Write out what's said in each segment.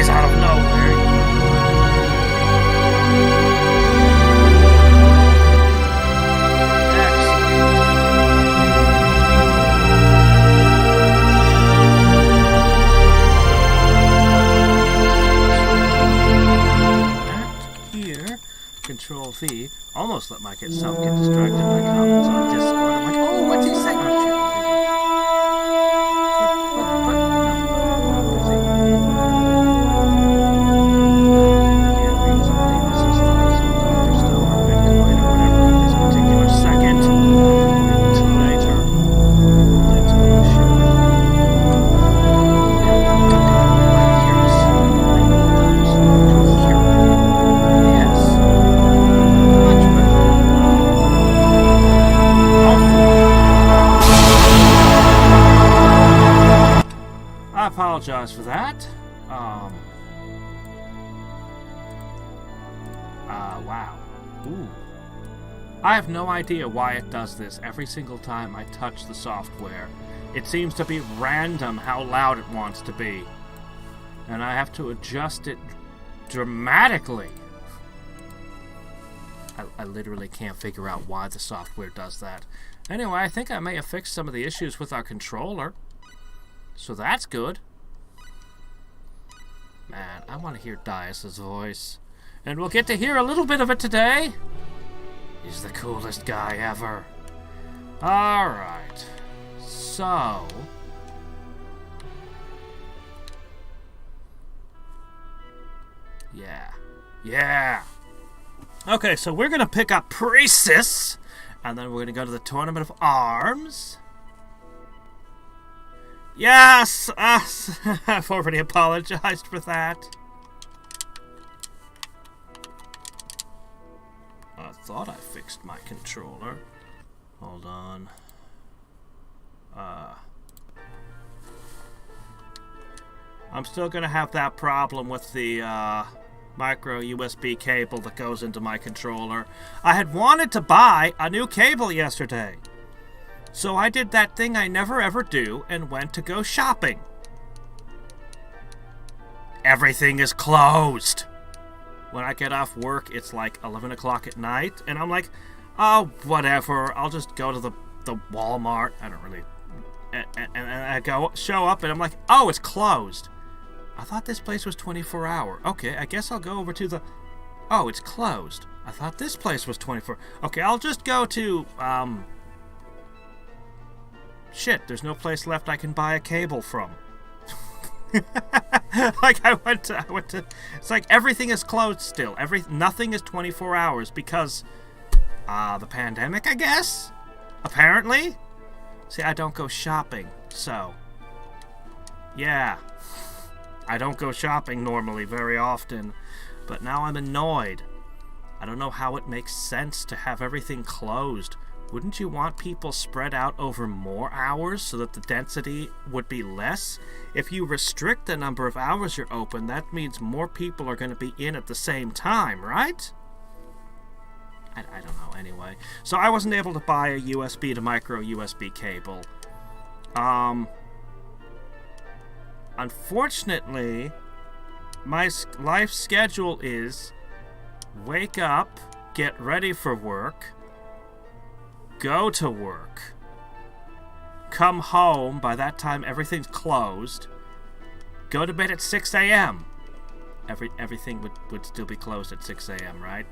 dies out of nowhere. Control V. Almost let myself get distracted by comments on Discord. I'm like, oh, what's he saying? Oh, shit, I apologize for that. Wow. Ooh. I have no idea why it does this every single time I touch the software. It seems to be random how loud it wants to be. And I have to adjust it dramatically. I literally can't figure out why the software does that. Anyway, I think I may have fixed some of the issues with our controller. So that's good. Man, I want to hear Dias's voice. And we'll get to hear a little bit of it today. He's the coolest guy ever. Alright. So... Yeah. Okay, so we're going to pick up Precis. And then we're going to go to the Tournament of Arms. Yes! I've already apologized for that. I thought I fixed my controller. Hold on. I'm still gonna have that problem with the micro USB cable that goes into my controller. I had wanted to buy a new cable yesterday. So I did that thing I never ever do and went to go shopping. Everything is closed. When I get off work, it's like 11 o'clock at night, and I'm like, oh, whatever, I'll just go to the Walmart. I don't really... And I show up, and I'm like, oh, it's closed. I thought this place was 24 hour. Okay, I guess I'll go over to the... Oh, it's closed. I thought this place was 24... Okay, I'll just go to, Shit, there's no place left I can buy a cable from. Like I went to it's like everything is closed still. Nothing is 24 hours because the pandemic, I guess? Apparently? See, I don't go shopping, so yeah. I don't go shopping normally very often, but now I'm annoyed. I don't know how it makes sense to have everything closed. Wouldn't you want people spread out over more hours so that the density would be less? If you restrict the number of hours you're open, that means more people are going to be in at the same time, right? I don't know, anyway. So I wasn't able to buy a USB to micro USB cable. Unfortunately, my life schedule is wake up, get ready for work, go to work, come home, by that time everything's closed, go to bed at 6 a.m. Everything would still be closed at 6 a.m., right?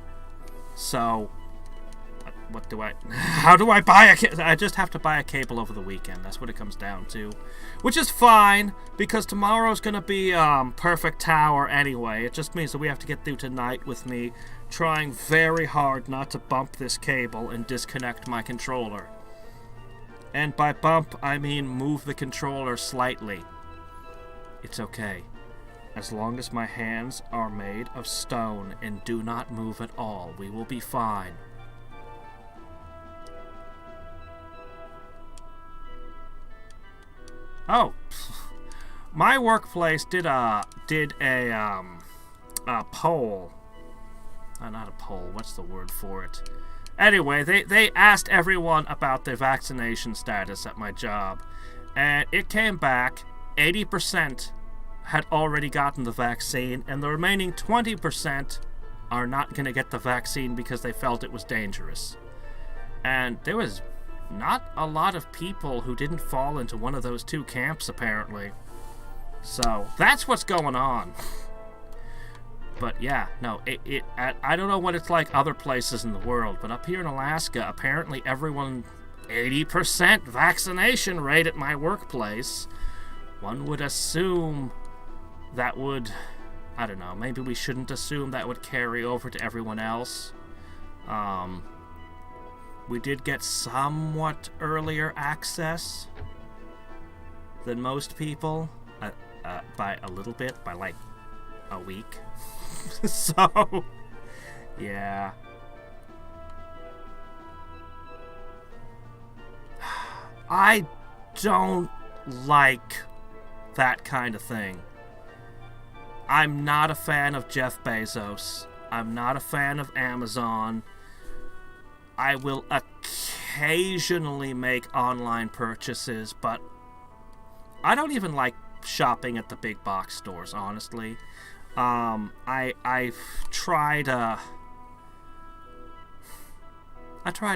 So, how do I buy I just have to buy a cable over the weekend. That's what it comes down to. Which is fine, because tomorrow's gonna be, perfect tower anyway. It just means that we have to get through tonight with me trying very hard not to bump this cable and disconnect my controller. And by bump, I mean move the controller slightly. It's okay. As long as my hands are made of stone and do not move at all, we will be fine. Oh, my workplace did a poll. Not a poll, what's the word for it? Anyway, they asked everyone about their vaccination status at my job, and it came back 80% had already gotten the vaccine, and the remaining 20% are not going to get the vaccine because they felt it was dangerous. And there was not a lot of people who didn't fall into one of those two camps, apparently. So, that's what's going on. But yeah, no, I don't know what it's like other places in the world, but up here in Alaska, apparently everyone, 80% vaccination rate at my workplace. One would assume that would, I don't know, maybe we shouldn't assume that would carry over to everyone else. We did get somewhat earlier access than most people, by a little bit, by like a week. So, yeah. I don't like that kind of thing. I'm not a fan of Jeff Bezos. I'm not a fan of Amazon. I will occasionally make online purchases, but I don't even like shopping at the big box stores, honestly. I try to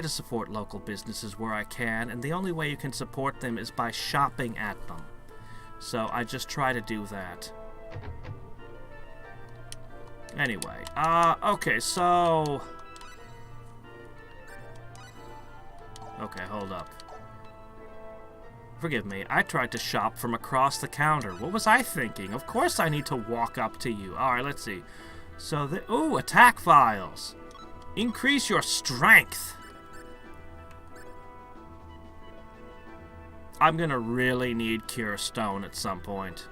support local businesses where I can, and the only way you can support them is by shopping at them. So I just try to do that. Anyway, okay, so... Okay, hold up. Forgive me, I tried to shop from across the counter. What was I thinking? Of course I need to walk up to you. Alright, let's see. So, ooh, attack files. Increase your strength. I'm gonna really need Cure Stone at some point.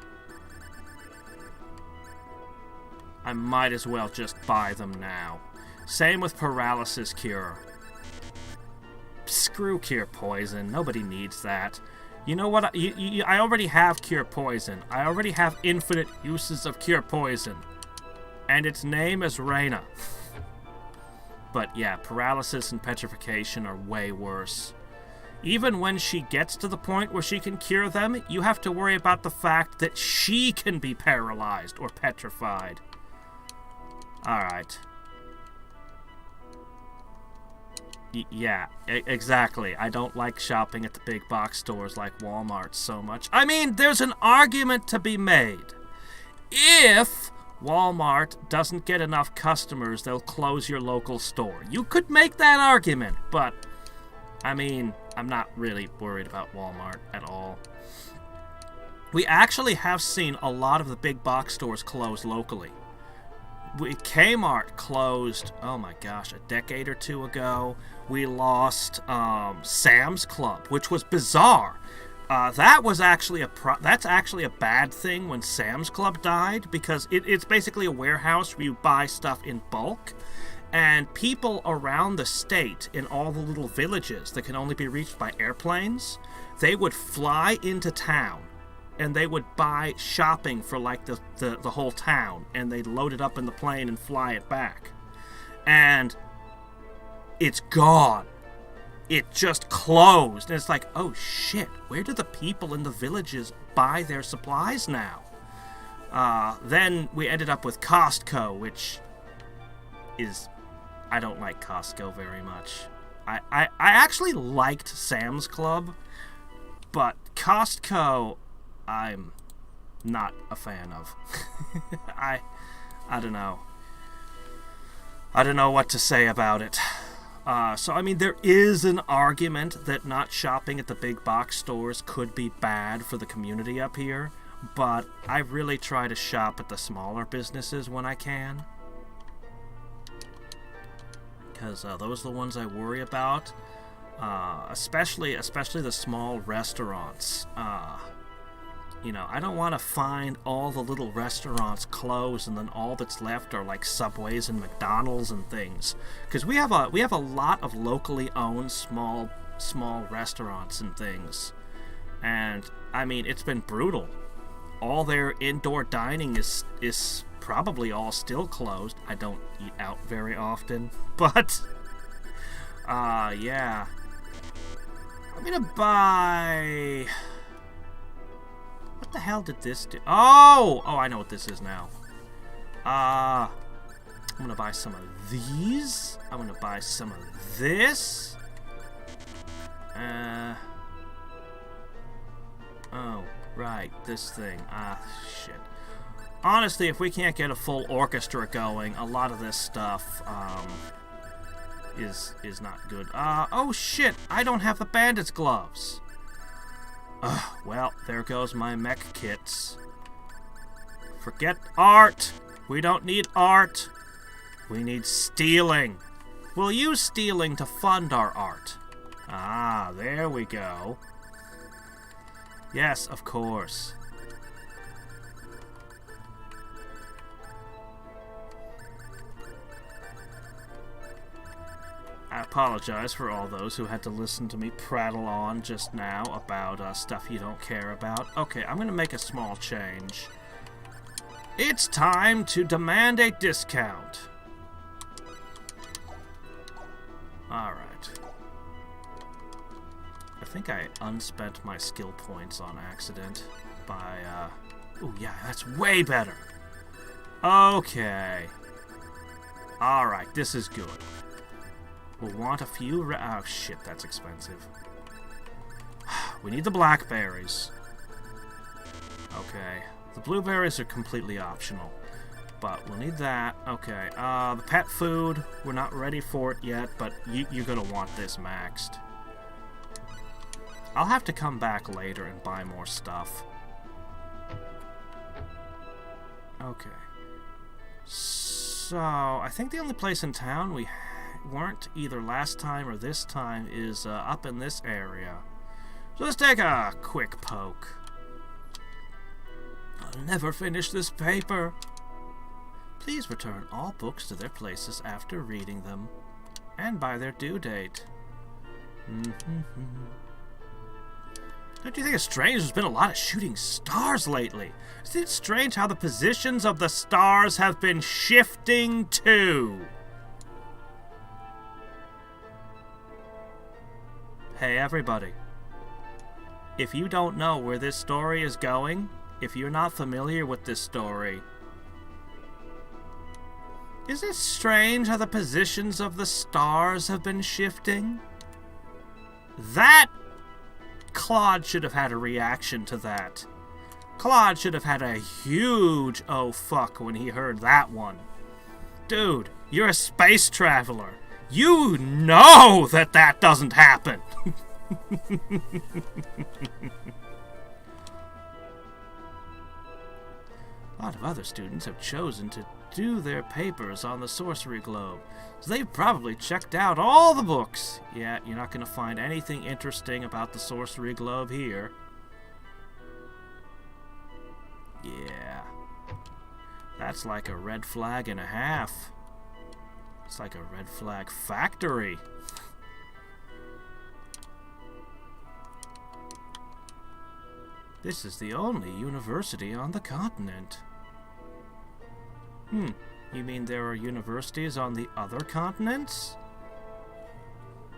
I might as well just buy them now. Same with Paralysis Cure. Screw Cure Poison. Nobody needs that. You know what? I already have Cure Poison. I already have infinite uses of Cure Poison. And its name is Reyna. But yeah, Paralysis and Petrification are way worse. Even when she gets to the point where she can cure them, you have to worry about the fact that she can be paralyzed or petrified. Alright. Yeah, exactly. I don't like shopping at the big box stores like Walmart so much. I mean, there's an argument to be made. If Walmart doesn't get enough customers, they'll close your local store. You could make that argument, but, I mean, I'm not really worried about Walmart at all. We actually have seen a lot of the big box stores close locally. Kmart closed, oh my gosh, a decade or two ago. We lost Sam's Club, which was bizarre. That's actually a bad thing when Sam's Club died, because it's basically a warehouse where you buy stuff in bulk, and people around the state in all the little villages that can only be reached by airplanes, they would fly into town. And they would buy shopping for like the whole town, and they'd load it up in the plane and fly it back. And it's gone. It just closed. And it's like, oh shit, where do the people in the villages buy their supplies now? Then we ended up with Costco, which is... I don't like Costco very much. I actually liked Sam's Club, but Costco... I'm not a fan of. I don't know. I don't know what to say about it. So, I mean, there is an argument that not shopping at the big box stores could be bad for the community up here, but I really try to shop at the smaller businesses when I can. Because those are the ones I worry about. Especially the small restaurants. You know, I don't want to find all the little restaurants closed and then all that's left are like Subways and McDonald's and things. Because we have a lot of locally owned small restaurants and things. And I mean, it's been brutal. All their indoor dining is probably all still closed. I don't eat out very often, but yeah. I'm gonna buy What the hell did this do? Oh! Oh, I know what this is now. I'm gonna buy some of these. I'm gonna buy some of this. Oh, right, this thing. Shit. Honestly, if we can't get a full orchestra going, a lot of this stuff, is not good. Oh shit, I don't have the bandit's gloves. Well, there goes my mech kits. Forget art. We don't need art. We need stealing. We'll use stealing to fund our art. There we go. Yes, of course. I apologize for all those who had to listen to me prattle on just now about stuff you don't care about. Okay, I'm gonna make a small change. It's time to demand a discount. Alright. I think I unspent my skill points on accident by, Ooh, yeah, that's way better. Okay. Alright, this is good. We'll want a few oh, shit, that's expensive. We need the blackberries. Okay. The blueberries are completely optional. But we'll need that. Okay. The pet food, we're not ready for it yet, but you're gonna want this maxed. I'll have to come back later and buy more stuff. Okay. So, I think the only place in town we weren't either last time or this time is up in this area. So let's take a quick poke. I'll never finish this paper. Please return all books to their places after reading them, and by their due date. Don't you think it's strange there's been a lot of shooting stars lately? Isn't it strange how the positions of the stars have been shifting too? Hey everybody. If you don't know where this story is going, if you're not familiar with this story, is it strange how the positions of the stars have been shifting? That Claude should have had a reaction to that. Claude should have had a huge oh fuck when he heard that one. Dude, you're a space traveler. You know that that doesn't happen. A lot of other students have chosen to do their papers on the sorcery globe, so they've probably checked out all the books. Yeah, you're not going to find anything interesting about the sorcery globe here. Yeah. That's like a red flag and a half. It's like a red flag factory. This is the only university on the continent. You mean there are universities on the other continents?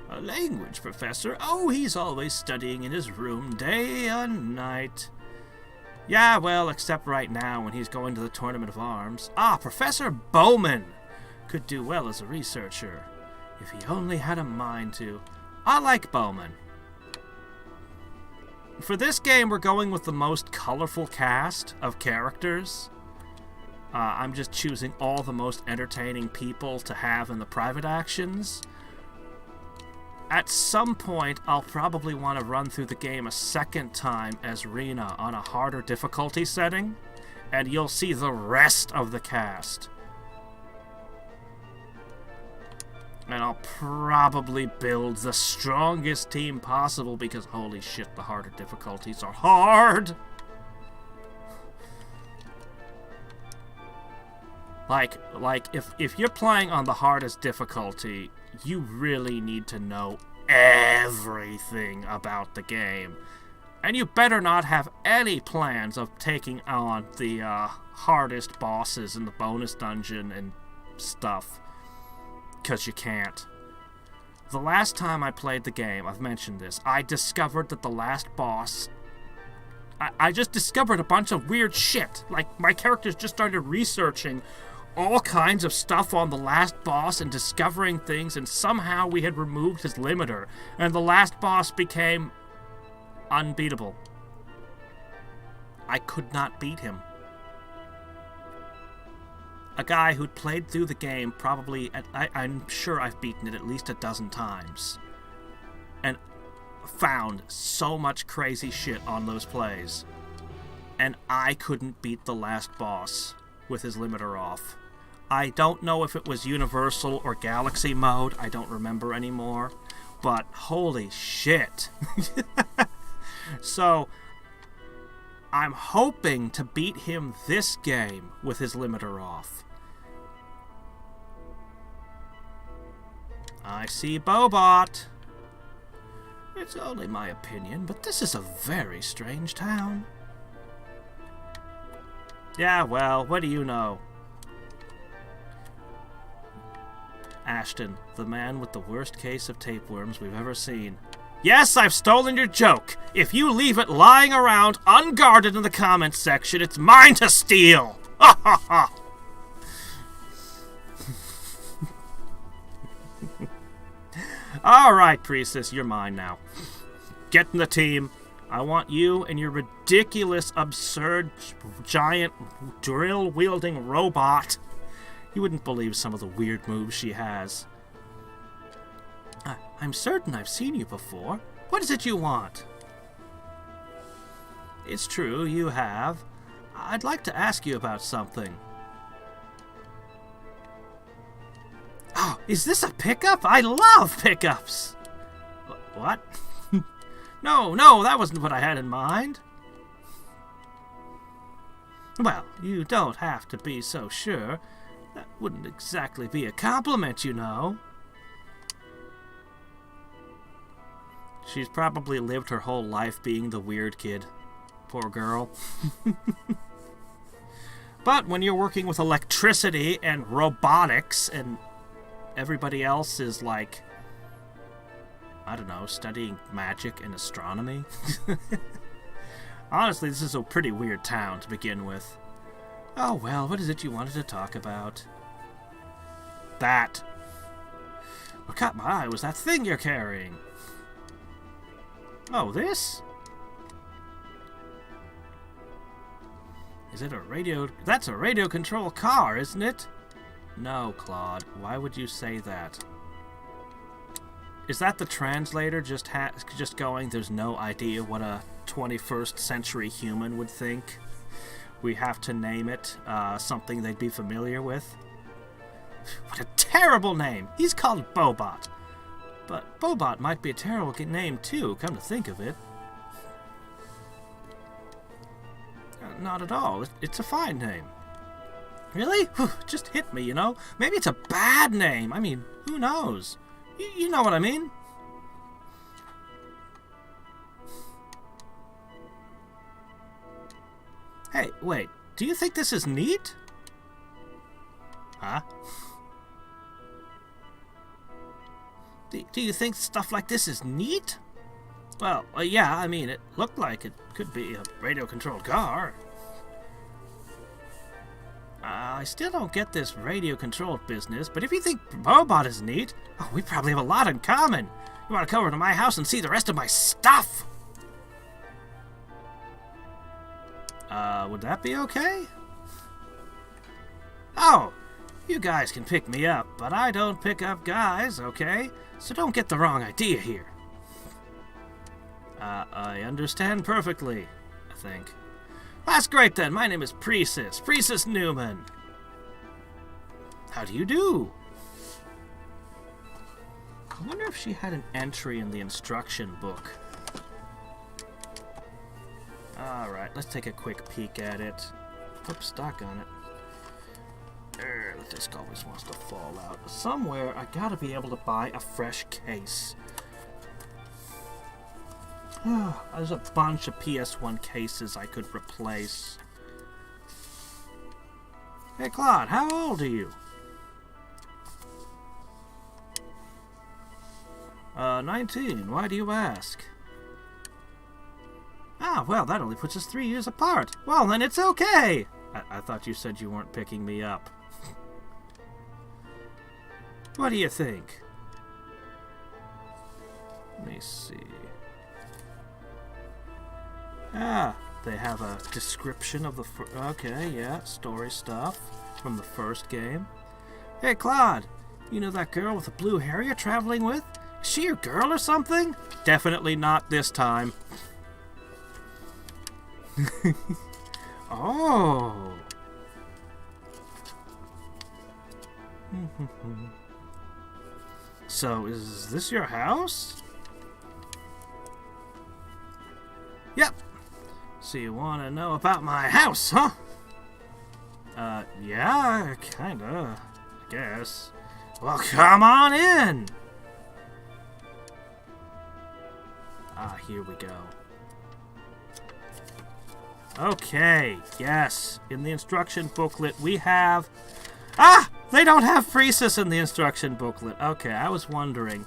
A language professor? Oh, he's always studying in his room day and night. Yeah, well, except right now when he's going to the Tournament of Arms. Professor Bowman could do well as a researcher, if he only had a mind to. I like Bowman. For this game, we're going with the most colorful cast of characters. I'm just choosing all the most entertaining people to have in the private actions. At some point, I'll probably want to run through the game a second time as Rena on a harder difficulty setting, and you'll see the rest of the cast. And I'll probably build the strongest team possible because holy shit, the harder difficulties are hard! Like if you're playing on the hardest difficulty, you really need to know everything about the game. And you better not have any plans of taking on the hardest bosses in the bonus dungeon and stuff. Because you can't. The last time I played the game, I've mentioned this, I discovered that the last boss I just discovered a bunch of weird shit. Like, my characters just started researching all kinds of stuff on the last boss and discovering things, and somehow we had removed his limiter, and the last boss became unbeatable. I could not beat him. A guy who'd played through the game probably, I'm sure I've beaten it at least a dozen times, and found so much crazy shit on those plays, and I couldn't beat the last boss with his limiter off. I don't know if it was Universal or Galaxy mode, I don't remember anymore, but holy shit. So, I'm hoping to beat him this game with his limiter off. I see Bobot. It's only my opinion, but this is a very strange town. Yeah, well, what do you know? Ashton, the man with the worst case of tapeworms we've ever seen. Yes, I've stolen your joke. If you leave it lying around unguarded in the comments section, it's mine to steal. Ha ha ha. All right, Precis, you're mine now. Get in the team. I want you and your ridiculous, absurd, giant, drill-wielding robot. You wouldn't believe some of the weird moves she has. I'm certain I've seen you before. What is it you want? It's true, you have. I'd like to ask you about something. Oh, is this a pickup? I love pickups! What? No, that wasn't what I had in mind. Well, you don't have to be so sure. That wouldn't exactly be a compliment, you know. She's probably lived her whole life being the weird kid. Poor girl. But when you're working with electricity and robotics and everybody else is like, I don't know, studying magic and astronomy. Honestly, this is a pretty weird town to begin with. Oh well, what is it you wanted to talk about? That. What caught my eye was that thing you're carrying. Oh, this? Is it a radio? That's a radio control car, isn't it? No, Claude. Why would you say that? Is that the translator just going, there's no idea what a 21st century human would think? We have to name it something they'd be familiar with? What a terrible name! He's called Bobot. But Bobot might be a terrible name too, come to think of it. Not at all. It's a fine name. Really? Just hit me, you know? Maybe it's a bad name. I mean, who knows? You know what I mean? Hey, wait. Do you think this is neat? Huh? Do you think stuff like this is neat? Well, yeah, I mean, it looked like it could be a radio-controlled car. I still don't get this radio-controlled business, but if you think Bobot is neat, we probably have a lot in common. You want to come over to my house and see the rest of my stuff? Would that be okay? Oh, you guys can pick me up, but I don't pick up guys, okay? So don't get the wrong idea here. I understand perfectly, I think. That's great then. My name is Precis. Precis Newman. How do you do? I wonder if she had an entry in the instruction book. Alright, let's take a quick peek at it. Oops, stuck on it. The disc always wants to fall out. Somewhere, I gotta be able to buy a fresh case. There's a bunch of PS1 cases I could replace. Hey, Claude, how old are you? 19. Why do you ask? Ah, well, that only puts us 3 years apart. Well, then it's okay. I thought you said you weren't picking me up. What do you think? Let me see. Ah, they have a description of the okay, yeah, story stuff from the first game. Hey, Claude, you know that girl with the blue hair you're traveling with? Is she your girl or something? Definitely not this time. Oh. So, is this your house? Yep. So you want to know about my house, huh? Yeah, kinda, I guess. Well, come on in! Ah, here we go. Okay, yes. In the instruction booklet, we have... Ah! They don't have Precis in the instruction booklet. Okay, I was wondering.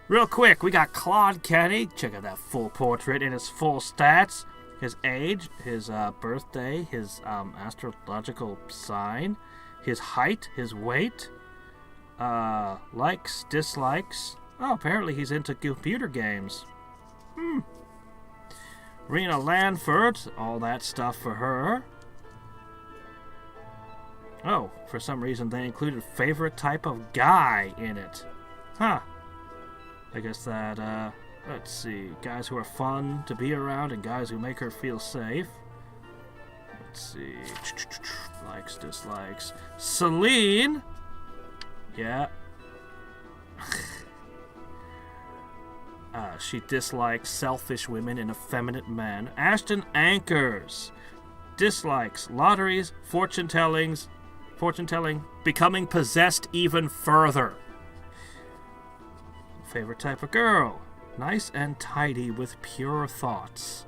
Real quick, we got Claude Kenny. Check out that full portrait in his full stats. His age, his birthday, his astrological sign, his height, his weight, likes, dislikes. Oh, apparently he's into computer games. Rena Lanford, all that stuff for her. Oh, for some reason they included favorite type of guy in it. Huh. I guess that, let's see. Guys who are fun to be around and guys who make her feel safe. Let's see. Likes, dislikes. Celine! Yeah. She dislikes selfish women and effeminate men. Ashton Anchors. Dislikes lotteries, fortune-telling, becoming possessed even further. Favorite type of girl. Nice and tidy with pure thoughts.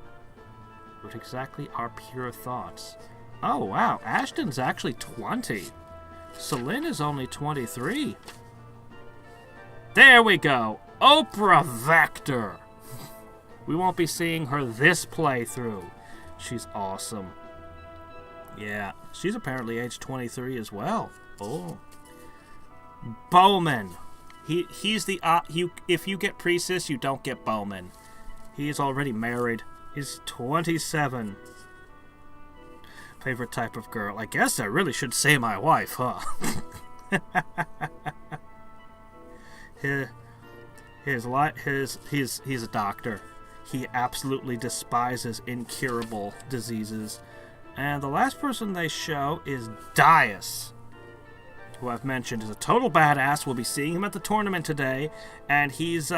What exactly are pure thoughts? Oh, wow. Ashton's actually 20. Celine is only 23. There we go. Oprah Vector. We won't be seeing her this playthrough. She's awesome. Yeah, she's apparently age 23 as well. Oh. Bowman. He's the if you get Precis, you don't get Bowman. He is already married. He's 27. Favorite type of girl. I guess I really should say my wife, huh? He's a doctor. He absolutely despises incurable diseases. And the last person they show is Dias, who I've mentioned is a total badass. We'll be seeing him at the tournament today, and he's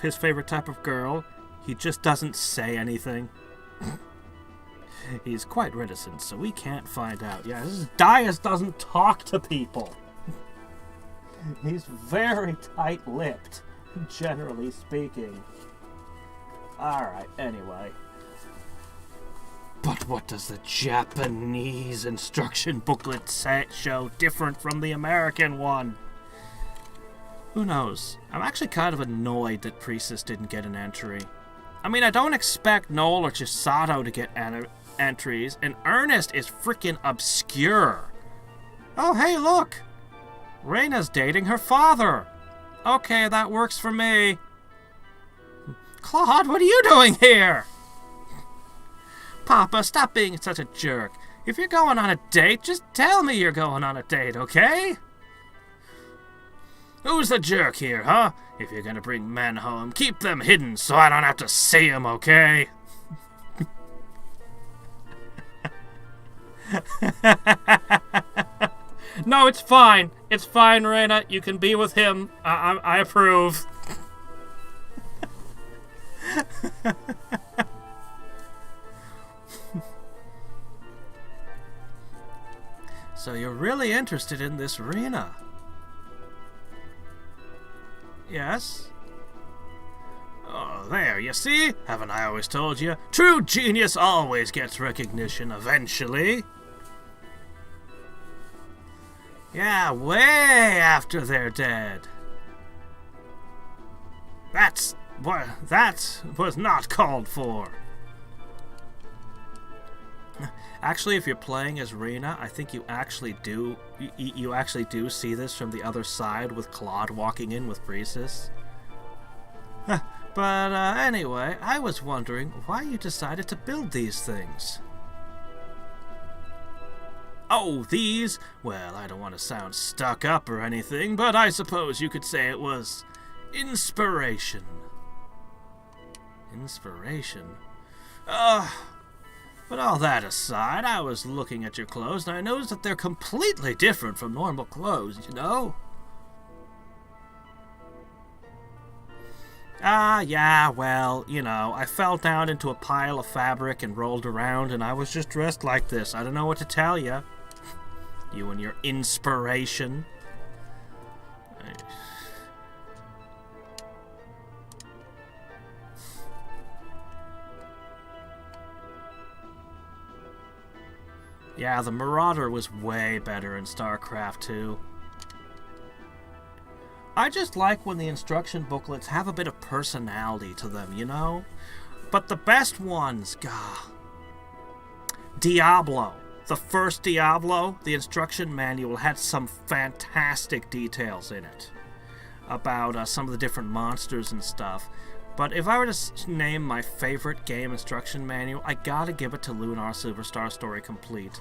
his favorite type of girl. He just doesn't say anything. He's quite reticent, so we can't find out. Yeah, Dias doesn't talk to people. He's very tight-lipped, generally speaking. Alright, anyway. But what does the Japanese instruction booklet show different from the American one? Who knows? I'm actually kind of annoyed that Precis didn't get an entry. I mean, I don't expect Noel or Chisato to get entries, and Ernest is freaking obscure. Oh, hey, look! Reina's dating her father. Okay, that works for me. Claude, what are you doing here? Papa, stop being such a jerk. If you're going on a date, just tell me you're going on a date, okay? Who's the jerk here, huh? If you're gonna bring men home, keep them hidden so I don't have to see them, okay? No, it's fine. It's fine, Reina. You can be with him. I approve. So you're really interested in this Reina? Yes? Oh, there, you see? Haven't I always told you? True genius always gets recognition eventually. Yeah, way after they're dead. That's Boy, that was not called for. Actually, if you're playing as Rena, I think you actually do see this from the other side with Claude walking in with Precis. But anyway, I was wondering why you decided to build these things. Oh, these? Well, I don't want to sound stuck up or anything, but I suppose you could say it was inspiration. Inspiration? But all that aside, I was looking at your clothes and I noticed that they're completely different from normal clothes, you know? Yeah, well, you know, I fell down into a pile of fabric and rolled around and I was just dressed like this. I don't know what to tell you. You and your inspiration. Yeah, the Marauder was way better in StarCraft 2. I just like when the instruction booklets have a bit of personality to them, you know? But the best ones, Diablo. The first Diablo, the instruction manual had some fantastic details in it about some of the different monsters and stuff. But if I were to name my favorite game instruction manual, I gotta give it to Lunar Silverstar Story Complete.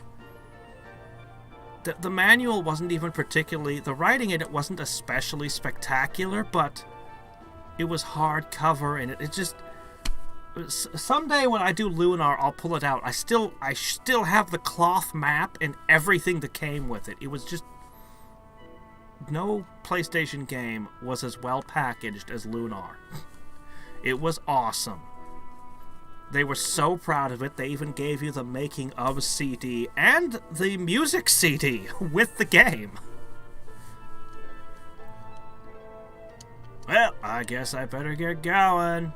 The manual wasn't even particularly... The writing in it wasn't especially spectacular, but it was hardcover, and it just... Someday when I do Lunar, I'll pull it out. I still have the cloth map and everything that came with it. It was just... No PlayStation game was as well packaged as Lunar. It was awesome. They were so proud of it, they even gave you the making of CD and the music CD with the game. Well, I guess I better get going.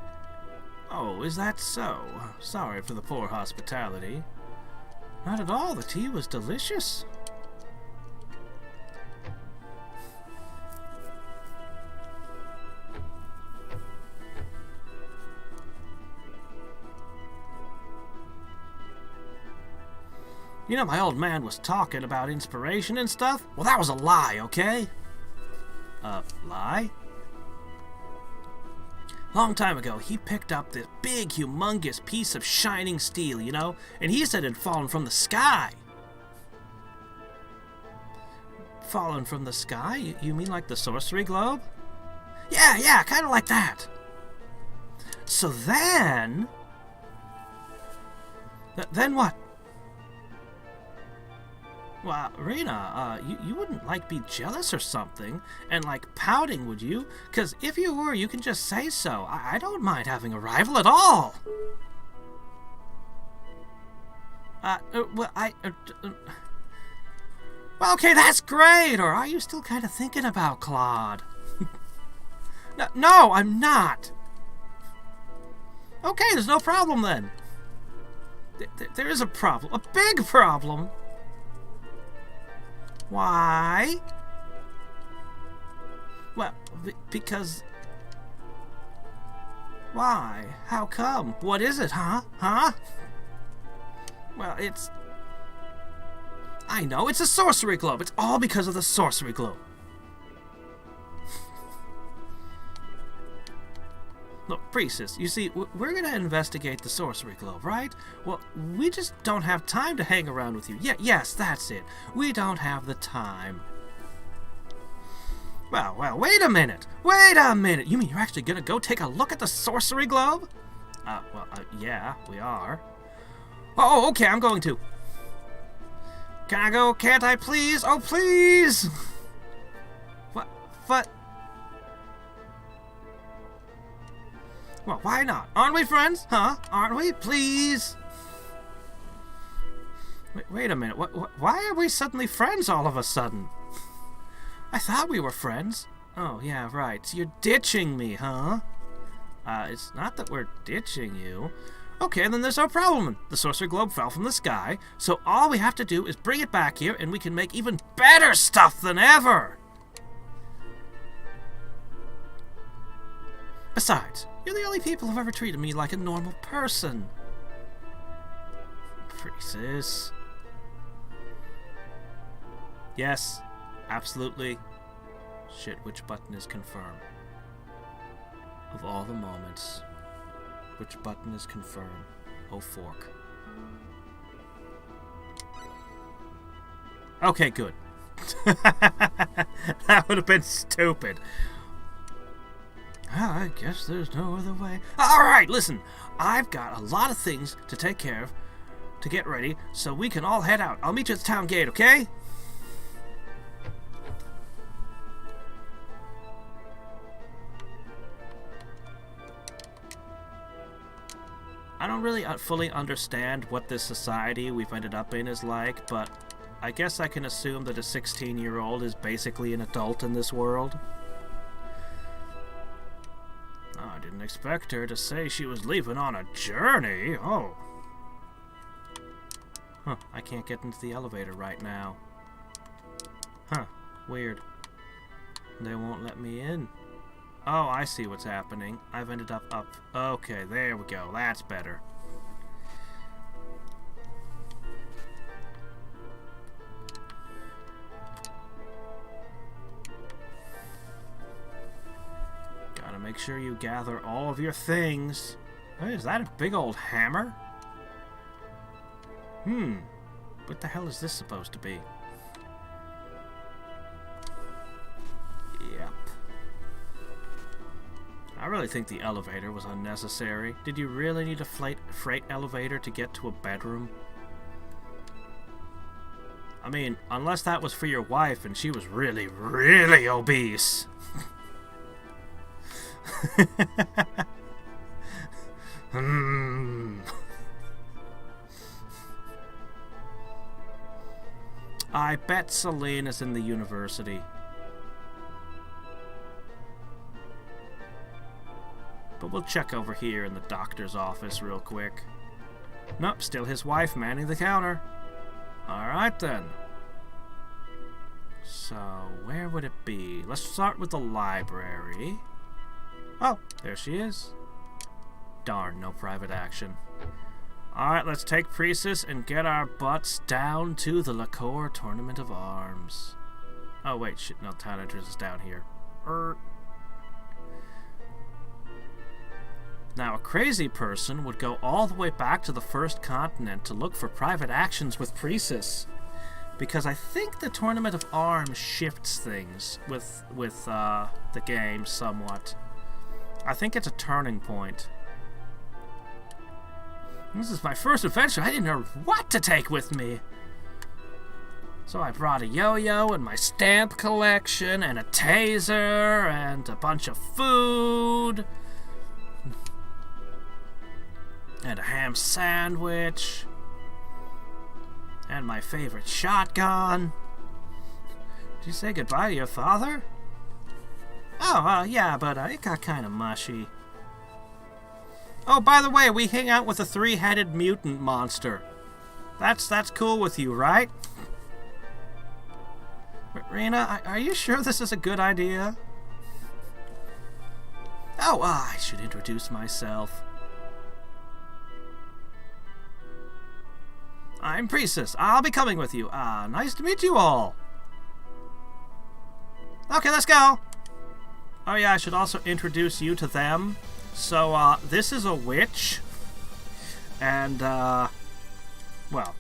Oh, is that so? Sorry for the poor hospitality. Not at all, the tea was delicious. You know, my old man was talking about inspiration and stuff. Well, that was a lie, okay? Lie? Long time ago, he picked up this big, humongous piece of shining steel, you know? And he said it had fallen from the sky. Fallen from the sky? You mean like the sorcery globe? Yeah, kind of like that. So then... Then what? Well, Rena, you wouldn't, like, be jealous or something, and, like, pouting, would you? 'Cause if you were, you can just say so. I don't mind having a rival at all. Well, okay, that's great, or are you still kind of thinking about Claude? No, I'm not. Okay, there's no problem, then. There is a problem, a big problem. Why? Well, because... Why? How come? What is it, huh? Well, it's... I know, it's a sorcery globe. It's all because of the sorcery globe. Look, Precis, you see, we're going to investigate the sorcery globe, right? Well, we just don't have time to hang around with you. Yes, that's it. We don't have the time. Well, wait a minute. You mean you're actually going to go take a look at the sorcery globe? Yeah, we are. Oh, okay, I'm going to. Can I go? Can't I, please? Oh, please! What? Well, why not? Aren't we friends? Huh? Aren't we? Please? Wait a minute. Why are we suddenly friends all of a sudden? I thought we were friends. Oh, yeah, right. So you're ditching me, huh? It's not that we're ditching you. Okay, then there's no problem. The sorcery globe fell from the sky, so all we have to do is bring it back here and we can make even better stuff than ever. Besides, You're the only people who've ever treated me like a normal person. Precis. Yes, absolutely. Shit, which button is confirm? Of all the moments, which button is confirm? Oh, fork. Okay, good. That would have been stupid. I guess there's no other way. Alright, listen. I've got a lot of things to take care of, to get ready, so we can all head out. I'll meet you at the town gate, okay? I don't really fully understand what this society we've ended up in is like, but I guess I can assume that a 16-year-old is basically an adult in this world. Oh, I didn't expect her to say she was leaving on a journey. Oh. Huh, I can't get into the elevator right now. Huh, weird. They won't let me in. Oh, I see what's happening. I've ended up. Okay, there we go. That's better. Gotta make sure you gather all of your things. Hey, is that a big old hammer? What the hell is this supposed to be? Yep. I really think the elevator was unnecessary. Did you really need a freight elevator to get to a bedroom? I mean, unless that was for your wife and she was really, really obese. I bet Celine is in the university. But we'll check over here in the doctor's office real quick. Nope, still his wife manning the counter. Alright then. So, where would it be? Let's start with the library. Oh, there she is. Darn, no private action. Alright, let's take Precis and get our butts down to the Lacour Tournament of Arms. Oh wait, shit, no, town entrance is down here. Now, a crazy person would go all the way back to the first continent to look for private actions with Precis. Because I think the Tournament of Arms shifts things with the game somewhat. I think it's a turning point. This is my first adventure. I didn't know what to take with me. So I brought a yo-yo and my stamp collection and a taser and a bunch of food. And a ham sandwich. And my favorite shotgun. Did you say goodbye to your father? Oh, yeah, but it got kind of mushy. Oh, by the way, we hang out with a 3-headed mutant monster. That's cool with you, right? Rena, are you sure this is a good idea? Oh, I should introduce myself. I'm Precis. I'll be coming with you. Nice to meet you all. Okay, let's go. Oh yeah, I should also introduce you to them. So, this is a witch. And, well.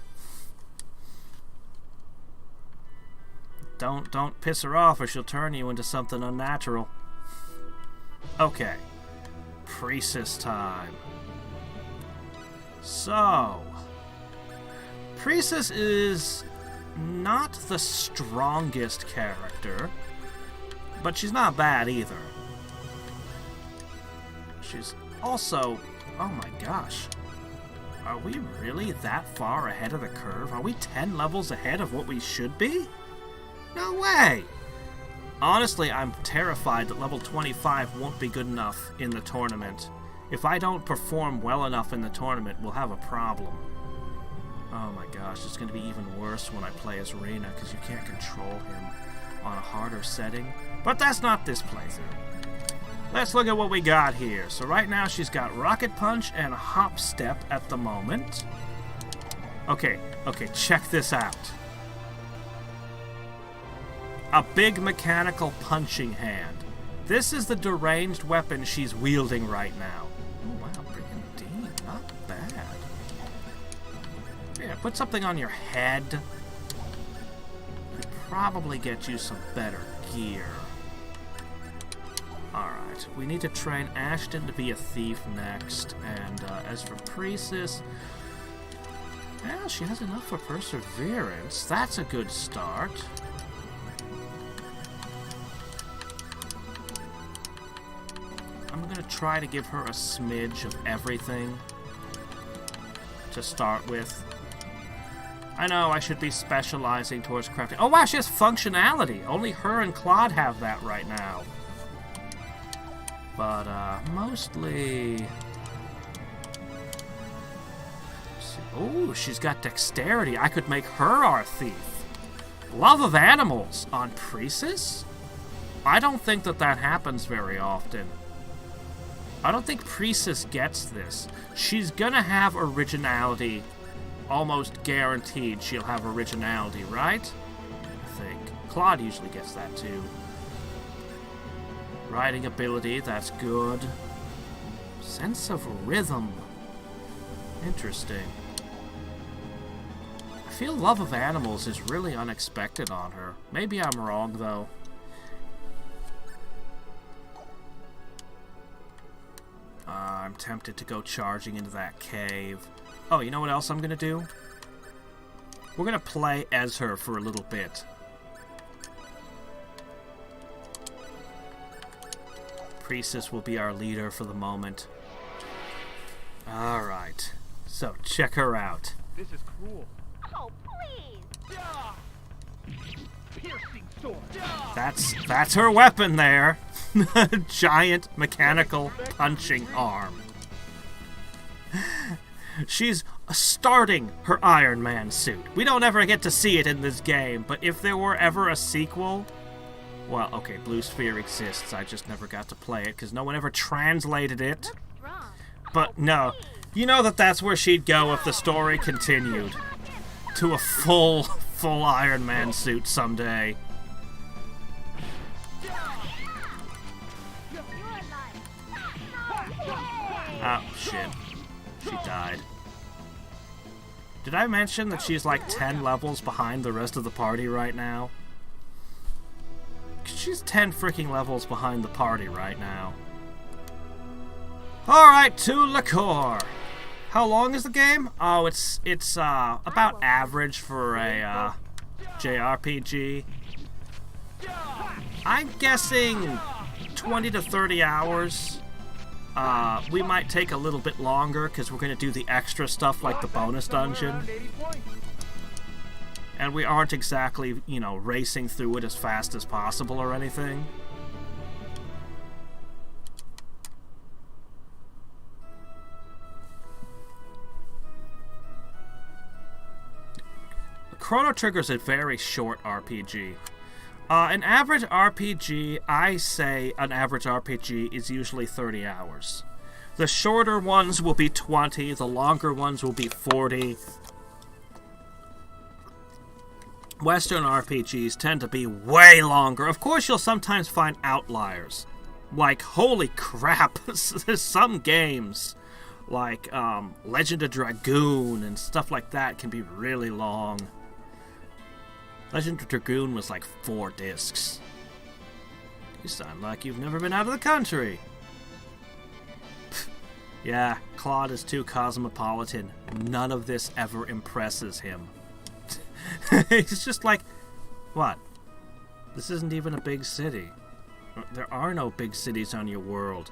Don't piss her off or she'll turn you into something unnatural. Okay. Precis time. So, Precis is not the strongest character, but she's not bad either. She's also... oh my gosh. Are we really that far ahead of the curve? Are we 10 levels ahead of what we should be? No way! Honestly, I'm terrified that level 25 won't be good enough in the tournament. If I don't perform well enough in the tournament, we'll have a problem. Oh my gosh, it's going to be even worse when I play as Rena, because you can't control him on a harder setting. But that's not this playthrough. Let's look at what we got here. So right now she's got Rocket Punch and Hop Step at the moment. Okay, check this out. A big mechanical punching hand. This is the deranged weapon she's wielding right now. Oh wow, Brigandine, not bad. Yeah, put something on your head. Could probably get you some better gear. Alright, we need to train Ashton to be a thief next. And as for Precis, well, she has enough for perseverance. That's a good start. I'm gonna try to give her a smidge of everything to start with. I know I should be specializing towards crafting. Oh wow, she has functionality. Only her and Claude have that right now. But, mostly... Oh, she's got dexterity. I could make her our thief. Love of animals on Precis? I don't think that happens very often. I don't think Precis gets this. She's gonna have originality. Almost guaranteed she'll have originality, right? I think. Claude usually gets that too. Riding ability, that's good. Sense of rhythm. Interesting. I feel love of animals is really unexpected on her. Maybe I'm wrong, though. I'm tempted to go charging into that cave. Oh, you know what else I'm gonna do? We're gonna play as her for a little bit. Precis will be our leader for the moment. Alright. So, check her out. This is cruel. Oh, please! Piercing sword. That's her weapon there. Giant mechanical punching arm. She's starting her Iron Man suit. We don't ever get to see it in this game, but if there were ever a sequel... Well, okay, Blue Sphere exists. I just never got to play it because no one ever translated it. What's wrong? But no, you know that's where she'd go if the story continued. To a full Iron Man suit someday. Oh, shit. She died. Did I mention that she's like 10 levels behind the rest of the party right now? She's 10 freaking levels behind the party right now. Alright, to Lacour. How long is the game? Oh, it's about average for a JRPG. I'm guessing 20 to 30 hours. We might take a little bit longer because we're going to do the extra stuff like the bonus dungeon. And we aren't exactly, you know, racing through it as fast as possible or anything. Chrono Trigger is a very short RPG. An average RPG, I say an average RPG is usually 30 hours. The shorter ones will be 20, the longer ones will be 40. Western RPGs tend to be way longer. Of course, you'll sometimes find outliers. Like, holy crap, there's some games, like Legend of Dragoon and stuff like that can be really long. Legend of Dragoon was like 4 discs. You sound like you've never been out of the country. Yeah, Claude is too cosmopolitan. None of this ever impresses him. He's just like, what? This isn't even a big city. There are no big cities on your world.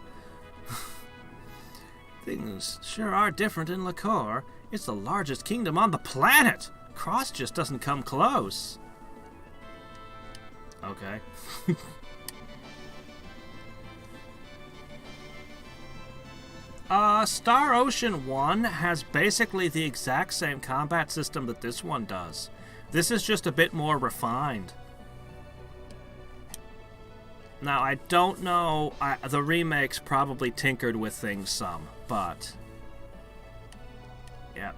Things sure are different in Lacour. It's the largest kingdom on the planet. Cross just doesn't come close. Okay. Star Ocean 1 has basically the exact same combat system that this one does. This is just a bit more refined. Now, I don't know. The remakes probably tinkered with things some, but... Yep.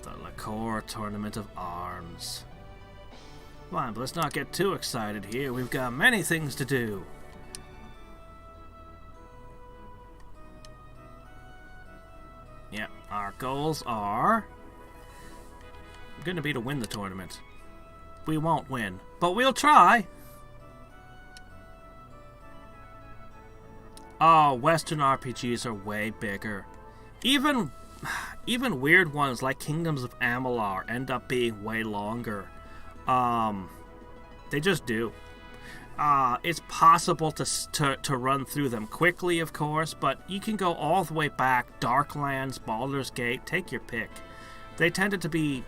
The Lacour Tournament of Arms. Come on, but let's not get too excited here. We've got many things to do. Yep, our goals are... going to be to win the tournament. We won't win, but we'll try. Oh, Western RPGs are way bigger. Even weird ones like Kingdoms of Amalur end up being way longer. They just do. It's possible to run through them quickly, of course, but you can go all the way back. Darklands, Baldur's Gate, take your pick. They tended to be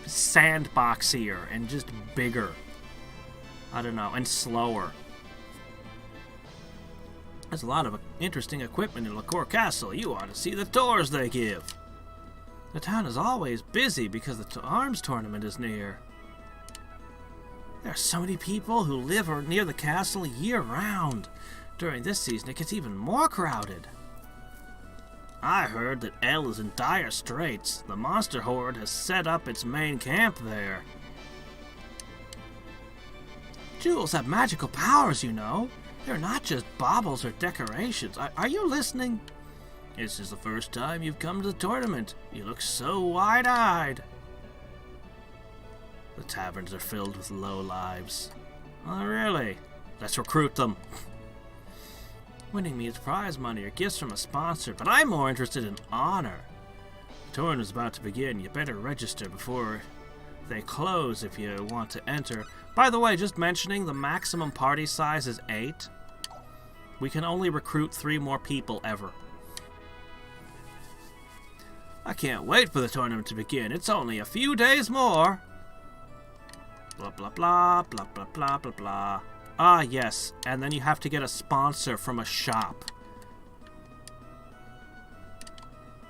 sandboxier and just bigger. I don't know, and slower. There's a lot of interesting equipment in Lacour Castle. You ought to see the tours they give. The town is always busy because the arms tournament is near. There are so many people who live near the castle year-round. During this season, it gets even more crowded. I heard that El is in dire straits. The monster horde has set up its main camp there. Jewels have magical powers, you know. They're not just baubles or decorations. Are you listening? This is the first time you've come to the tournament. You look so wide-eyed. The taverns are filled with lowlives. Oh, really? Let's recruit them. Winning means prize money or gifts from a sponsor, but I'm more interested in honor. The tournament is about to begin. You better register before they close if you want to enter. By the way, just mentioning, the maximum party size is 8. We can only recruit 3 more people ever. I can't wait for the tournament to begin. It's only a few days more. Blah, blah, blah, blah, blah, blah, blah, blah. Ah, yes. And then you have to get a sponsor from a shop.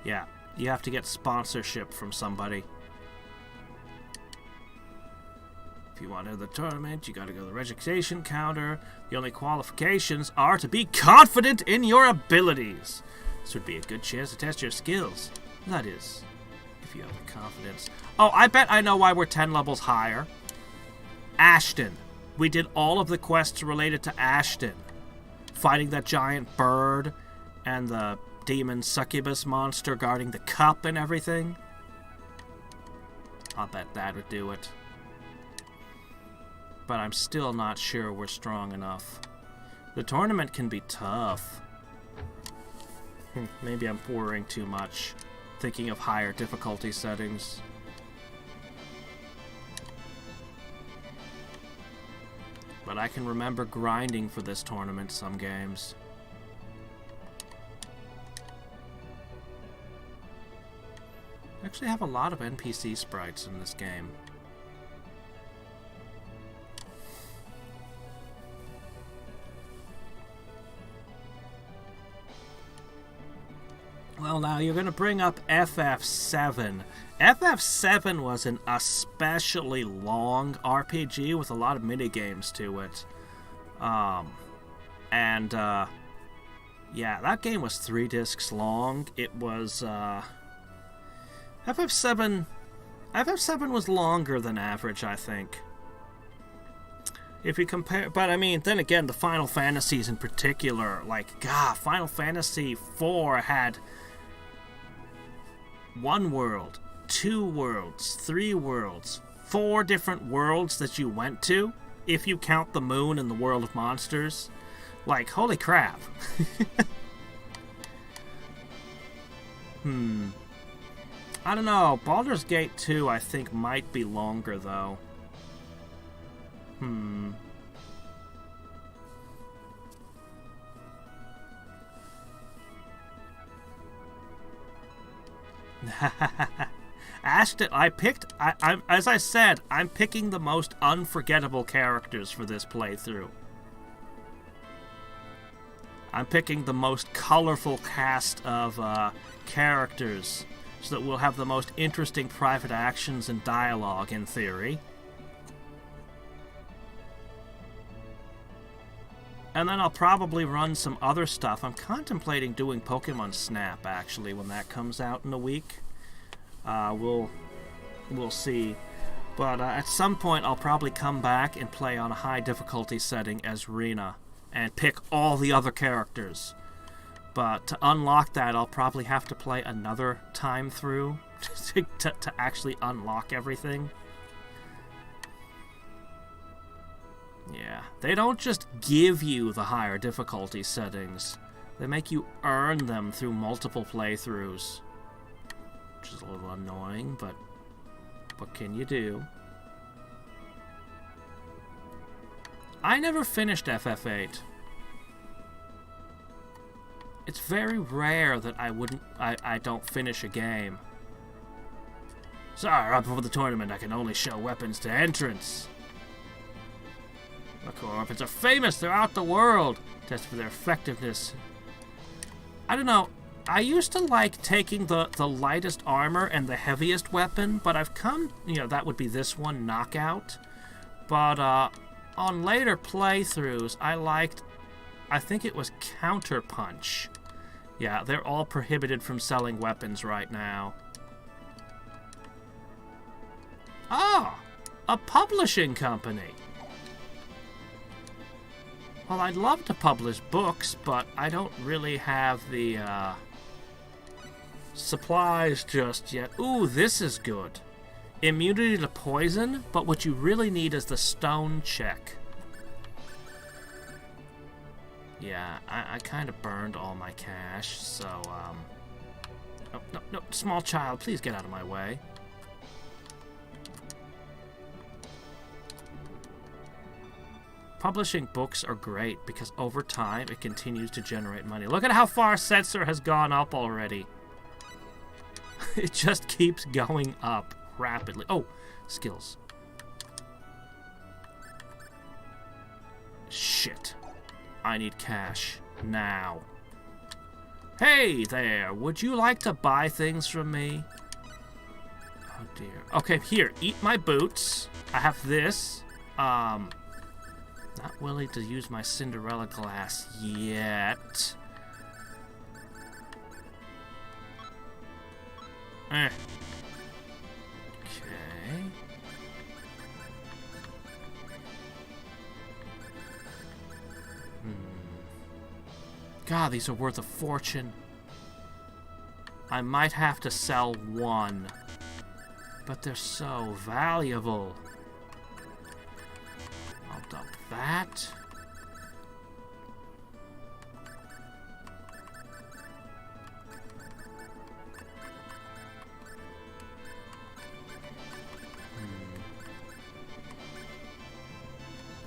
Yeah, you have to get sponsorship from somebody. If you want to enter the tournament, you gotta go to the registration counter. The only qualifications are to be confident in your abilities. This would be a good chance to test your skills. That is, if you have the confidence. Oh, I bet I know why we're 10 levels higher. Ashton. We did all of the quests related to Ashton. Fighting that giant bird and the demon succubus monster guarding the cup and everything. I'll bet that would do it. But I'm still not sure we're strong enough. The tournament can be tough. Maybe I'm worrying too much, thinking of higher difficulty settings. But I can remember grinding for this tournament some games. I actually have a lot of NPC sprites in this game. Well, now you're going to bring up FF7. FF7 was an especially long RPG with a lot of minigames to it. Yeah, that game was 3 discs long. It was, FF7 was longer than average, I think. If you compare, but I mean, then again, the Final Fantasies in particular, like, God, Final Fantasy IV had 1 world, 2 worlds, 3 worlds, 4 different worlds that you went to, if you count the moon and the world of monsters. Like, holy crap. I don't know. Baldur's Gate 2, I think, might be longer, though. Ashton, as I said, I'm picking the most unforgettable characters for this playthrough. I'm picking the most colorful cast of characters so that we'll have the most interesting private actions and dialogue, in theory. And then I'll probably run some other stuff. I'm contemplating doing Pokemon Snap, actually, when that comes out in a week. We'll see. But at some point, I'll probably come back and play on a high difficulty setting as Rena and pick all the other characters. But to unlock that, I'll probably have to play another time through to actually unlock everything. Yeah, they don't just give you the higher difficulty settings. They make you earn them through multiple playthroughs. Which is a little annoying, but what can you do? I never finished FF8. It's very rare that I don't finish a game. Sorry, right before the tournament, I can only show weapons to entrants. Lacour weapons are famous throughout the world. Test for their effectiveness. I don't know. I used to like taking the lightest armor and the heaviest weapon, but I've come, that would be this one, Knockout. But on later playthroughs, I think it was Counterpunch. Yeah, they're all prohibited from selling weapons right now. Ah, a publishing company. Well, I'd love to publish books, but I don't really have the supplies just yet. Ooh, this is good. Immunity to poison, but what you really need is the stone check. Yeah, I kind of burned all my cash, so, No, small child, please get out of my way. Publishing books are great because over time it continues to generate money. Look at how far Setzer has gone up already. It just keeps going up rapidly. Oh, skills. Shit. I need cash now. Hey there, would you like to buy things from me? Oh dear. Okay, here, eat my boots. I have this. Not willing to use my Cinderella glass yet. Okay. God, these are worth a fortune. I might have to sell one, but they're so valuable. I'll dump that.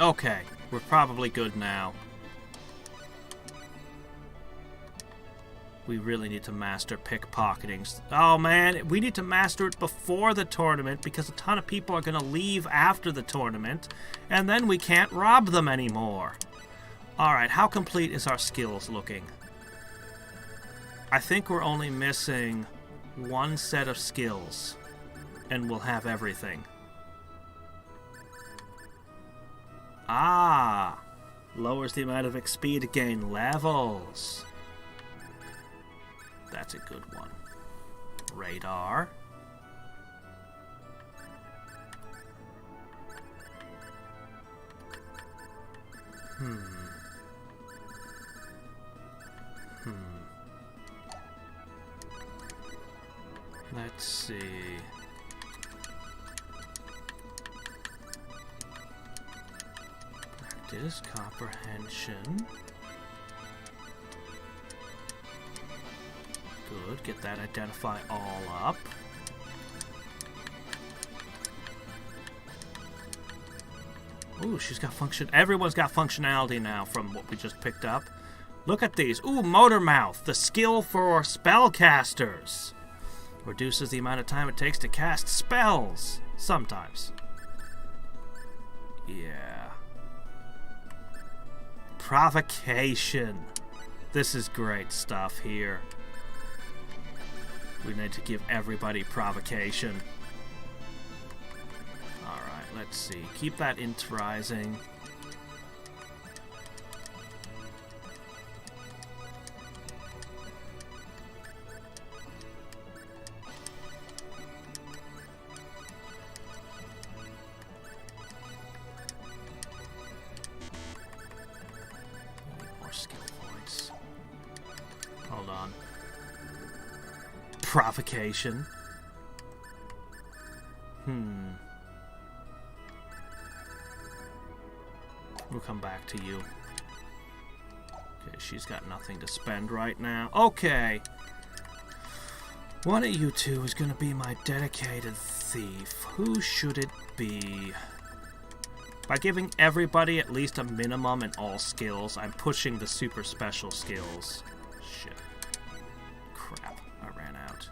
Okay, we're probably good now. We really need to master pickpocketing. Oh man, we need to master it before the tournament because a ton of people are going to leave after the tournament, and then we can't rob them anymore. Alright, how complete is our skills looking? I think we're only missing one set of skills, and we'll have everything. Ah! Lowers the amount of XP to gain levels. That's a good one. Radar. Let's see. Practice comprehension. Good, get that identify all up. Ooh, she's got function. Everyone's got functionality now from what we just picked up. Look at these. Ooh, Motor Mouth, the skill for spellcasters. Reduces the amount of time it takes to cast spells. Sometimes. Yeah. Provocation. This is great stuff here. We need to give everybody provocation. Alright, let's see. Keep that int rising. provocation. We'll come back to you. Okay, she's got nothing to spend right now. Okay. One of you two is going to be my dedicated thief. Who should it be? By giving everybody at least a minimum in all skills, I'm pushing the super special skills. Shit. Crap, I ran out.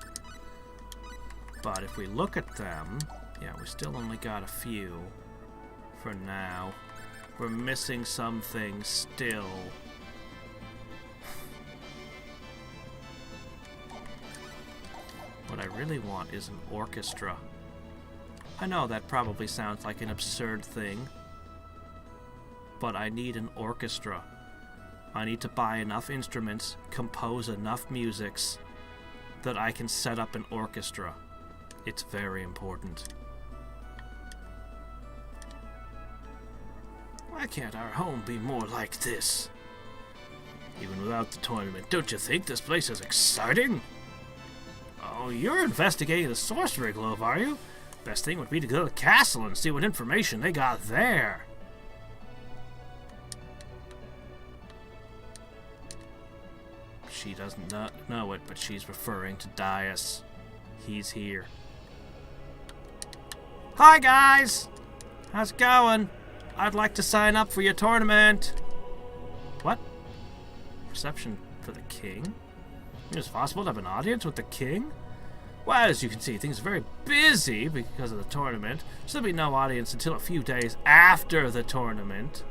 But if we look at them, yeah, we still only got a few for now. We're missing some things still. What I really want is an orchestra. I know that probably sounds like an absurd thing, but I need an orchestra. I need to buy enough instruments, compose enough musics, that I can set up an orchestra. It's very important. Why can't our home be more like this? Even without the tournament, don't you think this place is exciting? Oh, you're investigating the sorcery globe, are you? Best thing would be to go to the castle and see what information they got there. She doesn't know it, but she's referring to Dias. He's here. Hi, guys! How's it going? I'd like to sign up for your tournament. What? Reception for the king? It's possible to have an audience with the king? Well, as you can see, things are very busy because of the tournament, so there'll be no audience until a few days after the tournament.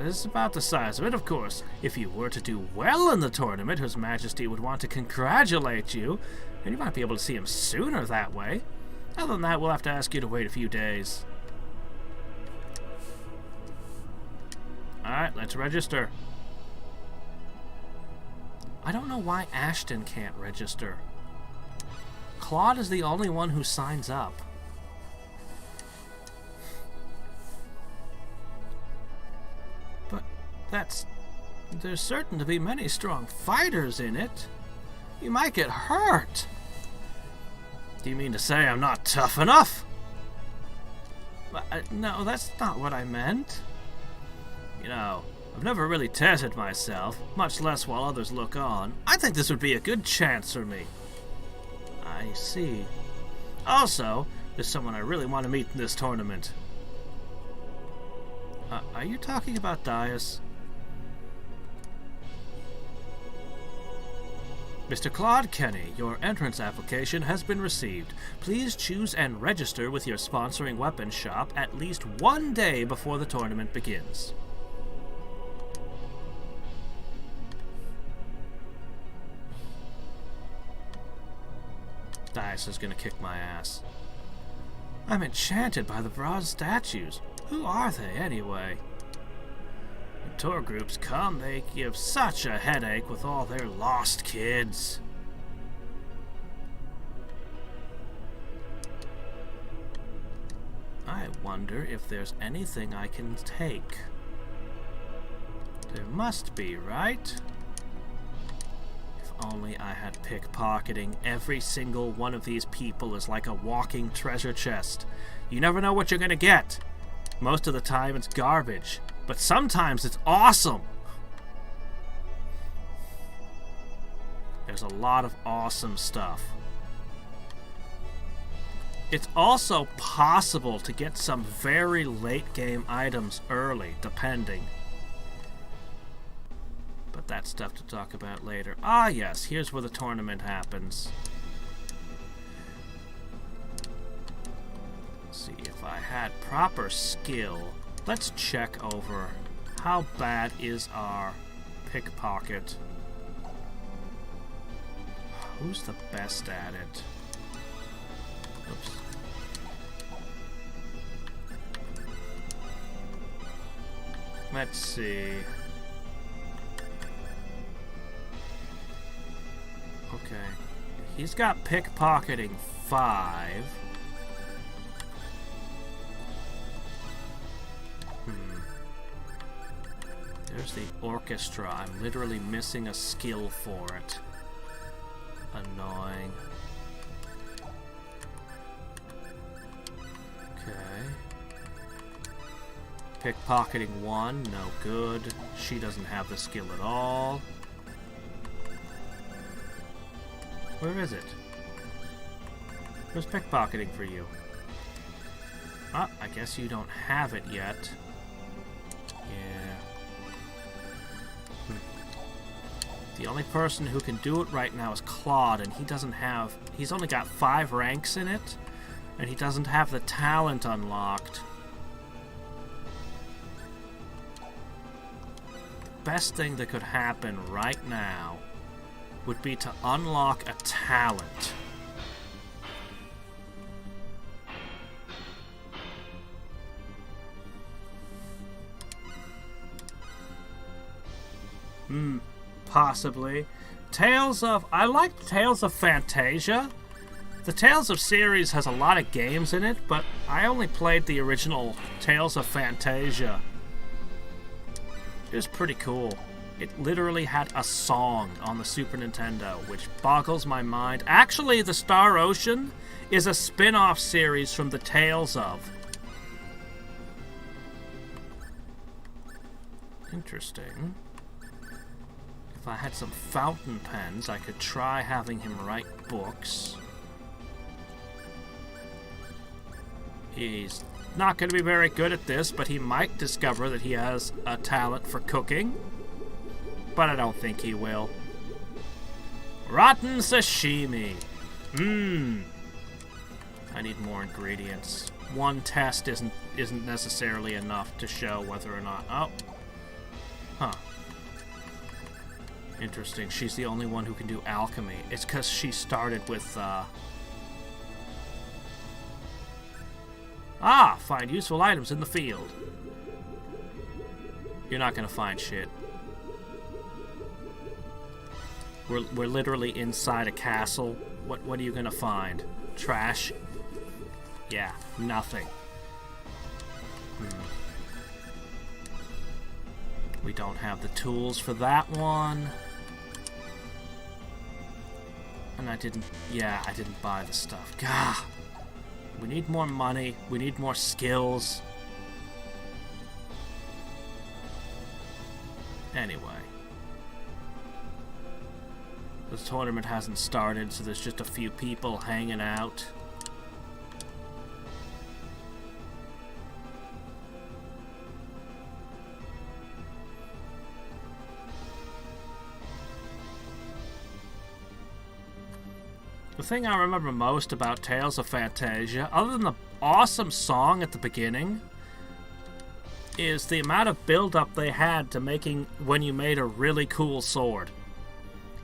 This is about the size of it, of course. If you were to do well in the tournament, His Majesty would want to congratulate you, and you might be able to see him sooner that way. Other than that, we'll have to ask you to wait a few days. Alright, let's register. I don't know why Ashton can't register. Claude is the only one who signs up. But there's certain to be many strong fighters in it. You might get hurt. Do you mean to say I'm not tough enough? No, that's not what I meant. You know, I've never really tested myself, much less while others look on. I think this would be a good chance for me. I see. Also, there's someone I really want to meet in this tournament. Are you talking about Dias? Mr. Claude Kenny, your entrance application has been received. Please choose and register with your sponsoring weapons shop at least 1 day before the tournament begins. Dias is gonna kick my ass. I'm enchanted by the bronze statues. Who are they, anyway? When tour groups come, they give such a headache with all their lost kids. I wonder if there's anything I can take. There must be, right? If only I had pickpocketing. Every single one of these people is like a walking treasure chest. You never know what you're gonna get. Most of the time it's garbage, but sometimes it's awesome. There's a lot of awesome stuff. It's also possible to get some very late game items early, depending. But that's stuff to talk about later. Ah yes, here's where the tournament happens. Let's see, if I had proper skill, let's check over how bad is our pickpocket. Who's the best at it? Oops. Let's see. Okay. He's got pickpocketing 5. There's the orchestra. I'm literally missing a skill for it. Annoying. Okay. Pickpocketing 1, no good. She doesn't have the skill at all. Where is it? Where's pickpocketing for you? Ah, I guess you don't have it yet. Yeah. The only person who can do it right now is Claude, and he doesn't have... He's only got 5 ranks in it, and he doesn't have the talent unlocked. The best thing that could happen right now would be to unlock a talent. Possibly. Tales of... I like Tales of Fantasia. The Tales of series has a lot of games in it, but I only played the original Tales of Fantasia. It was pretty cool. It literally had a song on the Super Nintendo, which boggles my mind. Actually, the Star Ocean is a spin-off series from the Tales of. Interesting. If I had some fountain pens, I could try having him write books. He's not going to be very good at this, but he might discover that he has a talent for cooking. But I don't think he will. Rotten sashimi. I need more ingredients. One test isn't necessarily enough to show whether or not... Oh. Huh. Interesting. She's the only one who can do alchemy. It's because she started with, find useful items in the field. You're not gonna find shit. We're literally inside a castle. What are you gonna find? Trash? Yeah, nothing. We don't have the tools for that one. And I didn't buy the stuff. Gah! We need more money. We need more skills. Anyway. The tournament hasn't started, so there's just a few people hanging out. The thing I remember most about Tales of Fantasia, other than the awesome song at the beginning, is the amount of build-up they had to making when you made a really cool sword.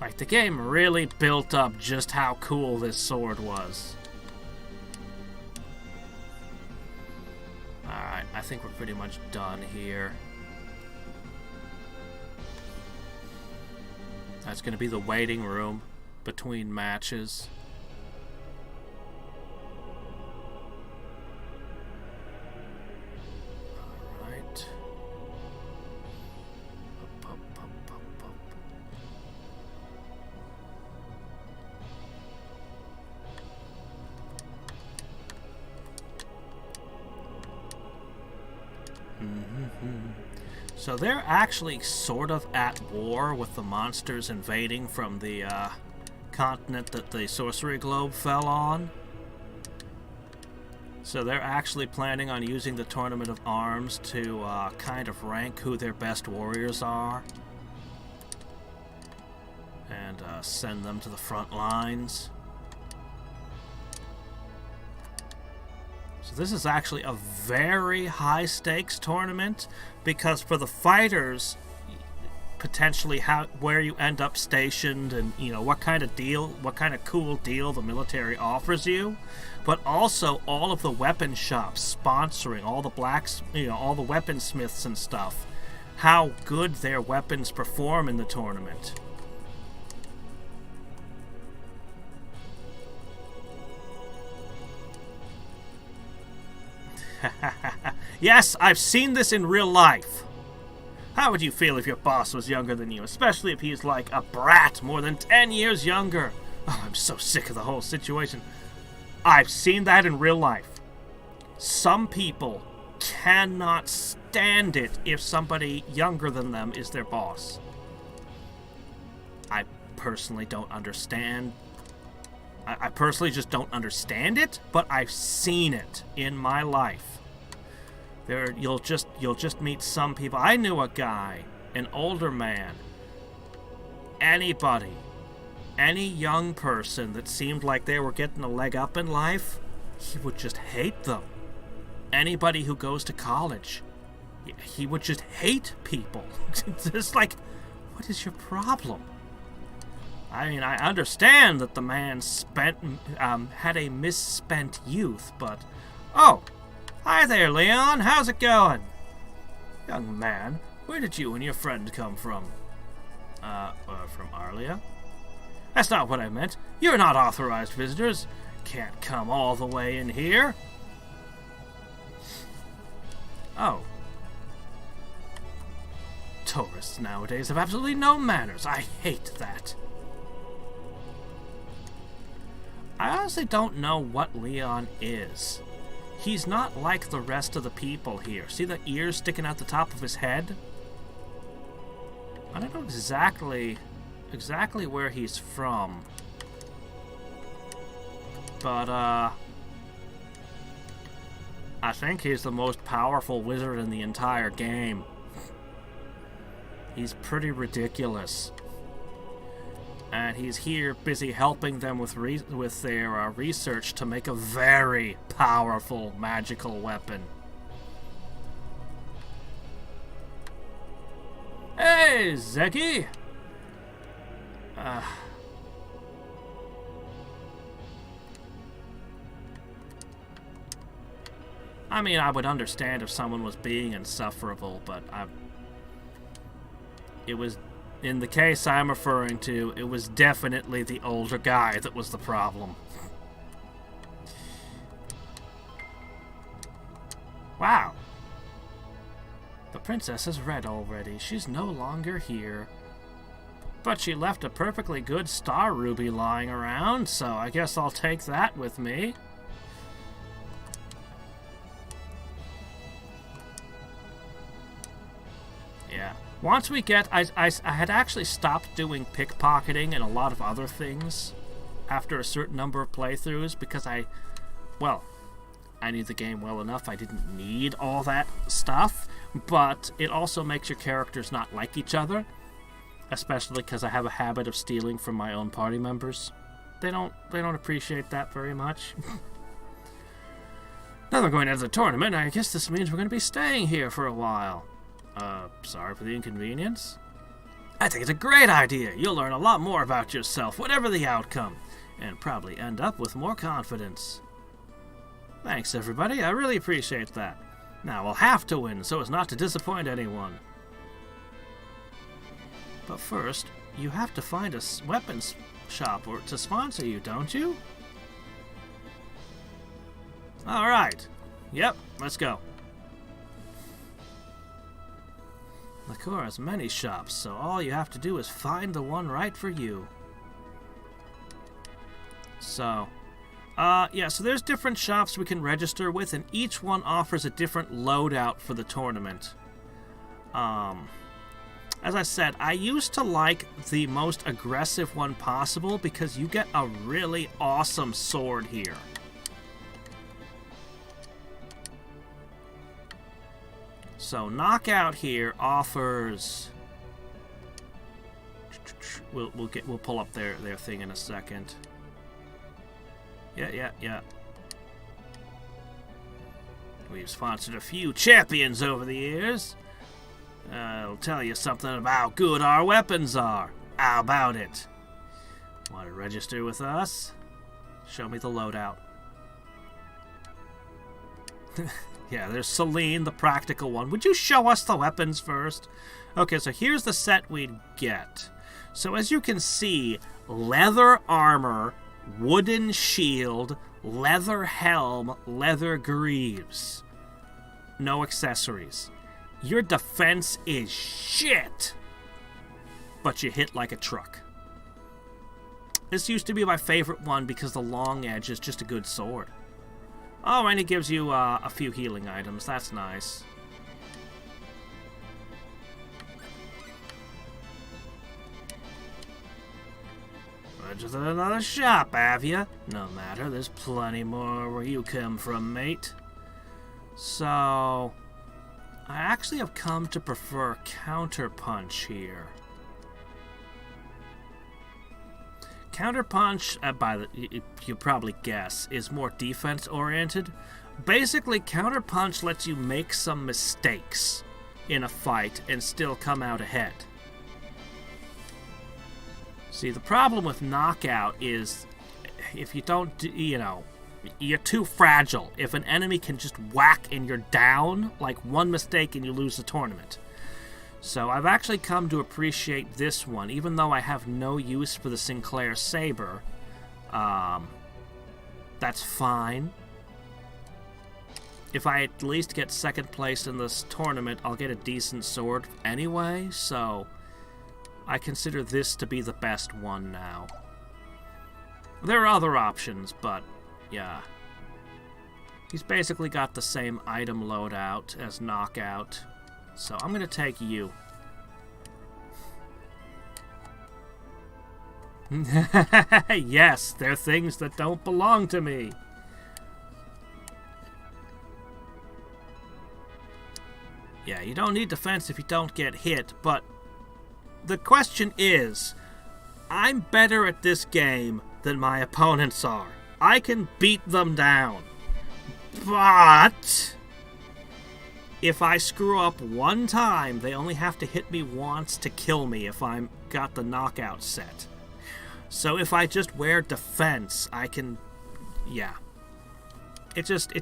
Like, the game really built up just how cool this sword was. Alright, I think we're pretty much done here. That's going to be the waiting room between matches. So they're actually sort of at war with the monsters invading from the continent that the sorcery globe fell on. So they're actually planning on using the Tournament of Arms to kind of rank who their best warriors are. And send them to the front lines. So this is actually a very high-stakes tournament, because for the fighters, potentially where you end up stationed and, you know, what kind of cool deal the military offers you, but also all of the weapon shops sponsoring all the all the weaponsmiths and stuff, how good their weapons perform in the tournament. Yes, I've seen this in real life. How would you feel if your boss was younger than you, especially if he's like a brat more than 10 years younger? Oh, I'm so sick of the whole situation. I've seen that in real life. Some people cannot stand it if somebody younger than them is their boss. I personally don't understand. I personally just don't understand it, but I've seen it in my life. You'll just meet some people. I knew a guy, an older man. Anybody, any young person that seemed like they were getting a leg up in life, he would just hate them. Anybody who goes to college, he would just hate people. It's like, what is your problem? I mean, I understand that the man had a misspent youth, but... Oh, hi there, Leon. How's it going? Young man, where did you and your friend come from? From Arlia? That's not what I meant. You're not authorized visitors. Can't come all the way in here. Oh. Tourists nowadays have absolutely no manners. I hate that. I honestly don't know what Leon is. He's not like the rest of the people here. See the ears sticking out the top of his head? I don't know exactly where he's from. But, I think he's the most powerful wizard in the entire game. He's pretty ridiculous. And he's here busy helping them with their research to make a very powerful magical weapon. Hey, Zeki! I mean, I would understand if someone was being insufferable, but it was... In the case I'm referring to, it was definitely the older guy that was the problem. Wow. The princess has read already. She's no longer here. But she left a perfectly good star ruby lying around, so I guess I'll take that with me. Yeah. Once we get... I had actually stopped doing pickpocketing and a lot of other things after a certain number of playthroughs because I knew the game well enough. I didn't need all that stuff, but it also makes your characters not like each other, especially because I have a habit of stealing from my own party members. They don't appreciate that very much. Now we're going to the tournament. I guess this means we're going to be staying here for a while. Sorry for the inconvenience. I think it's a great idea. You'll learn a lot more about yourself, whatever the outcome, and probably end up with more confidence. Thanks, everybody. I really appreciate that. Now, we'll have to win so as not to disappoint anyone. But first, you have to find a weapons shop or to sponsor you, don't you? All right. Yep, let's go. Lacour has many shops, so all you have to do is find the one right for you. So, so there's different shops we can register with, and each one offers a different loadout for the tournament. As I said, I used to like the most aggressive one possible because you get a really awesome sword here. So Knockout here offers... We'll pull up their thing in a second. Yeah. We've sponsored a few champions over the years. I'll tell you something about how good our weapons are. How about it? Want to register with us? Show me the loadout. Yeah, there's Celine, the practical one. Would you show us the weapons first? Okay, so here's the set we'd get. So as you can see, leather armor, wooden shield, leather helm, leather greaves. No accessories. Your defense is shit, but you hit like a truck. This used to be my favorite one because the long edge is just a good sword. Oh, and it gives you a few healing items. That's nice. Just another shop, have you? No matter, there's plenty more where you come from, mate. So, I actually have come to prefer Counterpunch here. Counterpunch, you probably guess, is more defense-oriented. Basically, Counterpunch lets you make some mistakes in a fight and still come out ahead. See, the problem with Knockout is if you don't, you're too fragile. If an enemy can just whack and you're down, like one mistake and you lose the tournament. So I've actually come to appreciate this one, even though I have no use for the Sinclair Saber. That's fine. If I at least get second place in this tournament, I'll get a decent sword anyway, so I consider this to be the best one now. There are other options, but yeah. He's basically got the same item loadout as Knockout, so I'm going to take you. Yes, they're things that don't belong to me. Yeah, you don't need defense if you don't get hit, but the question is, I'm better at this game than my opponents are. I can beat them down. But if I screw up one time, they only have to hit me once to kill me if I'm got the knockout set. So if I just wear defense, I can, yeah. It just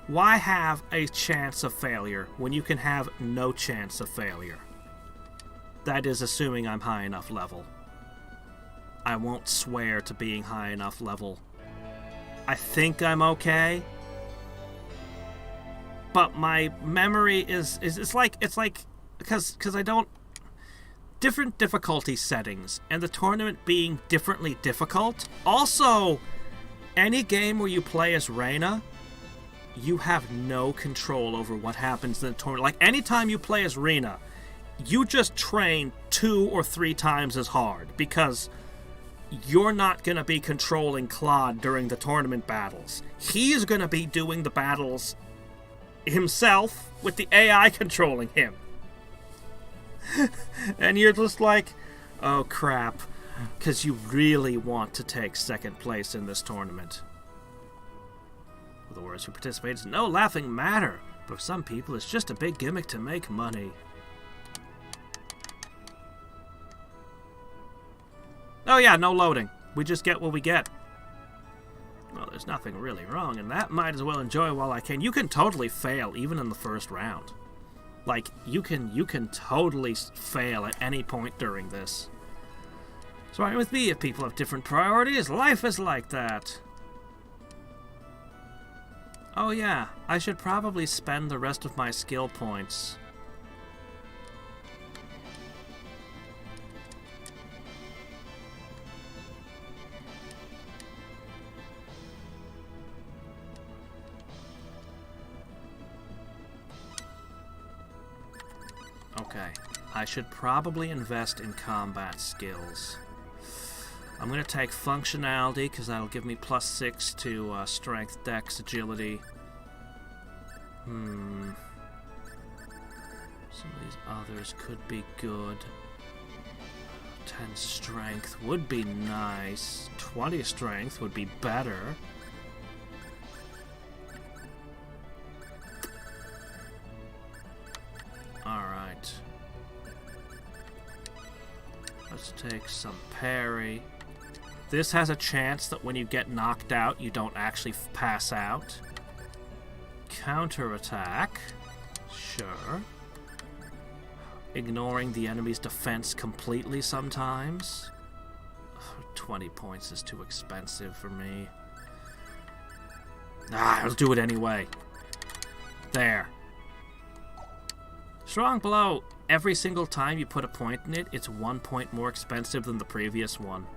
why have a chance of failure when you can have no chance of failure? That is assuming I'm high enough level. I won't swear to being high enough level. I think I'm okay. But my memory is it's like because I don't, different difficulty settings and the tournament being differently difficult. Also, any game where you play as Reina, you have no control over what happens in the tournament. Like, anytime you play as Reina, you just train 2 or 3 times as hard because you're not going to be controlling Claude during the tournament battles. He's going to be doing the battles himself with the AI controlling him. And you're just like, oh crap, because you really want to take second place in this tournament. For the worst who participates, no laughing matter, but for some people it's just a big gimmick to make money. Oh yeah, no loading. We just get what we get. Well, there's nothing really wrong, and that might as well enjoy while I can. You can totally fail, even in the first round. Like, you can totally fail at any point during this. It's fine with me if people have different priorities. Life is like that. Oh yeah, I should probably spend the rest of my skill points. Okay, I should probably invest in combat skills. I'm going to take functionality because that'll give me +6 to strength, dex, agility. Some of these others could be good. 10 strength would be nice. 20 strength would be better. Alright. Let's take some parry. This has a chance that when you get knocked out, you don't actually pass out. Counterattack. Sure. Ignoring the enemy's defense completely sometimes. 20 points is too expensive for me. I'll do it anyway. There. Strong Blow, every single time you put a point in it, it's 1 point more expensive than the previous one.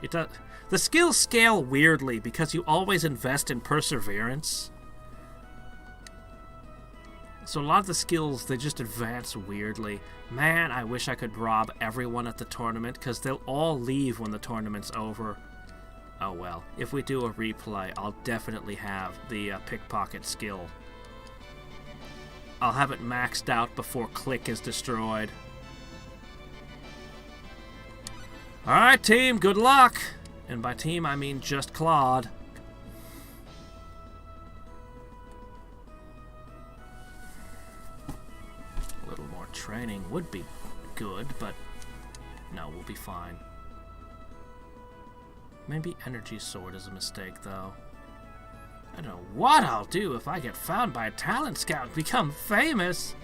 It does. The skills scale weirdly because you always invest in perseverance. So a lot of the skills, they just advance weirdly. Man, I wish I could rob everyone at the tournament because they'll all leave when the tournament's over. Oh well, if we do a replay, I'll definitely have the pickpocket skill. I'll have it maxed out before Click is destroyed. Alright, team, good luck! And by team, I mean just Claude. A little more training would be good, but no, we'll be fine. Maybe Energy Sword is a mistake, though. I don't know what I'll do if I get found by a talent scout and become famous.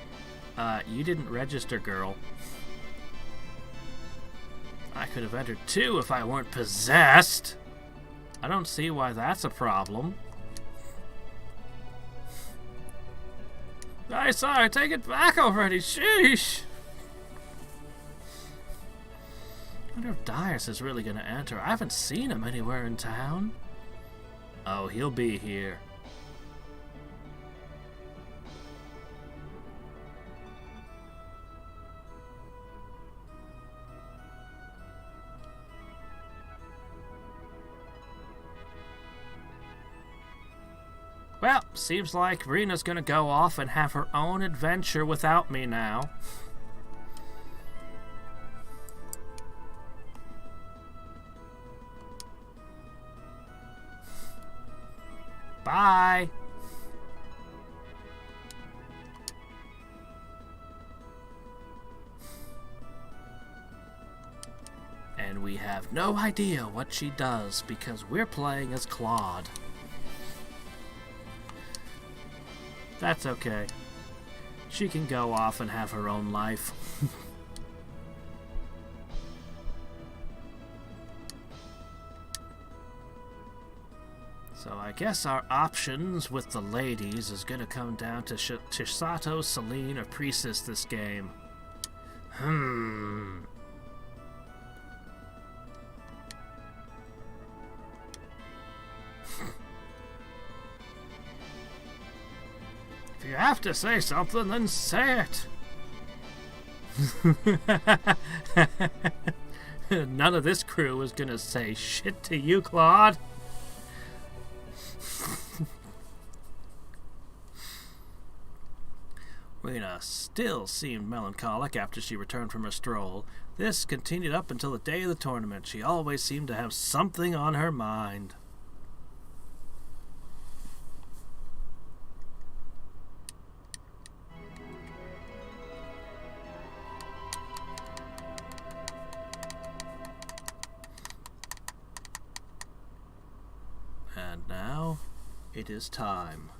You didn't register, girl. I could have entered too if I weren't possessed. I don't see why that's a problem. Sorry, take it back already. Sheesh. I wonder if Dias is really going to enter. I haven't seen him anywhere in town. Oh, he'll be here. Well, seems like Rena's gonna go off and have her own adventure without me now. Bye! And we have no idea what she does because we're playing as Claude. That's okay. She can go off and have her own life. So I guess our options with the ladies is going to come down to Chisato, Celine, or Precis this game. If you have to say something, then say it. None of this crew is going to say shit to you, Claude. Rena still seemed melancholic after she returned from her stroll. This continued up until the day of the tournament. She always seemed to have something on her mind. And now, it is time.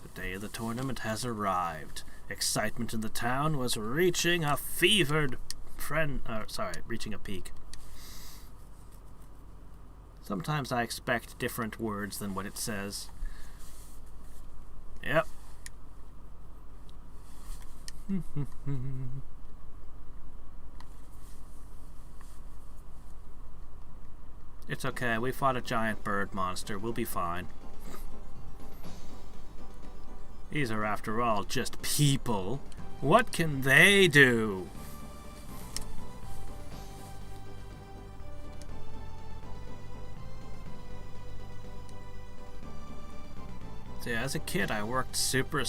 The day of the tournament has arrived. Excitement in the town was reaching a reaching a peak. Sometimes I expect different words than what it says. Yep. It's okay, we fought a giant bird monster. We'll be fine. These are, after all, just people. What can they do? See, as a kid, I worked super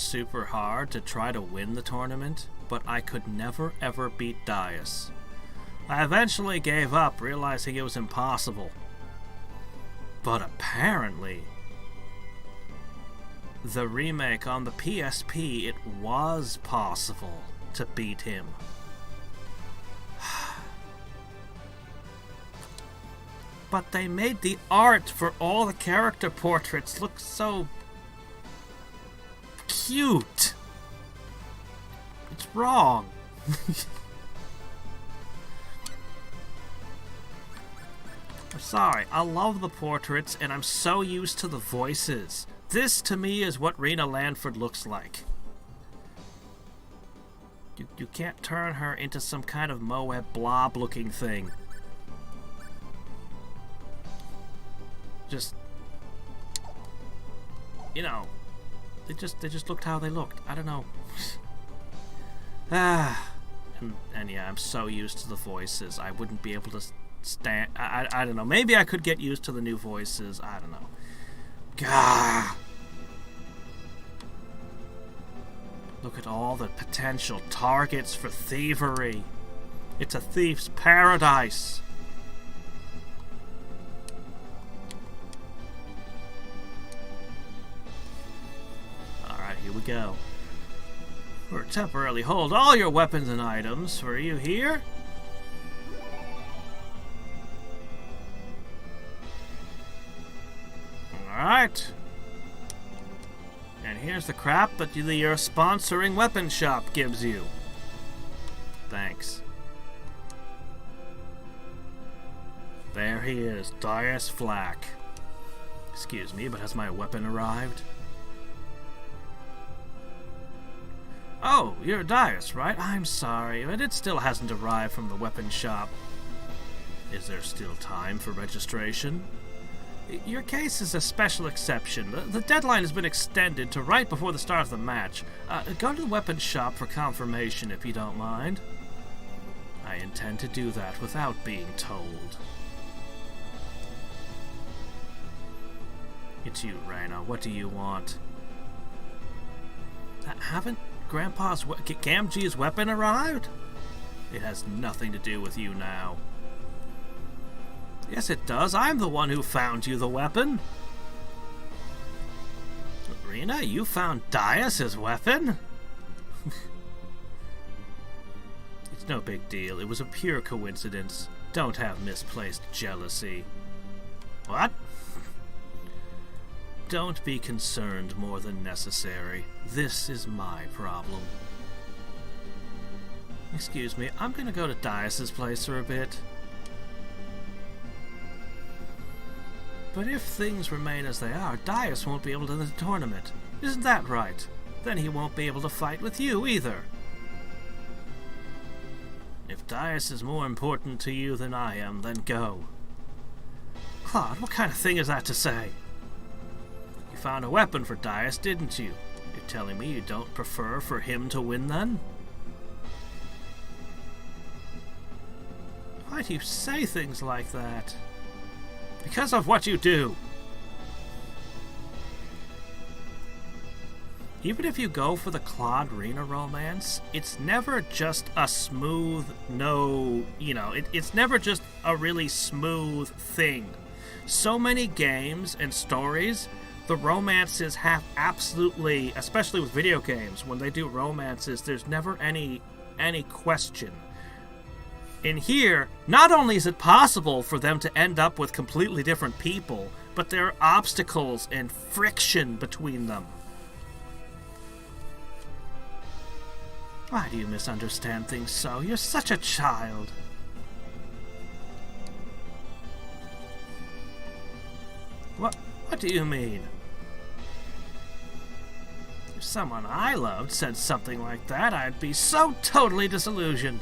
hard to try to win the tournament, but I could never ever beat Dias. I eventually gave up, realizing it was impossible. But apparently, the remake on the PSP, it was possible to beat him. But they made the art for all the character portraits look so cute. It's wrong. I'm sorry, I love the portraits and I'm so used to the voices. This, to me, is what Rena Lanford looks like. You can't turn her into some kind of Moab blob-looking thing. Just, you know, they just looked how they looked. I don't know. And yeah, I'm so used to the voices. I wouldn't be able to stand. I don't know. Maybe I could get used to the new voices. I don't know. Gah. Look at all the potential targets for thievery. It's a thief's paradise. Alright, here we go. We'll temporarily hold all your weapons and items for you here. Alright. And here's the crap that your sponsoring weapon shop gives you. Thanks. There he is, Dias Flack. Excuse me, but has my weapon arrived? Oh, you're Dias, right? I'm sorry, but it still hasn't arrived from the weapon shop. Is there still time for registration? Your case is a special exception. The deadline has been extended to right before the start of the match. Go to the weapons shop for confirmation if you don't mind. I intend to do that without being told. It's you, Raina. What do you want? Haven't Grandpa's Gamgee's weapon arrived? It has nothing to do with you now. Yes, it does. I'm the one who found you the weapon. Rena, you found Dias' weapon? It's no big deal. It was a pure coincidence. Don't have misplaced jealousy. What? Don't be concerned more than necessary. This is my problem. Excuse me, I'm gonna go to Dias' place for a bit. But if things remain as they are, Dias won't be able to win the tournament. Isn't that right? Then he won't be able to fight with you either. If Dias is more important to you than I am, then go. Claude, what kind of thing is that to say? You found a weapon for Dias, didn't you? You're telling me you don't prefer for him to win then? Why do you say things like that? Because of what you do. Even if you go for the Claude Rena romance, it's never just a smooth, it's never just a really smooth thing. So many games and stories, the romances have absolutely, especially with video games, when they do romances, there's never any question. In here, not only is it possible for them to end up with completely different people, but there are obstacles and friction between them. Why do you misunderstand things so? You're such a child. What do you mean? If someone I loved said something like that, I'd be so totally disillusioned.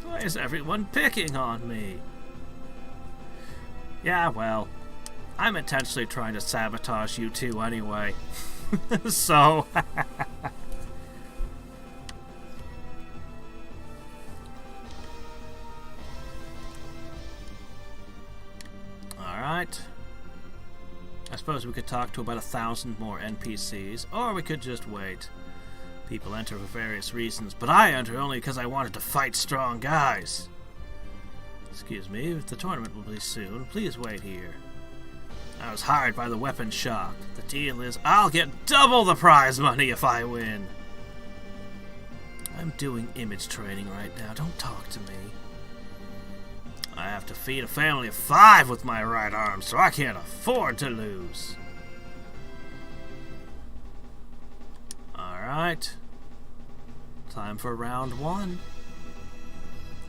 Why is everyone picking on me? Yeah, well, I'm intentionally trying to sabotage you two anyway. So... Alright. I suppose we could talk to about 1,000 more NPCs, or we could just wait. People enter for various reasons, but I enter only because I wanted to fight strong guys. Excuse me, the tournament will be soon. Please wait here. I was hired by the weapons shop. The deal is I'll get double the prize money if I win. I'm doing image training right now. Don't talk to me. I have to feed a family of 5 with my right arm, so I can't afford to lose. Alright. Time for round 1.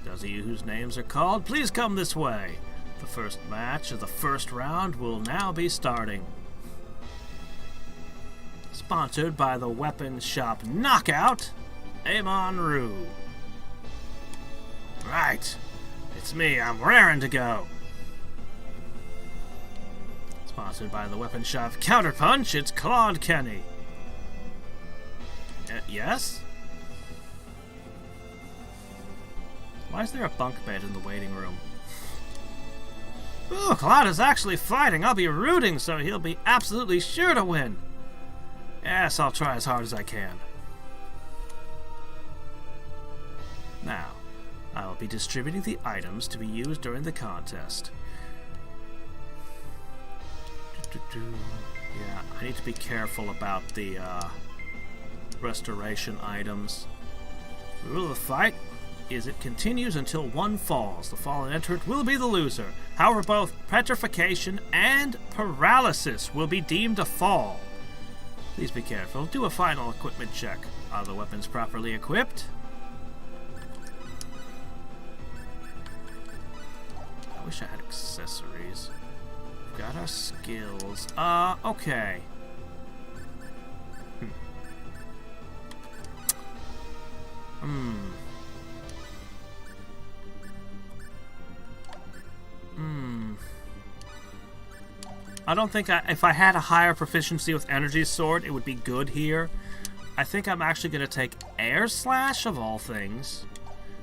Those of you whose names are called, please come this way. The first match of the first round will now be starting. Sponsored by the weapons shop Knockout, Amon Rue. Right. It's me, I'm raring to go. Sponsored by the weapons shop Counterpunch, it's Claude Kenny. Yes? Why is there a bunk bed in the waiting room? Ooh, Claude is actually fighting. I'll be rooting, so he'll be absolutely sure to win. Yes, I'll try as hard as I can. Now, I will be distributing the items to be used during the contest. Yeah, I need to be careful about the restoration items. The rule of the fight is it continues until one falls. The fallen entrant will be the loser. However, both petrification and paralysis will be deemed a fall. Please be careful. Do a final equipment check. Are the weapons properly equipped? I wish I had accessories. We've got our skills. Okay. I don't think if I had a higher proficiency with Energy Sword, it would be good here. I think I'm actually going to take Air Slash of all things,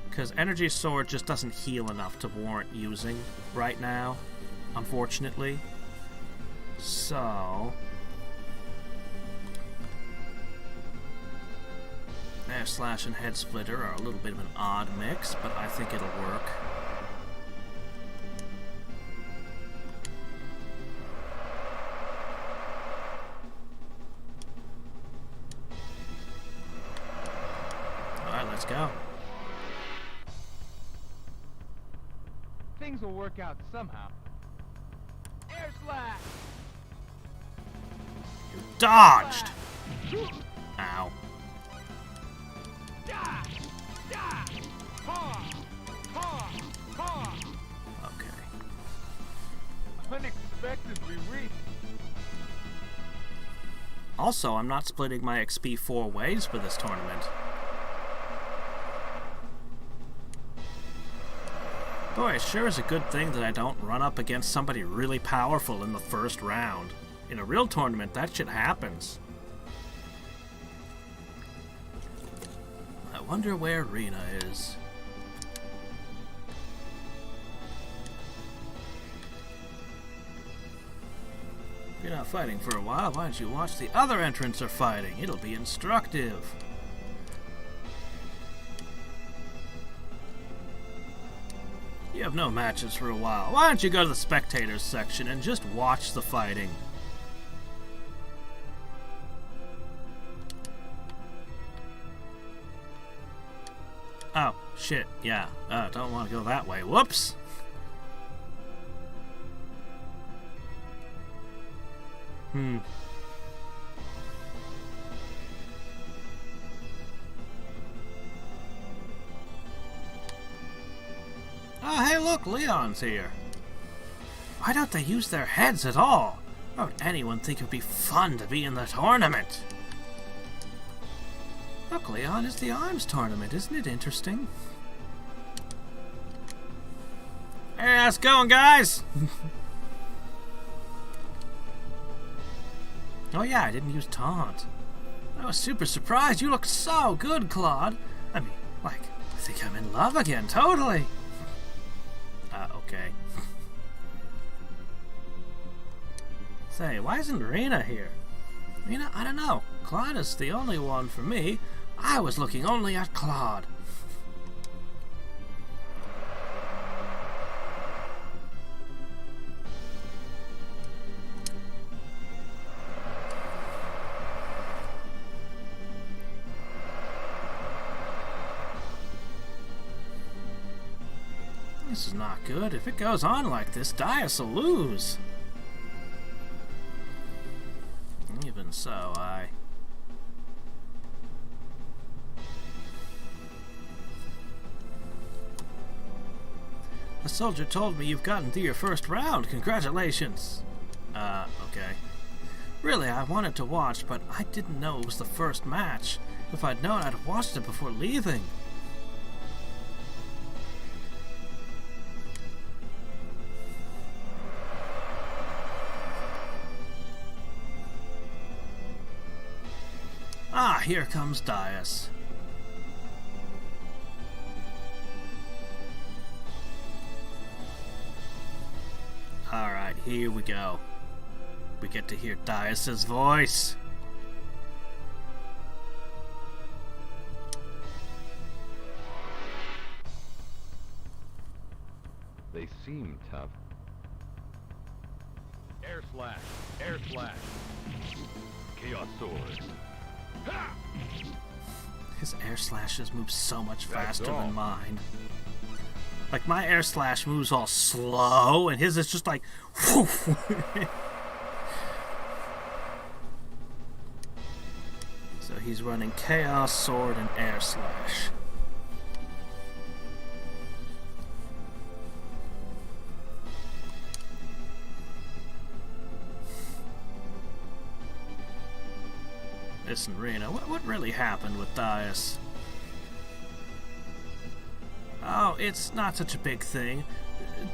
because Energy Sword just doesn't heal enough to warrant using right now, unfortunately. So Air Slash and Head Splitter are a little bit of an odd mix, but I think it'll work. Alright, let's go. Things will work out somehow. Air slash! You dodged! Ow. Okay. Unexpectedly weak. Also, I'm not splitting my XP 4 ways for this tournament. Boy, it sure is a good thing that I don't run up against somebody really powerful in the first round. In a real tournament, that shit happens. I wonder where Rena is. If you're not fighting for a while, why don't you watch the other entrants are fighting? It'll be instructive. You have no matches for a while. Why don't you go to the spectators section and just watch the fighting? Oh, shit, yeah. Don't want to go that way. Whoops! Oh, hey, look, Leon's here. Why don't they use their heads at all? Why would anyone think it would be fun to be in the tournament? Look, Leon, it's the Arms tournament. Isn't it interesting? Hey, how's it going, guys? Oh, yeah, I didn't use taunt. I was super surprised. You look so good, Claude. I mean, like, I think I'm in love again, totally. Okay. Say, why isn't Rena here? Rena, I don't know. Claude is the only one for me. I was looking only at Claude. This is not good. If it goes on like this, Dias will lose. Even so, The soldier told me you've gotten through your first round. Congratulations. Okay. Really, I wanted to watch, but I didn't know it was the first match. If I'd known, I'd have watched it before leaving. Ah, here comes Dias. Alright, here we go. We get to hear Dias's voice. They seem tough. Air slash. Air slash. Chaos swords. Ha! His air slashes move so much That's faster all. than mine. Like, my air slash moves all slow, and his is just like... whoosh. So he's running Chaos Sword and Air Slash. Listen, Rena, what really happened with Dias? Oh, it's not such a big thing.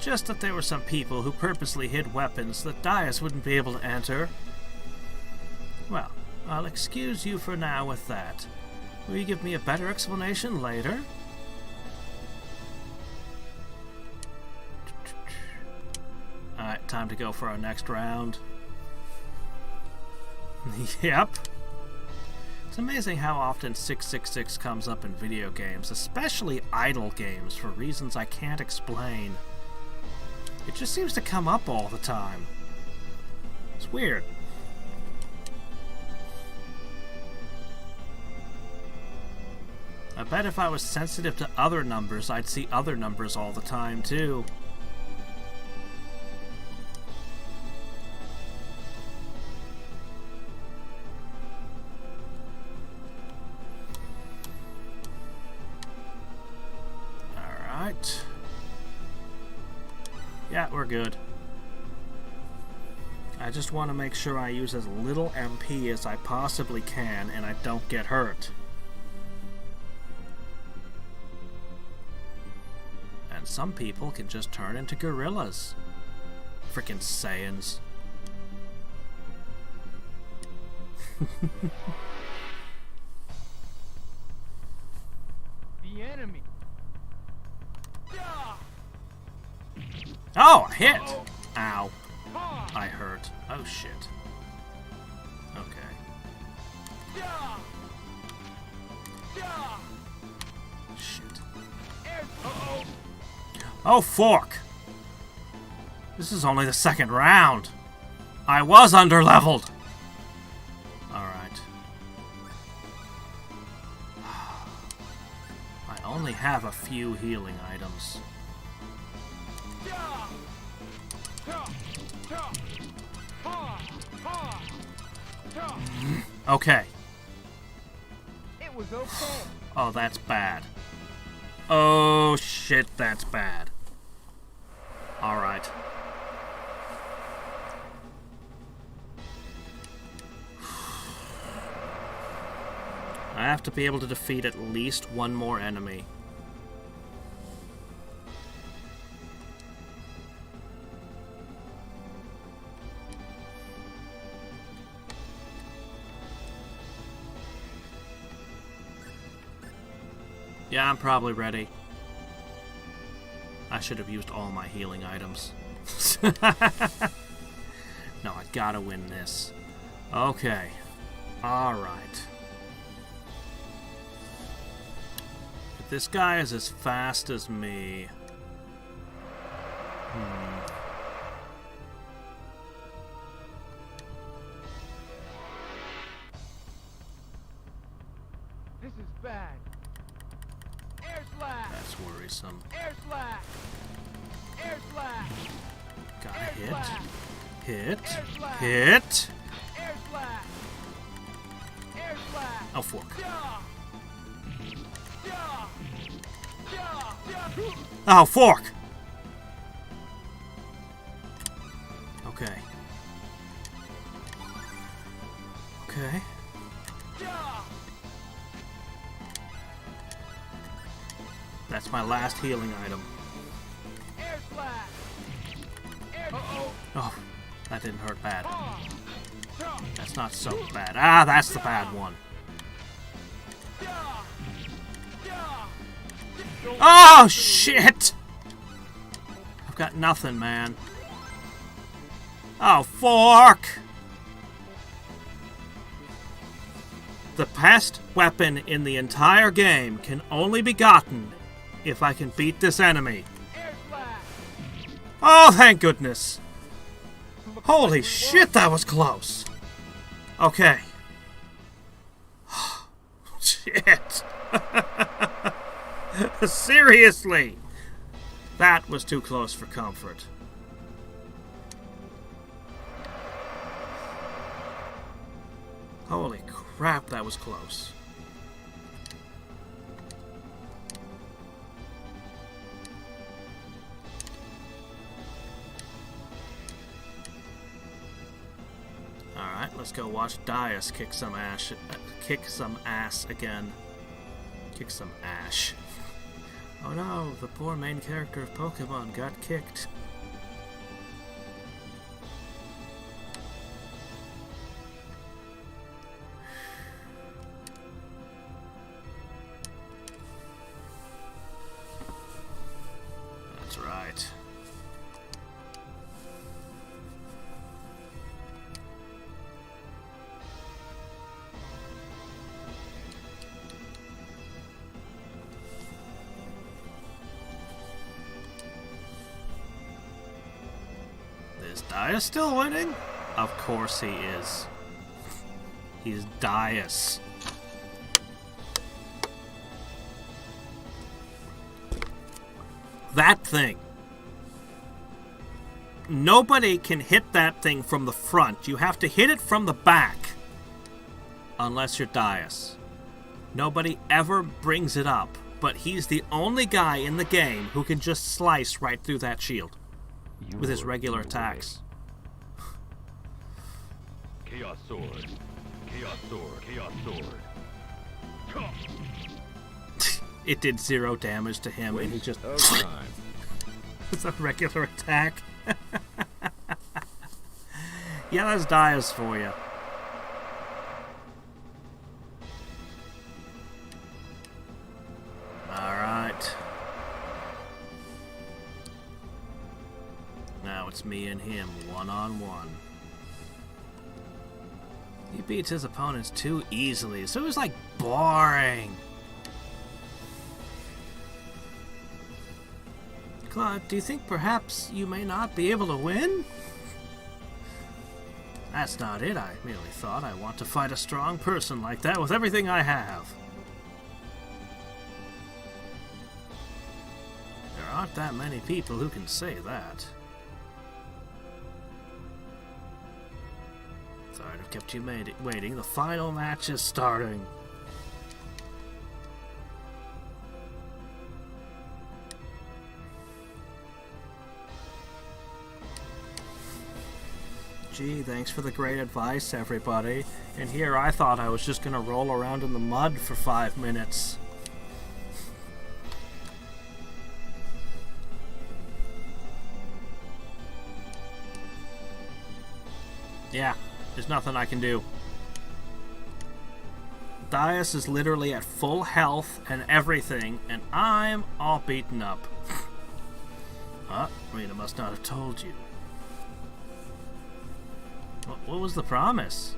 Just that there were some people who purposely hid weapons that Dias wouldn't be able to enter. Well, I'll excuse you for now with that. Will you give me a better explanation later? Alright, time to go for our next round. Yep. It's amazing how often 666 comes up in video games, especially idle games, for reasons I can't explain. It just seems to come up all the time. It's weird. I bet if I was sensitive to other numbers, I'd see other numbers all the time, too. Alright. Yeah, we're good. I just want to make sure I use as little MP as I possibly can and I don't get hurt. And some people can just turn into gorillas. Frickin' Saiyans. The enemy. Oh, a hit! Ow. I hurt. Oh, shit. Okay. Shit. Oh, fork! This is only the second round. I was underleveled. Alright. I only have a few healing items. Okay. It was okay. Oh, that's bad. Oh, shit, that's bad. Alright. I have to be able to defeat at least one more enemy. Yeah, I'm probably ready. I should have used all my healing items. No, I gotta win this. Okay. Alright. If this guy is as fast as me... This is bad. Air slash. That's worrisome. Air slash. Air slash. Gotta Air hit. slash. Hit. Air slash. Hit. Air slash. Air slash. Oh, fork. Oh, fork! Okay. Okay. That's my last healing item. Air slash. Uh-oh. Oh, that didn't hurt bad. That's not so bad. Ah, that's the bad one. Oh, shit! I've got nothing, man. Oh, fork! The best weapon in the entire game can only be gotten if I can beat this enemy. Air slash. Oh, thank goodness. Holy shit, that was close. Okay. Shit. Seriously. That was too close for comfort. Holy crap, that was close. Alright, let's go watch Dias kick some ass again. Kick some ash. Oh no, the poor main character of Pokemon got kicked. That's right. Is Dias still winning? Of course he is. He's Dias. That thing. Nobody can hit that thing from the front. You have to hit it from the back. Unless you're Dias. Nobody ever brings it up. But he's the only guy in the game who can just slice right through that shield. With his regular attacks. Chaos sword. Chaos sword. Chaos sword. It did 0 damage to him, and he just... Time. It's a regular attack. Yeah, that's Dias for you. Alright. Now it's me and him, one-on-one. He beats his opponents too easily, so it was like boring. Claude, do you think perhaps you may not be able to win? That's not it. I merely thought I want to fight a strong person like that with everything I have. There aren't that many people who can say that. Sorry I've kept you waiting. The final match is starting. Gee, thanks for the great advice, everybody. And here I thought I was just gonna roll around in the mud for 5 minutes. Yeah, there's nothing I can do. Dias is literally at full health and everything, and I'm all beaten up. Huh? Rena must not have told you. What was the promise?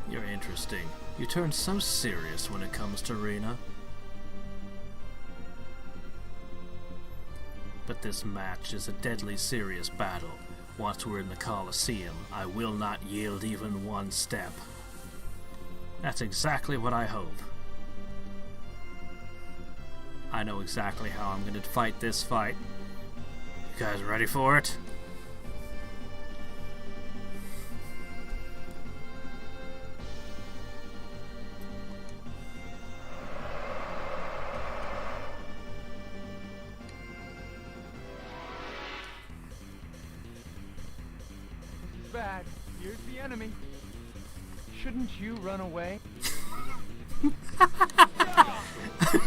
You're interesting. You turn so serious when it comes to Rena. But this match is a deadly serious battle. Once we're in the Colosseum, I will not yield even one step. That's exactly what I hope. I know exactly how I'm going to fight this fight. You guys ready for it? Bad. Here's the enemy. Shouldn't you run away?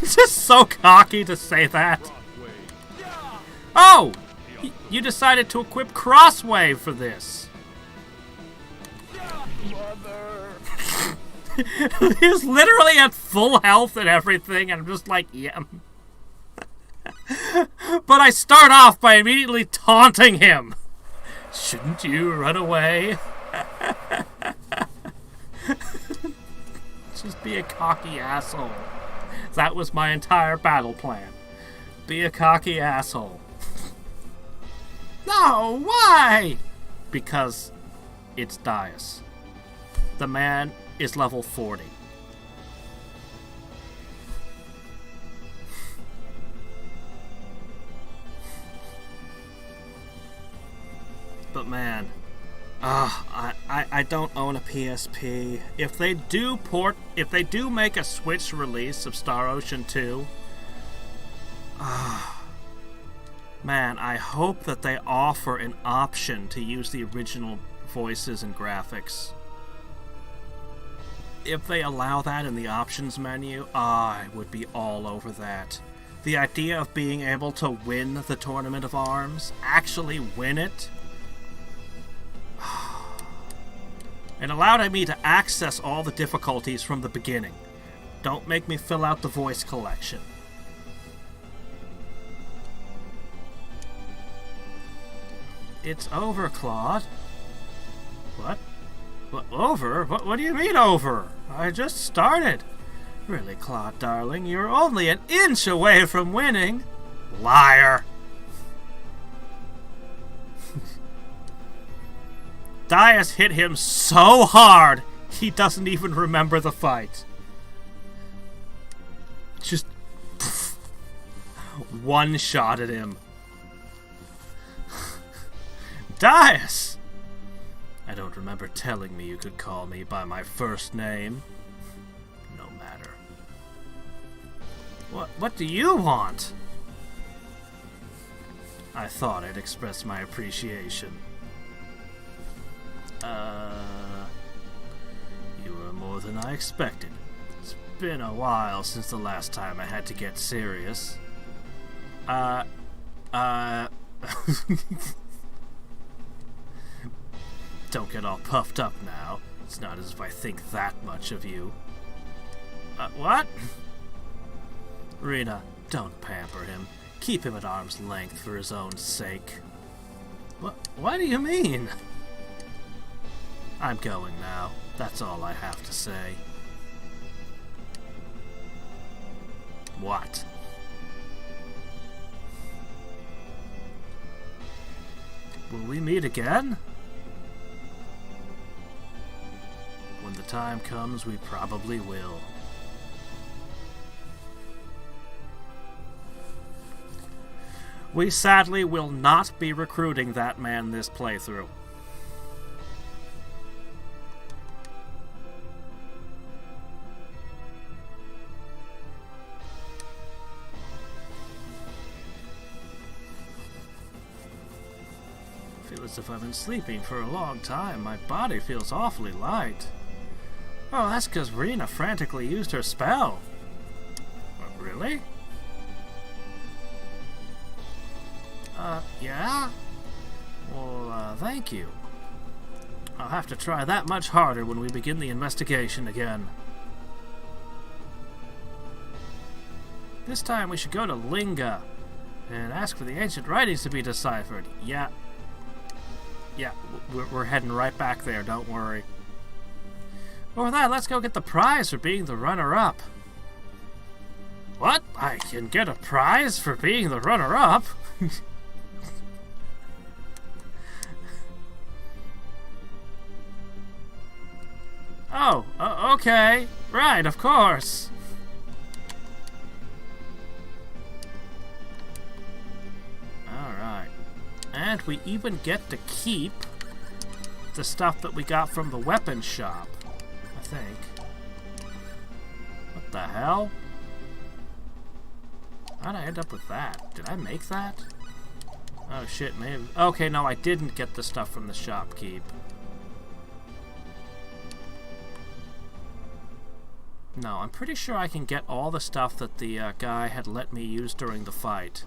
It's just so cocky to say that. Oh! You decided to equip Crosswave for this. Mother. He's literally at full health and everything, and I'm just like, yeah. But I start off by immediately taunting him. Shouldn't you run away? Just be a cocky asshole. That was my entire battle plan. Be a cocky asshole. No, why? Because it's Dias. The man is level 40. But man, I don't own a PSP. If they do make a Switch release of Star Ocean 2, man, I hope that they offer an option to use the original voices and graphics. If they allow that in the options menu, I would be all over that. The idea of being able to win the Tournament of Arms, actually win it, and allowed me to access all the difficulties from the beginning. Don't make me fill out the voice collection. It's over, Claude. What? What, over? What do you mean over? I just started. Really, Claude, darling, you're only an inch away from winning. Liar. Dias hit him so hard, he doesn't even remember the fight. Just one shot at him. Dias! I don't remember telling me you could call me by my first name. No matter. What do you want? I thought I'd express my appreciation. You were more than I expected. It's been a while since the last time I had to get serious. Don't get all puffed up now. It's not as if I think that much of you. What? Rena, don't pamper him. Keep him at arm's length for his own sake. What do you mean? I'm going now. That's all I have to say. What? Will we meet again? When the time comes, we probably will. We sadly will not be recruiting that man this playthrough. As if I've been sleeping for a long time. My body feels awfully light. Oh, that's because Rena frantically used her spell. Really? Yeah? Well, thank you. I'll have to try that much harder when we begin the investigation again. This time we should go to Linga and ask for the ancient writings to be deciphered. Yeah, we're heading right back there, don't worry. Over that, let's go get the prize for being the runner-up. What? I can get a prize for being the runner-up? Oh, okay. Right, of course. Alright. And we even get to keep the stuff that we got from the weapon shop, I think. What the hell? How'd I end up with that? Did I make that? Oh shit, maybe. Okay, no, I didn't get the stuff from the shopkeep. No, I'm pretty sure I can get all the stuff that the guy had let me use during the fight.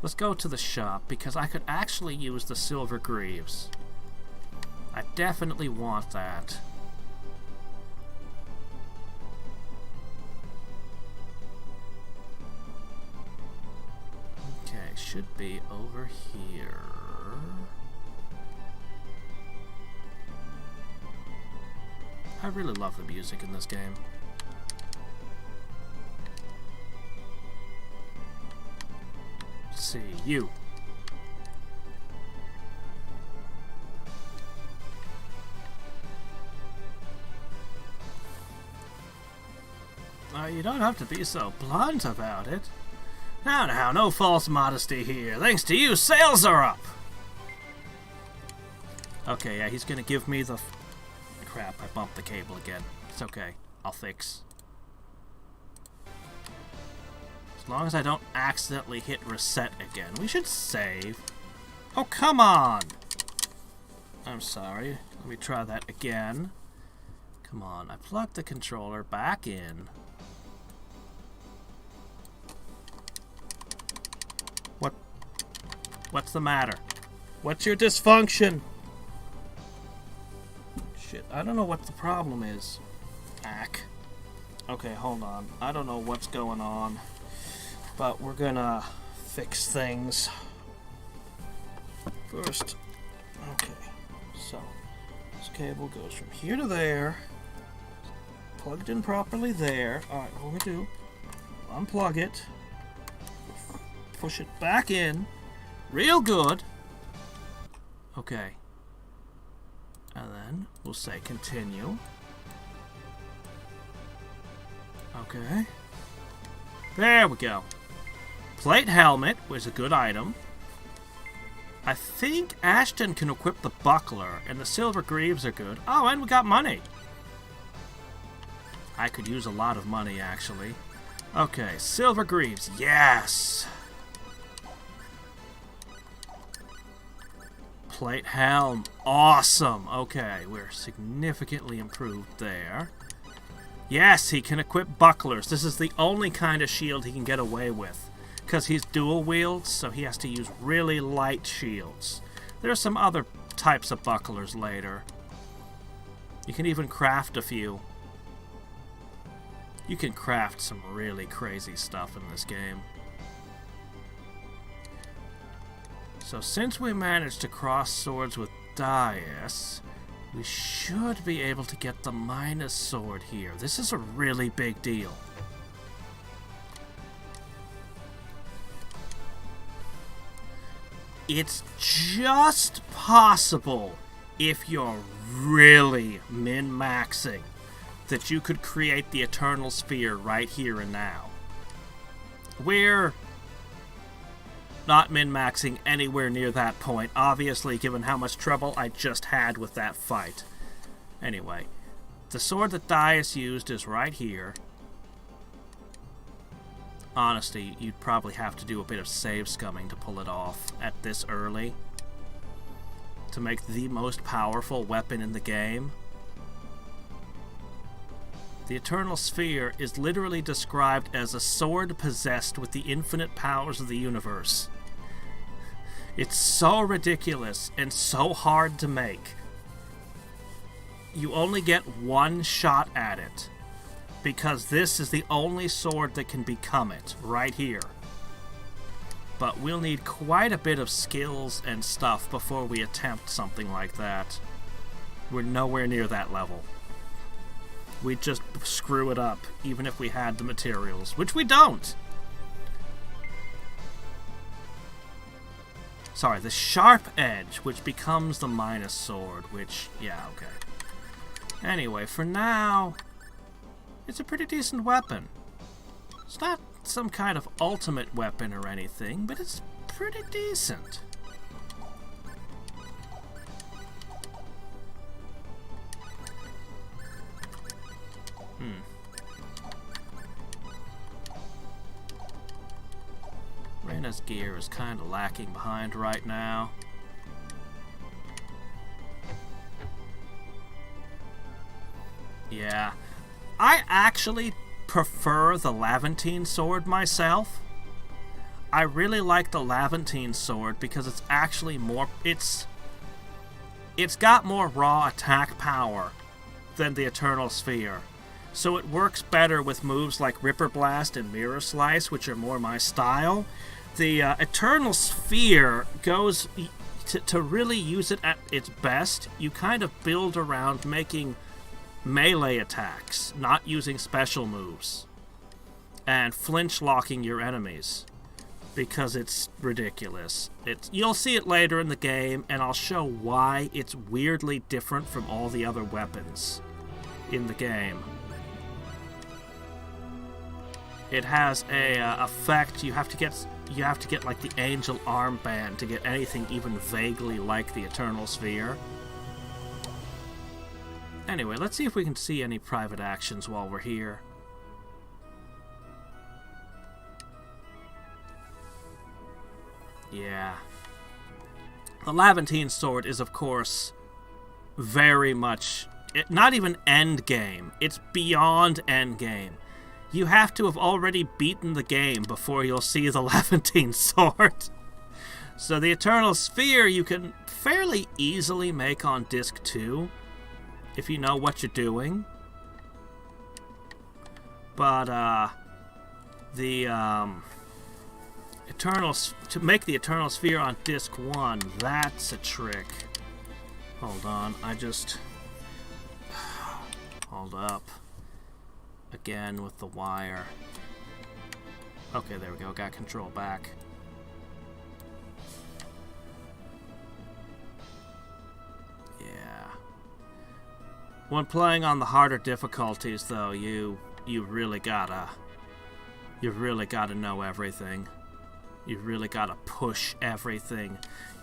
Let's go to the shop, because I could actually use the silver greaves. I definitely want that. Okay, should be over here. I really love the music in this game. Let's see, you. You don't have to be so blunt about it. Now, no false modesty here. Thanks to you, sales are up! Okay, yeah, he's gonna give me the... Crap, I bumped the cable again. It's okay. I'll fix. As long as I don't accidentally hit reset again. We should save. Oh, come on! I'm sorry. Let me try that again. Come on, I plugged the controller back in. What's the matter? What's your dysfunction? Shit, I don't know what the problem is. Ack. Okay, hold on. I don't know what's going on, but we're gonna fix things. First, okay, so this cable goes from here to there. Plugged in properly there. Alright, what we do, unplug it, push it back in. Real good. Okay. And then we'll say continue. Okay. There we go. Plate helmet was a good item. I think Ashton can equip the buckler, and the silver greaves are good. Oh, and we got money. I could use a lot of money, actually. Okay, silver greaves. Yes! Plate helm. Awesome. Okay, we're significantly improved there. Yes, he can equip bucklers. This is the only kind of shield he can get away with, because he's dual wield, so he has to use really light shields. There are some other types of bucklers later. You can even craft a few. You can craft some really crazy stuff in this game. So since we managed to cross swords with Dias, we should be able to get the minus sword here. This is a really big deal. It's just possible, if you're really min-maxing, that you could create the Eternal Sphere right here and now. We're not min-maxing anywhere near that point, obviously, given how much trouble I just had with that fight. Anyway, the sword that Dias used is right here. Honestly, you'd probably have to do a bit of save scumming to pull it off at this early, to make the most powerful weapon in the game. The Eternal Sphere is literally described as a sword possessed with the infinite powers of the universe. It's so ridiculous and so hard to make. You only get one shot at it, because this is the only sword that can become it, right here. But we'll need quite a bit of skills and stuff before we attempt something like that. We're nowhere near that level. We'd just screw it up, even if we had the materials, which we don't! Sorry, the sharp edge, which becomes the minus sword, which, yeah, okay. Anyway, for now, it's a pretty decent weapon. It's not some kind of ultimate weapon or anything, but it's pretty decent. Reina's gear is kind of lacking behind right now. Yeah, I actually prefer the Levantine sword myself. I really like the Levantine sword because it's actually more... It's got more raw attack power than the Eternal Sphere. So it works better with moves like Ripper Blast and Mirror Slice, which are more my style. The Eternal Sphere goes... To really use it at its best, you kind of build around making melee attacks, not using special moves, and flinch locking your enemies, because it's ridiculous. You'll see it later in the game, and I'll show why it's weirdly different from all the other weapons in the game. It has a effect. You have to get like the Angel Armband to get anything even vaguely like the Eternal Sphere. Anyway, let's see if we can see any private actions while we're here. Yeah. The Levantine sword is, of course, very much... not even endgame. It's beyond endgame. You have to have already beaten the game before you'll see the Levantine sword. So the Eternal Sphere you can fairly easily make on Disc 2, if you know what you're doing. But, to make the Eternal Sphere on Disc 1, that's a trick. Hold on, hold up. Again with the wire. Okay, there we go. Got control back. Yeah. When playing on the harder difficulties, though, you really gotta know everything. You really gotta push everything.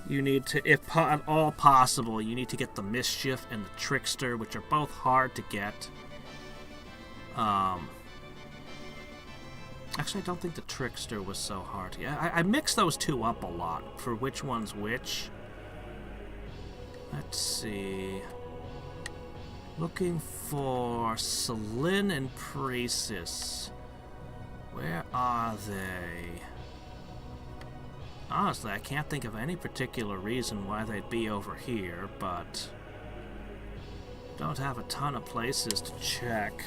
You need to, if at all possible, you need to get the Mischief and the Trickster, which are both hard to get. Actually, I don't think the Trickster was so hard. Yeah, I mix those two up a lot for which one's which. Let's see. Looking for Celine and Precis. Where are they? Honestly, I can't think of any particular reason why they'd be over here, but don't have a ton of places to check.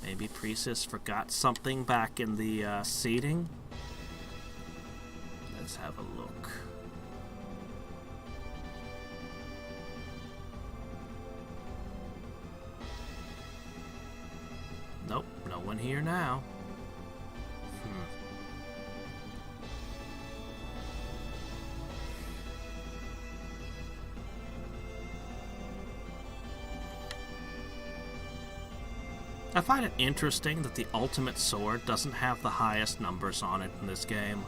Maybe Precis forgot something back in the seating. Let's have a look. Nope, no one here now. I find it interesting that the Ultimate Sword doesn't have the highest numbers on it in this game.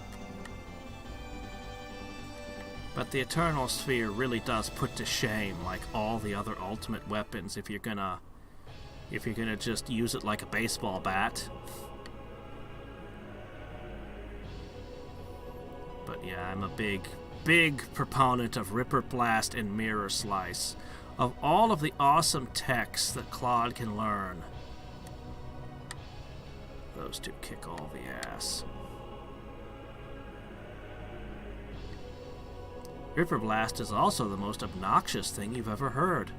But the Eternal Sphere really does put to shame, like all the other Ultimate weapons, if you're gonna just use it like a baseball bat. But yeah, I'm a big proponent of Ripper Blast and Mirror Slice. Of all of the awesome techs that Claude can learn, those two kick all the ass. Ripper Blast is also the most obnoxious thing you've ever heard.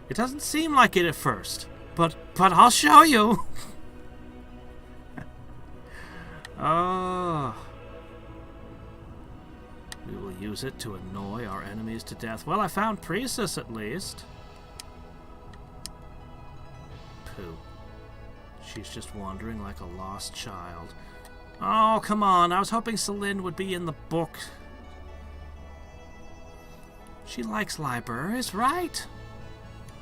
It doesn't seem like it at first, but I'll show you. Oh. We will use it to annoy our enemies to death. Well, I found Precis at least. Pooh. She's just wandering like a lost child. Oh, come on. I was hoping Celine would be in the book. She likes libraries, right?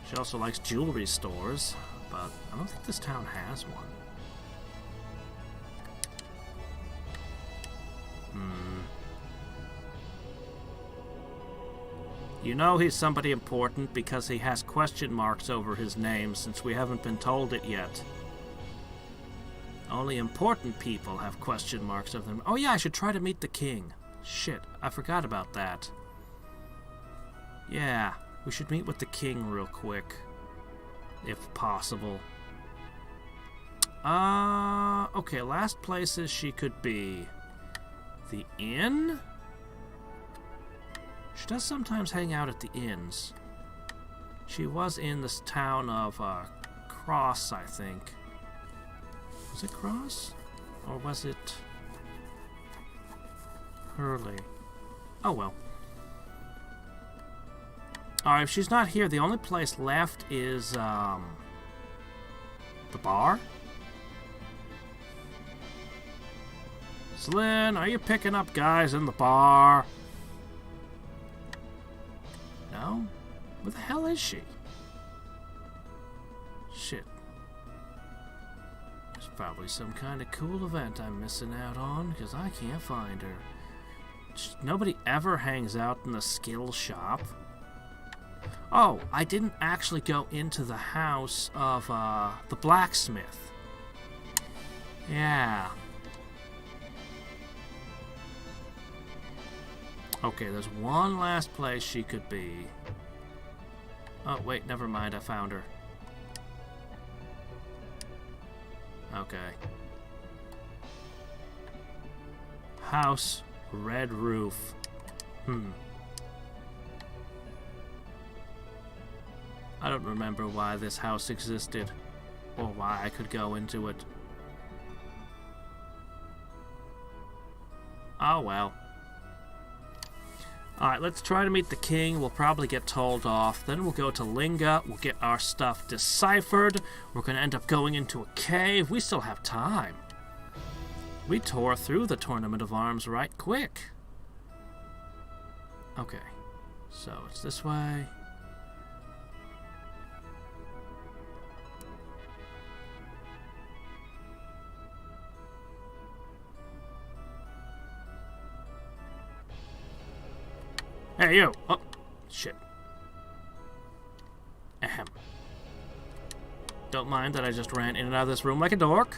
She also likes jewelry stores, but I don't think this town has one. You know he's somebody important because he has question marks over his name since we haven't been told it yet. Only important people have question marks over them. Oh yeah, I should try to meet the king. Shit, I forgot about that. Yeah, we should meet with the king real quick. if possible. Okay, last places she could be. The inn? She does sometimes hang out at the inns. She was in this town of Cross, I think. Was it Cross? Or was it Hurley? Oh well. Alright, if she's not here, the only place left is the bar? Slyn, are you picking up guys in the bar? No? Where the hell is she? Shit. There's probably some kind of cool event I'm missing out on, because I can't find her. Nobody ever hangs out in the skill shop. Oh, I didn't actually go into the house of the blacksmith. Yeah. Okay, there's one last place she could be. Oh, wait, never mind, I found her. Okay. House, red roof. I don't remember why this house existed, or why I could go into it. Oh well. Alright, let's try to meet the king. We'll probably get told off. Then we'll go to Linga. We'll get our stuff deciphered. We're going to end up going into a cave. We still have time. We tore through the Tournament of Arms right quick. Okay. So it's this way. Hey, you! Oh, shit. Ahem. Don't mind that I just ran in and out of this room like a dork.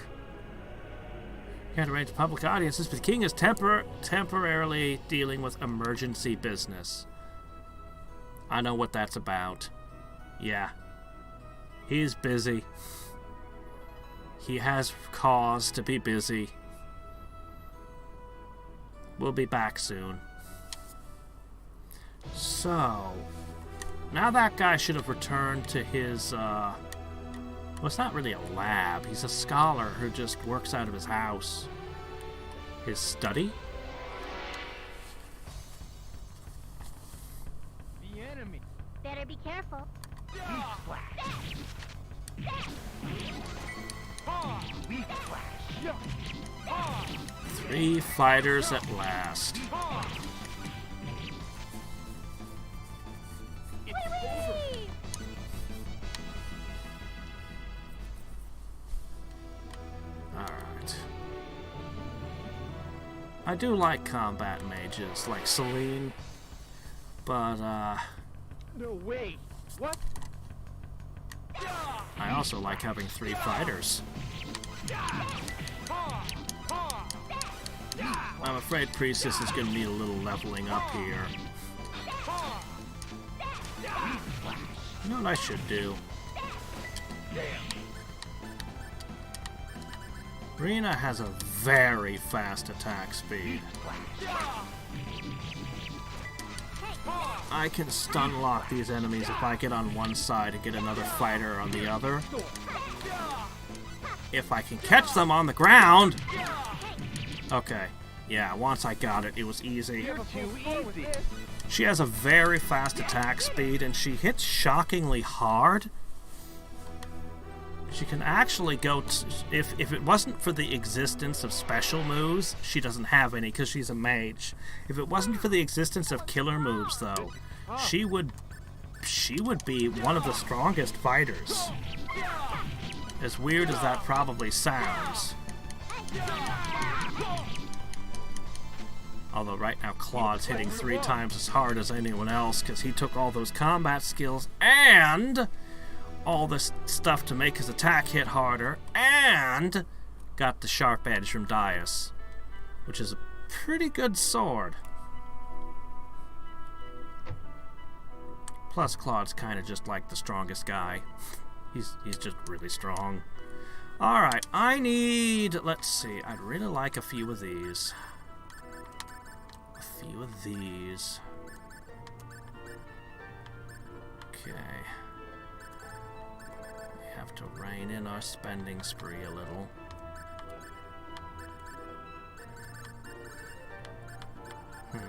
Can't arrange public audiences, but the king is temporarily dealing with emergency business. I know what that's about. Yeah. He's busy. He has cause to be busy. We'll be back soon. So, now that guy should have returned to his, well, it's not really a lab. He's a scholar who just works out of his house. His study? The enemy. Better be careful. Three fighters at last. Alright. I do like combat mages, like Celine, but, No way. What? I also like having three fighters. I'm afraid Precis is going to need a little leveling up here. You know what I should do? Rena has a very fast attack speed. I can stun lock these enemies if I get on one side and get another fighter on the other. If I can catch them on the ground! Okay. Yeah, once I got it, it was easy. She has a very fast attack speed, and she hits shockingly hard. She can actually go... If it wasn't for the existence of special moves, she doesn't have any because she's a mage. If it wasn't for the existence of killer moves, though, she would be one of the strongest fighters. As weird as that probably sounds. Although right now Claude's hitting 3 times as hard as anyone else because he took all those combat skills and all this stuff to make his attack hit harder and got the sharp edge from Dias, which is a pretty good sword. Plus Claude's kind of just like the strongest guy. He's just really strong. Alright, I need... Let's see. I'd really like a few of these. A few of these. Okay. We have to rein in our spending spree a little. I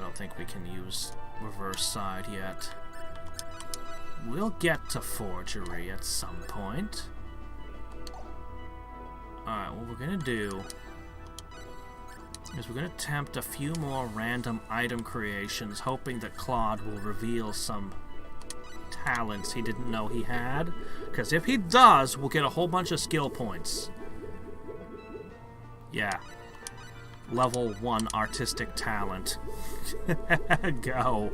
don't think we can use reverse side yet. We'll get to forgery at some point. Alright, what we're gonna do is we're gonna attempt a few more random item creations, hoping that Claude will reveal some talents he didn't know he had. Because if he does, we'll get a whole bunch of skill points. Yeah. Level 1 artistic talent. Go.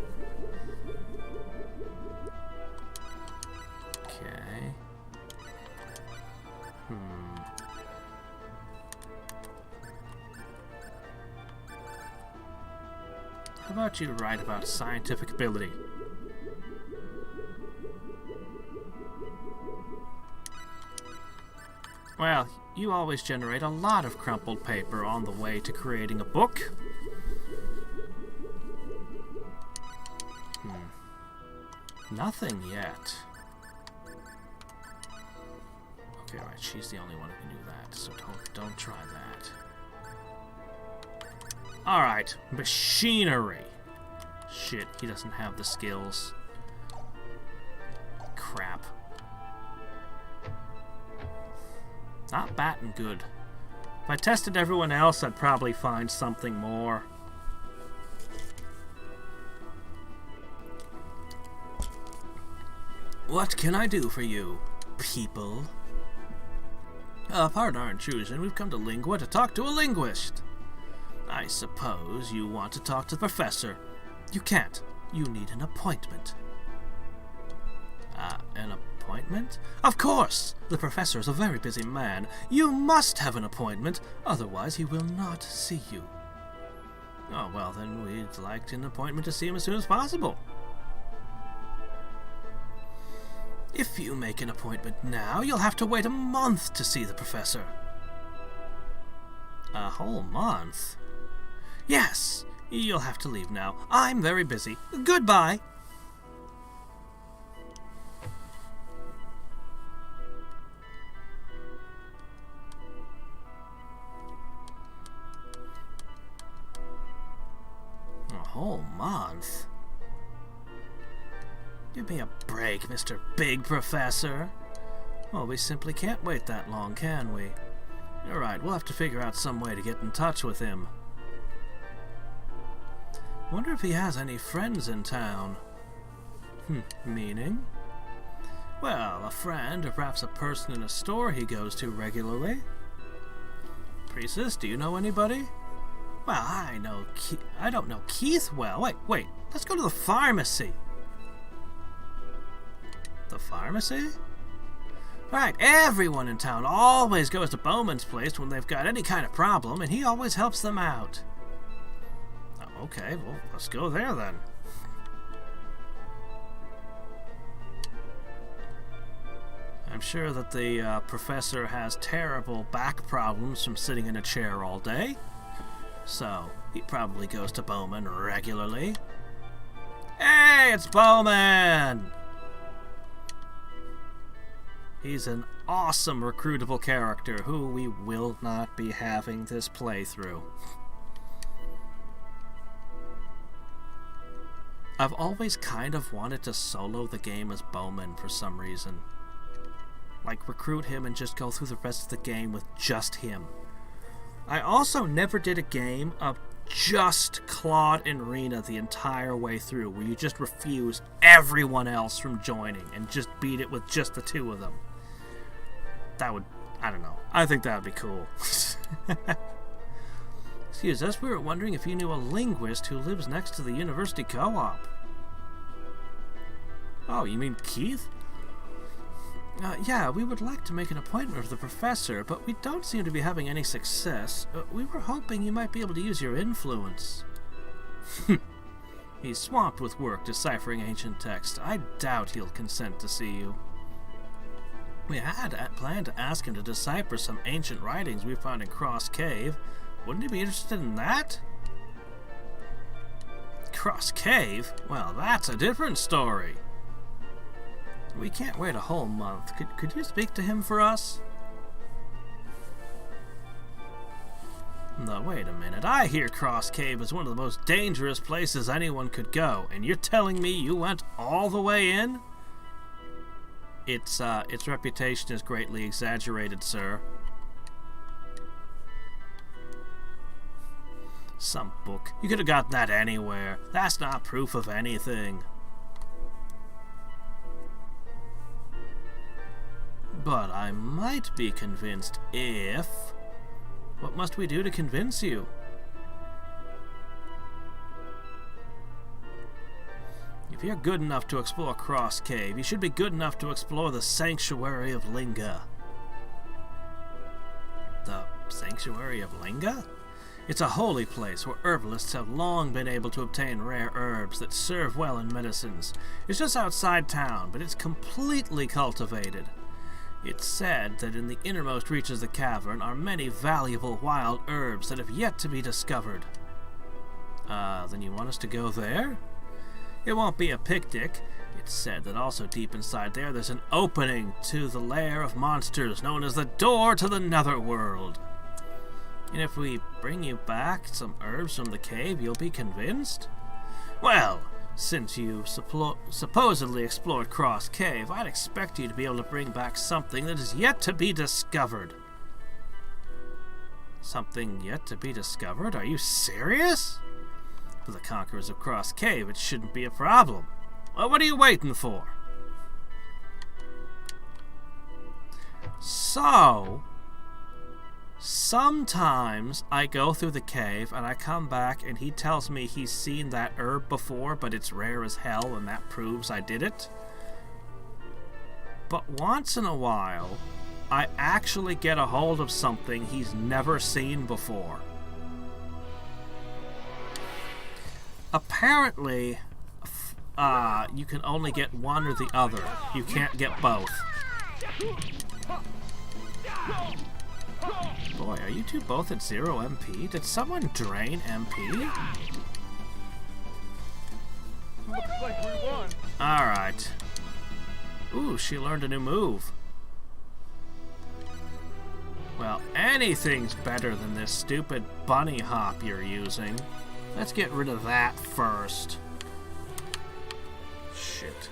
Okay. How about you write about scientific ability? Well, you always generate a lot of crumpled paper on the way to creating a book. Nothing yet. Okay, right, she's the only one who can do that, so don't try that. Alright, machinery. Shit, he doesn't have the skills. Crap. Not batting good. If I tested everyone else, I'd probably find something more. What can I do for you, people? Pardon our intrusion. We've come to Lingua to talk to a linguist. I suppose you want to talk to the professor. You can't. You need an appointment. An appointment? Of course! The professor is a very busy man. You must have an appointment, otherwise he will not see you. Oh, well, then we'd like an appointment to see him as soon as possible. If you make an appointment now, you'll have to wait a month to see the professor. A whole month? Yes, you'll have to leave now. I'm very busy. Goodbye. A whole month? Give me a break, Mr. Big Professor. Well, we simply can't wait that long, can we? You're right, we'll have to figure out some way to get in touch with him. Wonder if he has any friends in town. Meaning? Well, a friend, or perhaps a person in a store he goes to regularly. Precis, do you know anybody? Well, I don't know Keith well. Wait, let's go to the pharmacy. The pharmacy? Right, everyone in town always goes to Bowman's place when they've got any kind of problem, and he always helps them out. Okay, well, let's go there then. I'm sure that the professor has terrible back problems from sitting in a chair all day, so he probably goes to Bowman regularly. Hey, it's Bowman! He's an awesome recruitable character who we will not be having this playthrough. I've always kind of wanted to solo the game as Bowman for some reason. Like, recruit him and just go through the rest of the game with just him. I also never did a game of just Claude and Rena the entire way through, where you just refuse everyone else from joining and just beat it with just the two of them. That would, I don't know. I think that would be cool. Excuse us, we were wondering if you knew a linguist who lives next to the university co-op. Oh, you mean Keith? Yeah, we would like to make an appointment with the professor, but we don't seem to be having any success. We were hoping you might be able to use your influence. He's swamped with work deciphering ancient text. I doubt he'll consent to see you. We had planned to ask him to decipher some ancient writings we found in Cross Cave. Wouldn't he be interested in that? Cross Cave? Well, that's a different story. We can't wait a whole month. Could you speak to him for us? No, wait a minute. I hear Cross Cave is one of the most dangerous places anyone could go, and you're telling me you went all the way in? Its reputation is greatly exaggerated, sir. Some book. You could have gotten that anywhere. That's not proof of anything. But I might be convinced if... What must we do to convince you? If you're good enough to explore Cross Cave, you should be good enough to explore the Sanctuary of Linga. The Sanctuary of Linga? It's a holy place where herbalists have long been able to obtain rare herbs that serve well in medicines. It's just outside town, but it's completely cultivated. It's said that in the innermost reaches of the cavern are many valuable wild herbs that have yet to be discovered. Then you want us to go there? It won't be a picnic. It's said that also deep inside there's an opening to the lair of monsters known as the door to the Netherworld. And if we bring you back some herbs from the cave, you'll be convinced? Well, since you supposedly explored Cross Cave, I'd expect you to be able to bring back something that is yet to be discovered. Something yet to be discovered? Are you serious? For the conquerors of Cross Cave, it shouldn't be a problem. Well, what are you waiting for? So, sometimes I go through the cave and I come back and he tells me he's seen that herb before, but it's rare as hell and that proves I did it. But once in a while, I actually get a hold of something he's never seen before. Apparently, you can only get one or the other. You can't get both. Boy, are you two both at 0 MP? Did someone drain MP? Looks like we won. Alright. Ooh, she learned a new move. Well, anything's better than this stupid bunny hop you're using. Let's get rid of that first. Shit.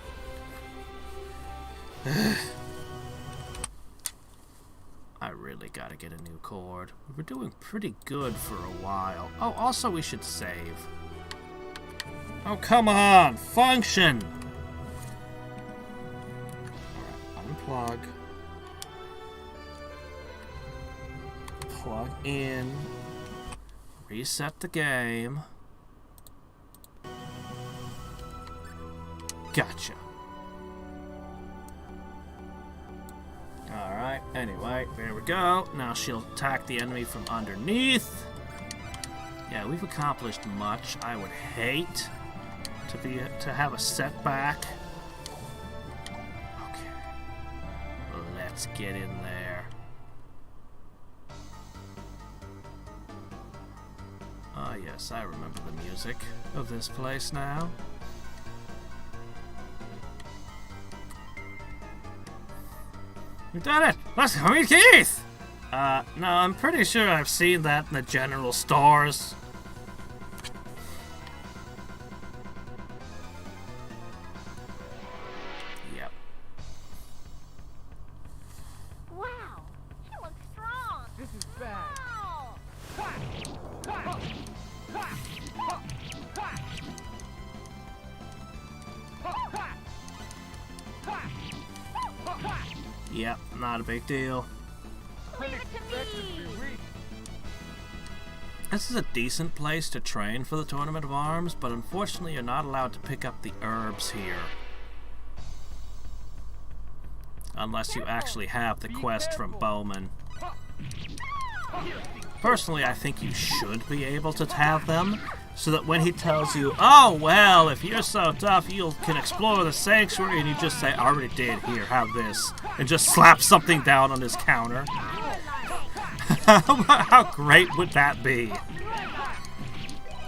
I really gotta get a new cord. We were doing pretty good for a while. Oh, also we should save. Oh, come on! Function! Alright, unplug. Plug in. Reset the game. Gotcha. Alright, anyway, there we go. Now she'll attack the enemy from underneath. Yeah, we've accomplished much. I would hate to have a setback. Okay. Let's get in there. Ah, yes, I remember the music of this place now. We've done it! Let's go meet Keith! No, I'm pretty sure I've seen that in the general stores. Yep. Wow, she looks strong. This is bad. Yep, not a big deal. Leave it to me. This is a decent place to train for the Tournament of Arms, but unfortunately you're not allowed to pick up the herbs here. Unless you actually have the quest from Bowman. Personally, I think you should be able to have them, So that when he tells you, oh, well, if you're so tough, you can explore the sanctuary, and you just say, I already did, here, have this. And just slap something down on his counter. How great would that be?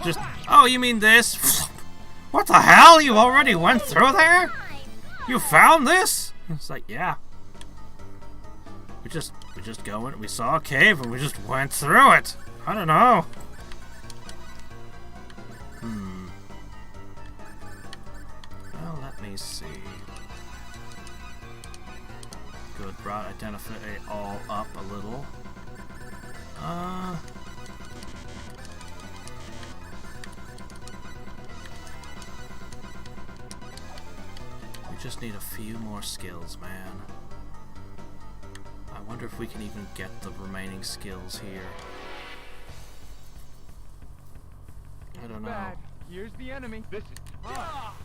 Just, oh, you mean this? What the hell? You already went through there? You found this? It's like, yeah. We just going. We saw a cave and we just went through it. I don't know. Well, let me see. Good, brought identify all up a little. We just need a few more skills, man. I wonder if we can even get the remaining skills here. I don't know. Bad. Here's the enemy. This is tough.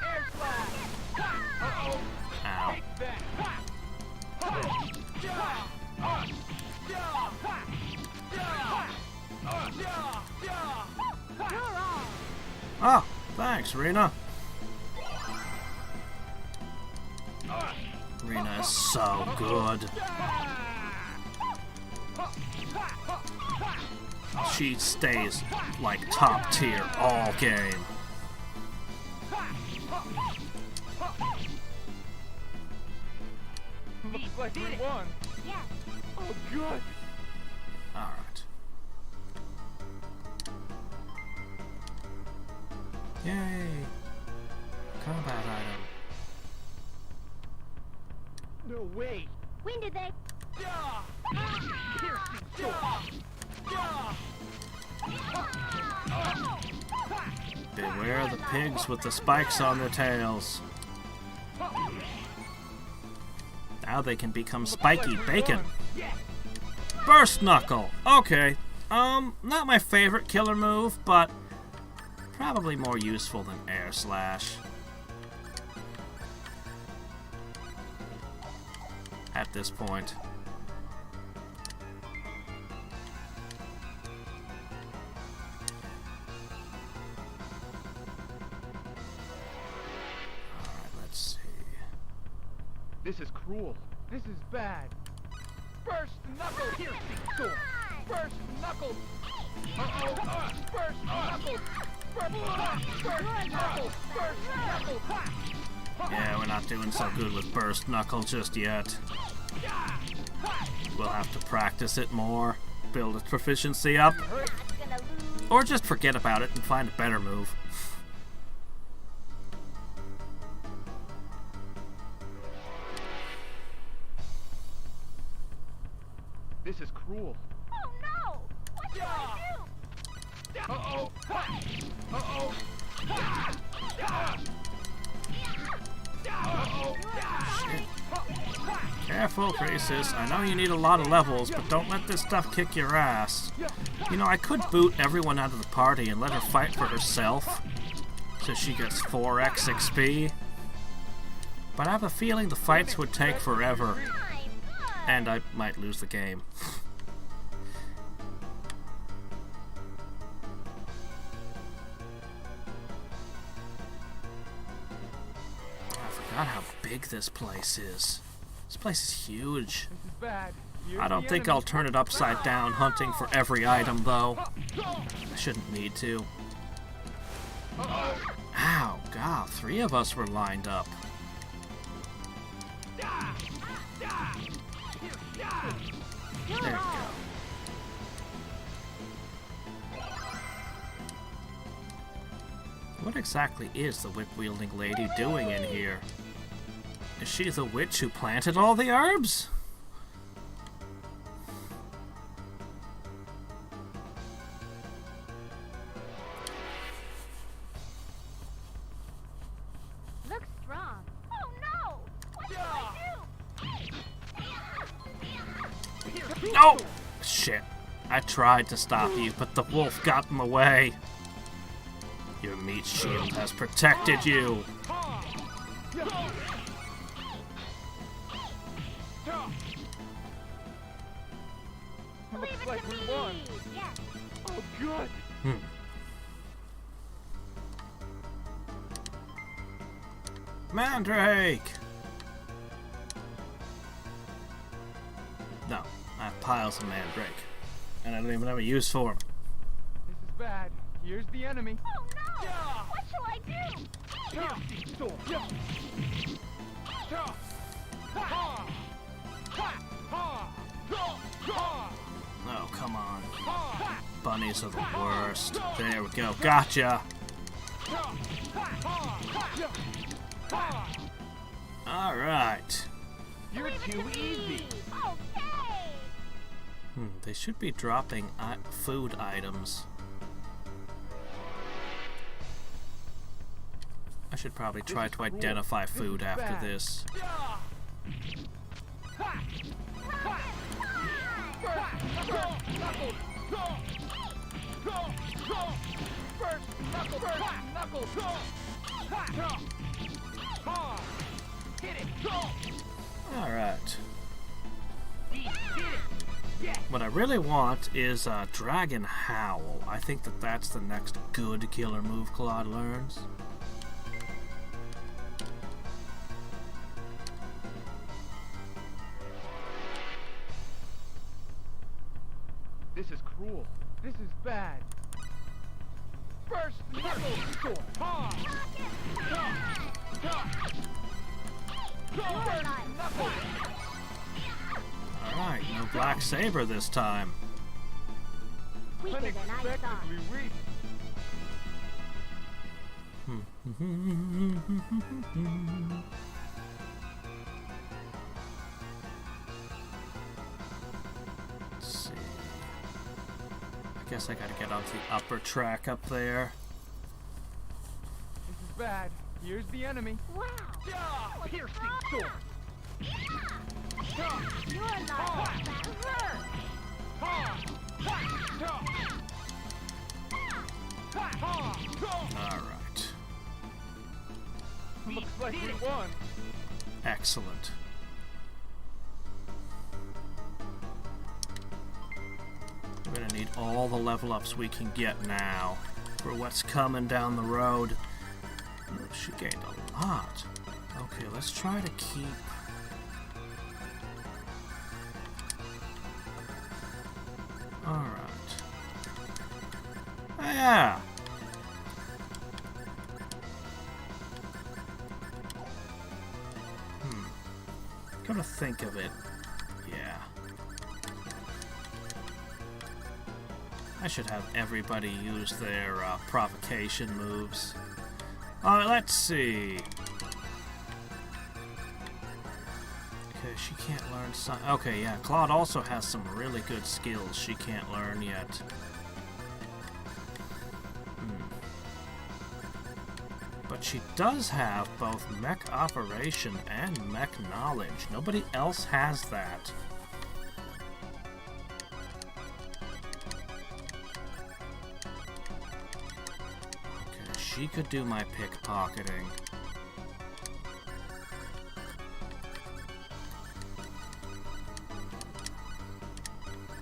Air slash. Uh-oh. Ow. Take that. Oh, thanks, Rena. Rena is so good. She stays like top tier all game. Looks like we won. Yes. Oh, good. Alright. Yay! Combat item. No way. When did they? Piercing sword. Beware the pigs with the spikes on their tails. Now they can become spiky bacon. Burst Knuckle. Okay. Not my favorite killer move, but probably more useful than Air Slash. At this point. Alright, let's see. This is cruel. This is bad. Burst knuckle piercing sword. Burst knuckle. Uh-oh. Burst knuckle. Burst knuckle. Burst knuckle. Yeah, we're not doing so good with Burst Knuckle just yet. We'll have to practice it more, build its proficiency up, or just forget about it and find a better move. This is cruel. Oh no! What do I do? Uh-oh. Uh-oh. Careful, Precis. I know you need a lot of levels, but don't let this stuff kick your ass. You know, I could boot everyone out of the party and let her fight for herself, so she gets 4x XP. But I have a feeling the fights would take forever, and I might lose the game. I forgot how big this place is. This place is huge. This is bad. Here's I don't the think enemy. I'll turn it upside down hunting for every item, though. I shouldn't need to. Ow, God, 3 of us were lined up. There we go. What exactly is the whip-wielding lady doing in here? Is she the witch who planted all the herbs? Looks strong. Oh no! What do I do? No! Shit. I tried to stop you, but the wolf got in the way. Your meat shield has protected you. Leave Looks it like to we me. won. Yes. Oh, good. Mandrake! No, I have piles of mandrake. And I don't even have a use for them. This is bad. Here's the enemy. Oh no! What shall I do? Piercing sword. Yeah. Ha. Ha. Ha. Ha. Ha. Oh, come on. Ha. Bunnies are the worst. There we go. Gotcha! Alright. You're too easy. Okay. They should be dropping food items. I should probably try to identify food after this. Alright. What I really want is a Dragon Howl. I think that that's the next good killer move Claude learns. This is cruel. This is bad. First knuckle sword. Ha! First knuckle. Alright, no Black Saber this time. Weaker than I thought. Unexpectedly weak. Let's see. I guess I gotta get onto the upper track up there. This is bad. Here's the enemy. Wow. Piercing sword. You're like that hurt. Alright. Looks like we won. Excellent. We're gonna need all the level ups we can get now for what's coming down the road. She gained a lot. Okay, let's try to keep... Alright. Yeah! Come to think of it, yeah. I should have everybody use their provocation moves. Alright, let's see. Okay, she can't learn some... Okay, yeah, Claude also has some really good skills she can't learn yet. But she does have both mech operation and mech knowledge. Nobody else has that. Okay, she could do my pickpocketing.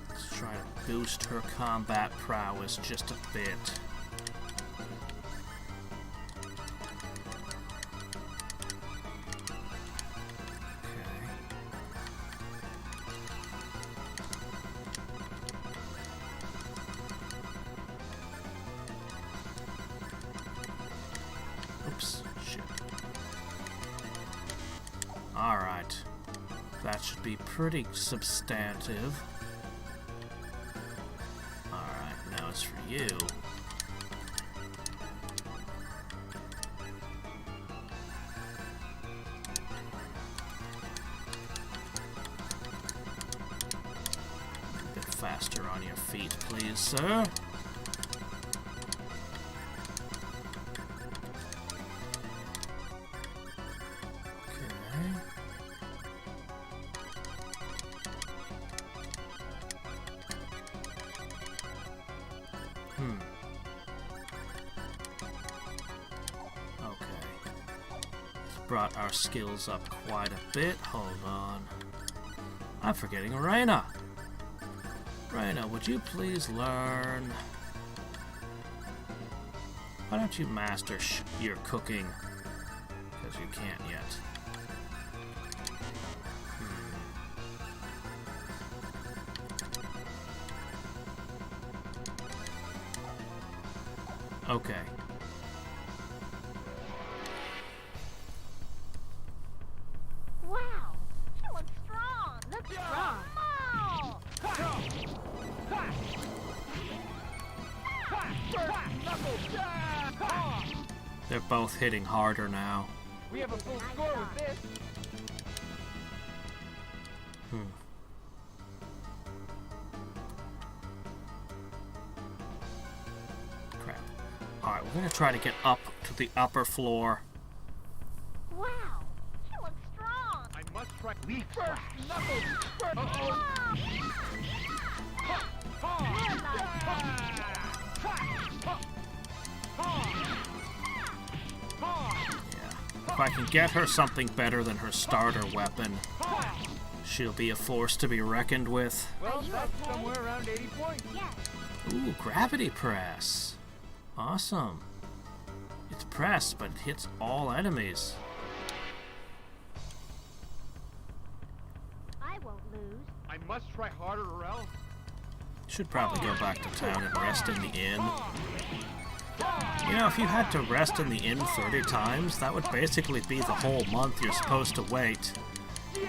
Let's try to boost her combat prowess just a bit. Oops, shit. Alright. That should be pretty substantive. Alright, now it's for you. A bit faster on your feet, please, sir. Brought our skills up quite a bit. Hold on. I'm forgetting Raina. Raina, would you please learn... Why don't you master your cooking? Because you can't yet. Okay. Wow, she looks strong. Looks strong. Oh! They're both hitting harder now. We have a full score with this. Crap. Alright, we're gonna try to get up to the upper floor. Wow, she looks strong. I must try. First knuckles. Uh-oh. Yeah. If I can get her something better than her starter weapon, she'll be a force to be reckoned with. Well, that's somewhere around 80 points. Yes. Ooh, gravity press. Awesome. It's pressed, but it hits all enemies. I won't lose. I must try harder or else. Should probably go back to town and rest in the inn. You know, if you had to rest in the inn 30 times, that would basically be the whole month you're supposed to wait.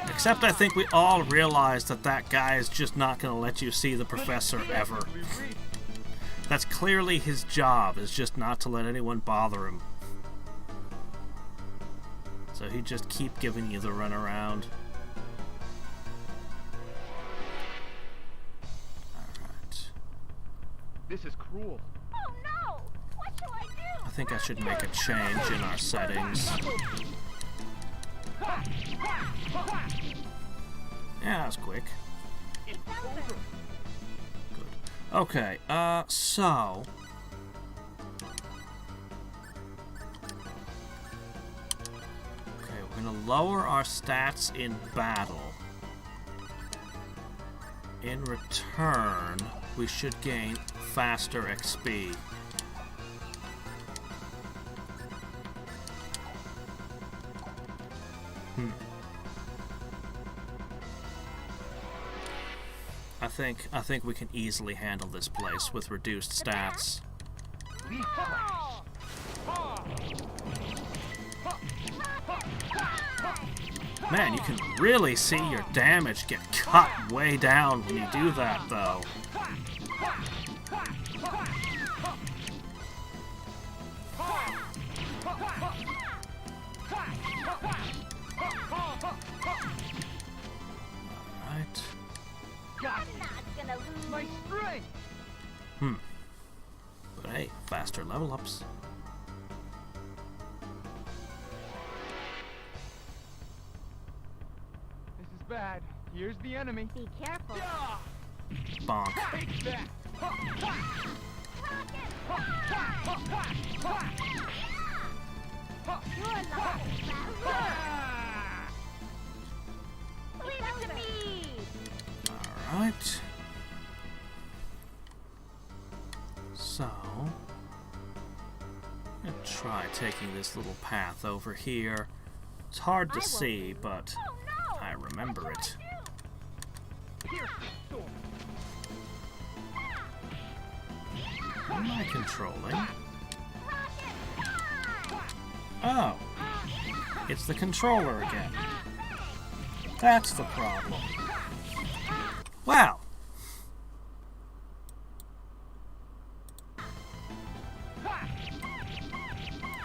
Except I think we all realize that that guy is just not going to let you see the professor ever. That's clearly his job, is just not to let anyone bother him. So he'd just keep giving you the runaround. Alright. This is cruel. Oh no! What shall I do? I think I should make a change in our settings. Yeah, that was quick. It's over. Good. Okay, so... Okay, we're gonna lower our stats in battle. In return, we should gain faster XP. I think we can easily handle this place with reduced stats. Man, you can really see your damage get cut way down when you do that, though. Alright. I'm not gonna lose. My strength. But hey, faster level ups. This is bad. Here's the enemy. Be careful. Bonk. Take that. You're not leave it to me. Alright. So, I'm gonna try taking this little path over here. It's hard to see, but Oh no! I remember it. What am I controlling? Oh, it's the controller again. That's the problem. Wow.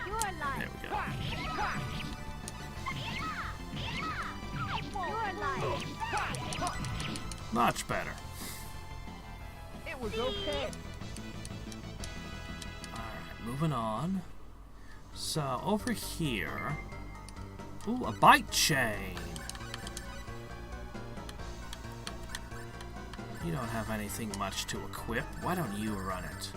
You're alive. There we go. You're alive. Much better. It was okay. Alright, moving on. So, over here... Ooh, a bite chain! You don't have anything much to equip. Why don't you run it?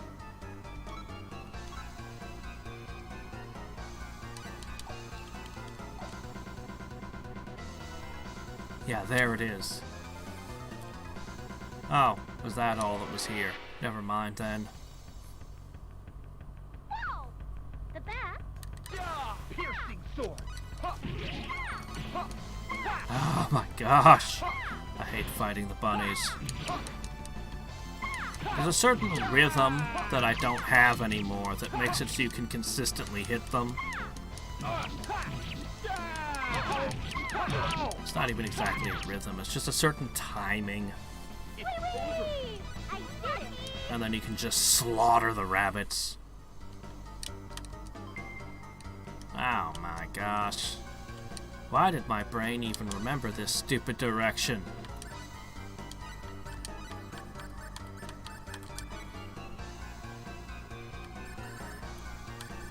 Yeah, there it is. Oh, was that all that was here? Never mind then. Whoa! The bat? Piercing sword. Oh my gosh. I hate fighting the bunnies. There's a certain rhythm that I don't have anymore that makes it so you can consistently hit them. It's not even exactly a rhythm, it's just a certain timing. And then you can just slaughter the rabbits. Oh my gosh. Why did my brain even remember this stupid direction?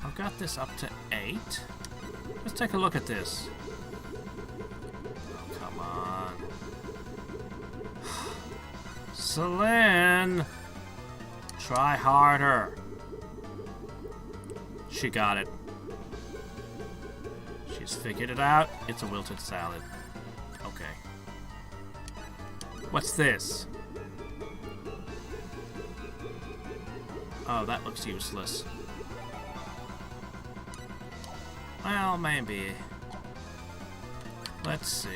I've got this up to 8. Let's take a look at this. Oh, come on. Celine! Try harder. She got it. She's figured it out. It's a wilted salad. Okay. What's this? Oh, that looks useless. Well, maybe. Let's see.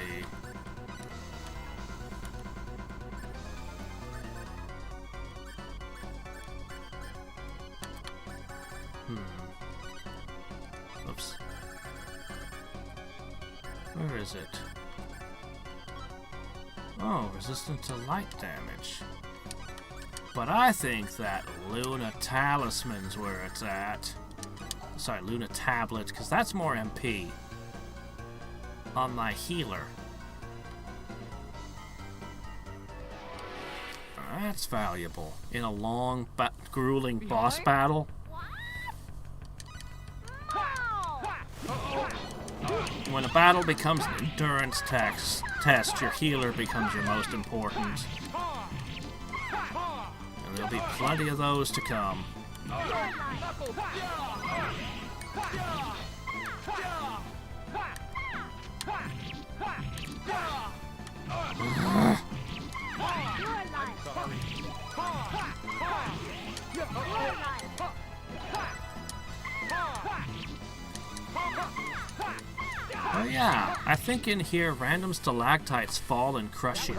Oops. Where is it? Oh, resistant to light damage. But I think that Luna Talisman's where it's at. Sorry, Luna Tablet, because that's more MP on my healer. That's valuable in a long, grueling boss battle. When a battle becomes an endurance test, your healer becomes your most important. And there'll be plenty of those to come. Oh yeah, I think in here random stalactites fall and crush you.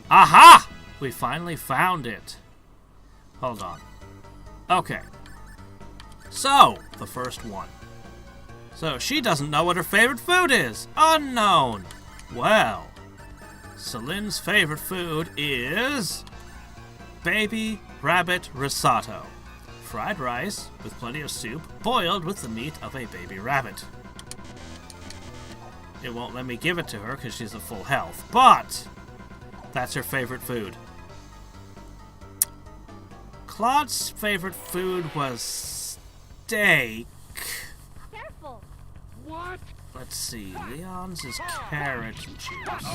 Aha! We finally found it. Hold on. Okay. So, the first one. So, she doesn't know what her favorite food is. Unknown. Well, Celine's favorite food is baby rabbit risotto. Fried rice with plenty of soup, boiled with the meat of a baby rabbit. It won't let me give it to her because she's at full health, but that's her favorite food. Claude's favorite food was steak. Careful. What? Let's see, Leon's is carrot juice.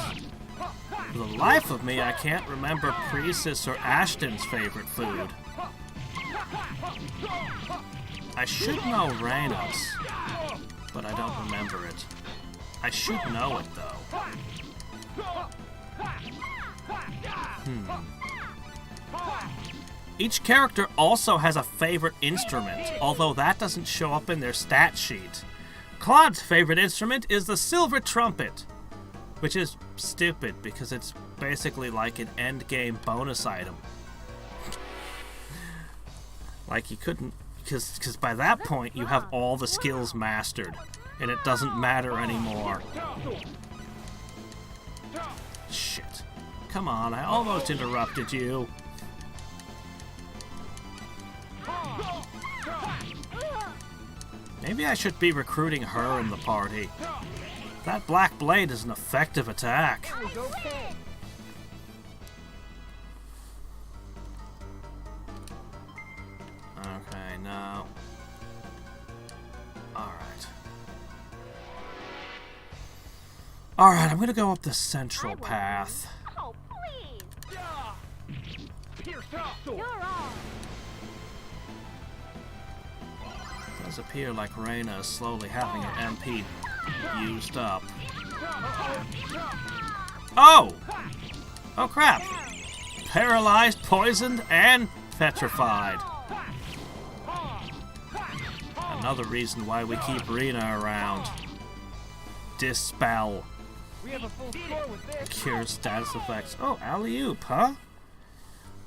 For the life of me, I can't remember Precis or Ashton's favorite food. I should know Raina's, but I don't remember it. I should know it, though. Each character also has a favorite instrument, although that doesn't show up in their stat sheet. Claude's favorite instrument is the silver trumpet, which is stupid because it's basically like an endgame bonus item. Like you couldn't, because by that point you have all the skills mastered, and it doesn't matter anymore. Shit. Come on, I almost interrupted you. Maybe I should be recruiting her in the party. That black blade is an effective attack. Okay, now. Alright, I'm gonna go up the central path. Oh, please. Here, stop. You're on. It does appear like Raina is slowly having her MP used up. Oh! Oh crap! Paralyzed, poisoned, and petrified. Another reason why we keep Rena around. Dispel. We have a full score with this. Cure status effects. Oh, alley-oop, huh?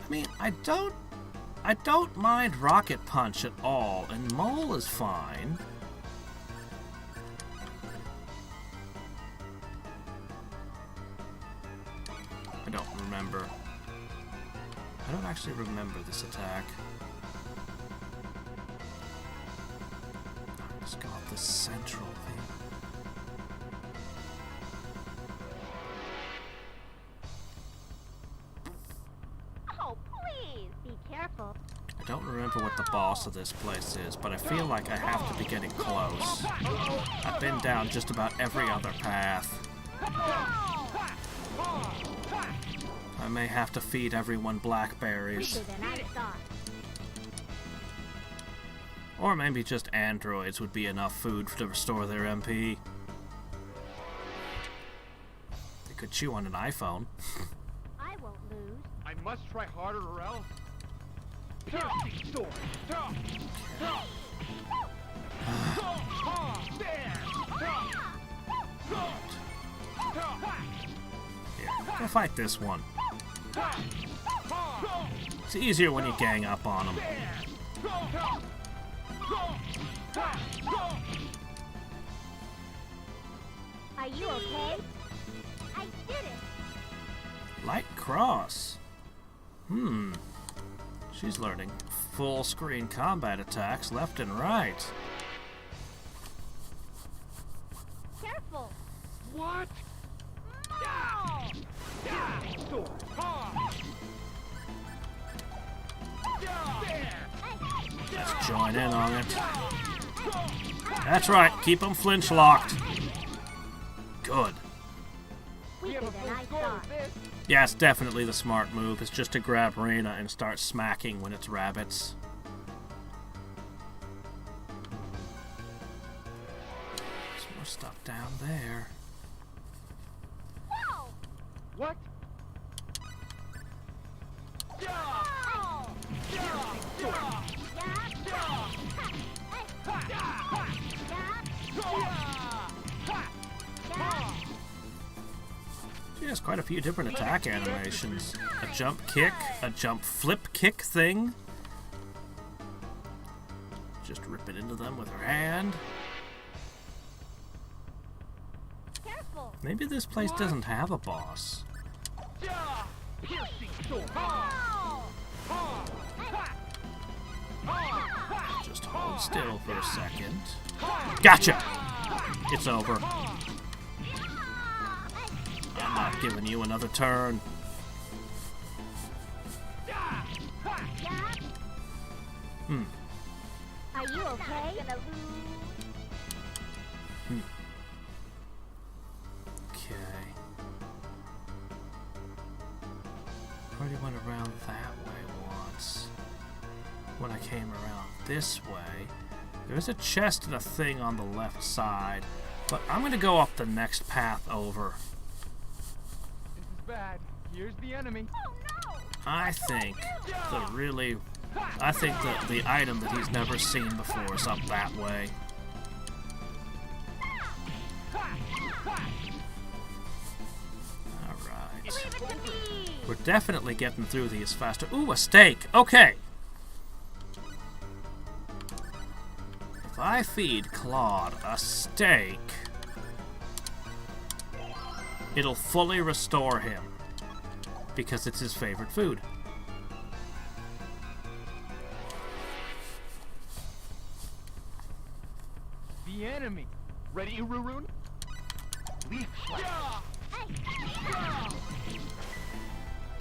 I mean, I don't mind Rocket Punch at all, and Mole is fine. I don't remember. I don't actually remember this attack. Let's go up the central thing. Oh, please, be careful. I don't remember what the boss of this place is, but I feel like I have to be getting close. I've been down just about every other path. I may have to feed everyone blackberries. Quicker than I thought. Or maybe just androids would be enough food to restore their MP. They could chew on an iPhone. I won't lose. I must try harder or else. Here, go fight this one. It's easier when you gang up on them. Are you okay? I did it. Light cross. She's learning full screen combat attacks left and right. Careful. What? Let's join in on it. That's right, keep them flinch locked. Good. We have Quicker a than full I score thought. with this. Yeah, it's definitely the smart move. It's just to grab Rena and start smacking when it's rabbits. There's more stuff down there. Whoa! What? She has quite a few different attack animations. A jump kick, a jump flip kick thing. Just rip it into them with her hand. Careful. Maybe this place doesn't have a boss. Just hold still for a second. Gotcha! It's over. I'm not giving you another turn. Are you okay? Okay. Already went around that way once. When I came around this way, there's a chest and a thing on the left side, but I'm gonna go up the next path over. This is bad. Here's the enemy. Oh no! I think that the item that he's never seen before is up that way. Alright. Leave it to me! We're definitely getting through these faster. Ooh, a steak! Okay! If I feed Claude a steak, it'll fully restore him. Because it's his favorite food. The enemy. Ready, Ururun? Leaf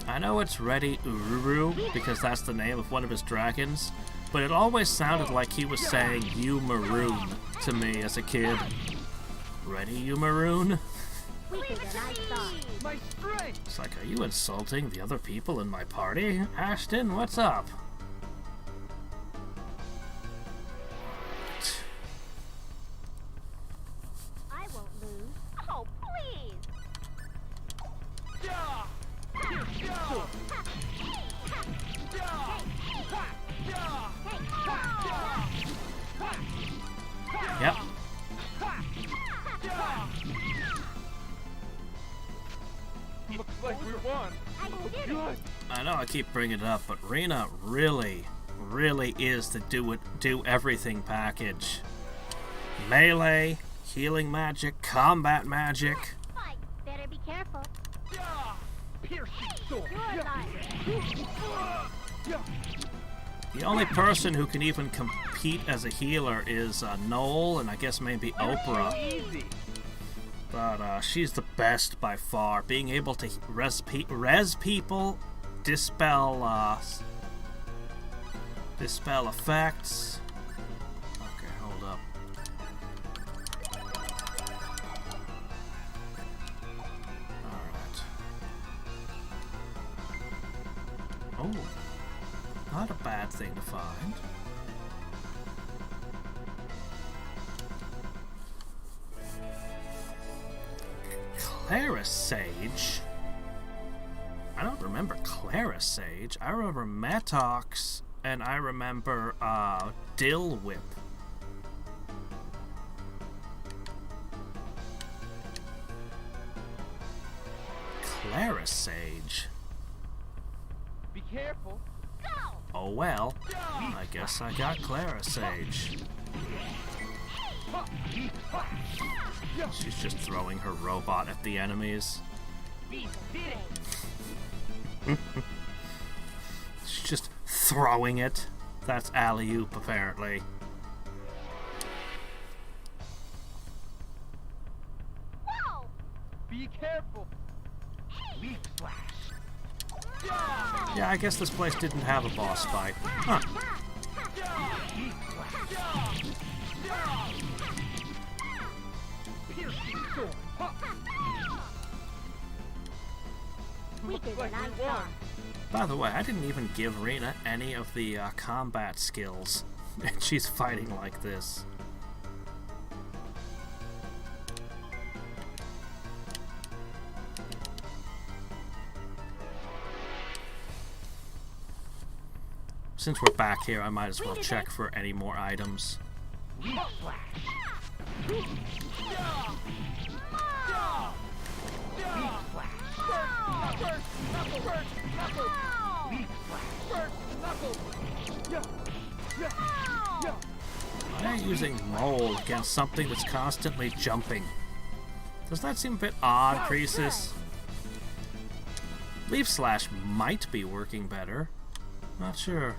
I know it's Ready Ururu, because that's the name of one of his dragons, but it always sounded like he was saying "you maroon" to me as a kid. Ready, you maroon? Quicker than I thought. My strength. It's like, are you insulting the other people in my party? Ashton, what's up? I won't lose. Oh, please! keep bringing it up, but Rena really is the do everything package. Melee, healing magic, combat magic. Fight. Better be careful. Piercing sword. You're alive. The only person who can even compete as a healer is Noel, and I guess maybe Oprah. Easy. But she's the best by far. Being able to res people, dispel effects. Okay, hold up. Alright. Oh. Not a bad thing to find. Clara Sage? I don't remember Clara Sage. I remember Matox, and I remember Dill Whip. Clara Sage. Be careful. Oh well, I guess I got Clara Sage. She's just throwing her robot at the enemies. She's just throwing it. That's alley-oop, apparently. Whoa! Be careful. Leaf flash. Yeah, I guess this place didn't have a boss fight. Huh. Piercing sword. Weaker Looks like than I we won. thought. By the way, I didn't even give Rena any of the combat skills, and she's fighting like this. Since we're back here, I might as well check for any more items. Leaf flash. Leaf flash. First knuckle. Leaf flash. First knuckle. Why are you using Mole against something that's constantly jumping? Does that seem a bit odd, Precis? Leaf Slash might be working better. Not sure.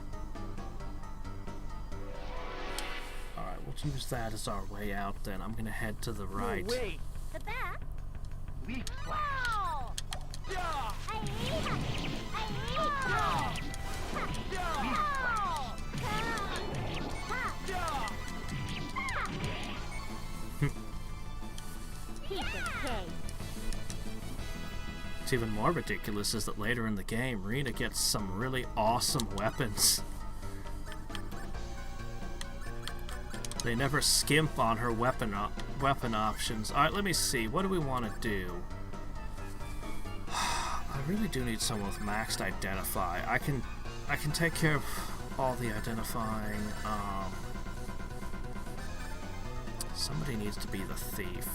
Alright, we'll use that as our way out then. I'm gonna head to the right. No way. The back. Leaf flash. Ow! Piece of cake. What's even more ridiculous is that later in the game, Rena gets some really awesome weapons. They never skimp on her weapon options. Alright, let me see. What do we want to do? I really do need someone with maxed identify. I can take care of all the identifying. Somebody needs to be the thief.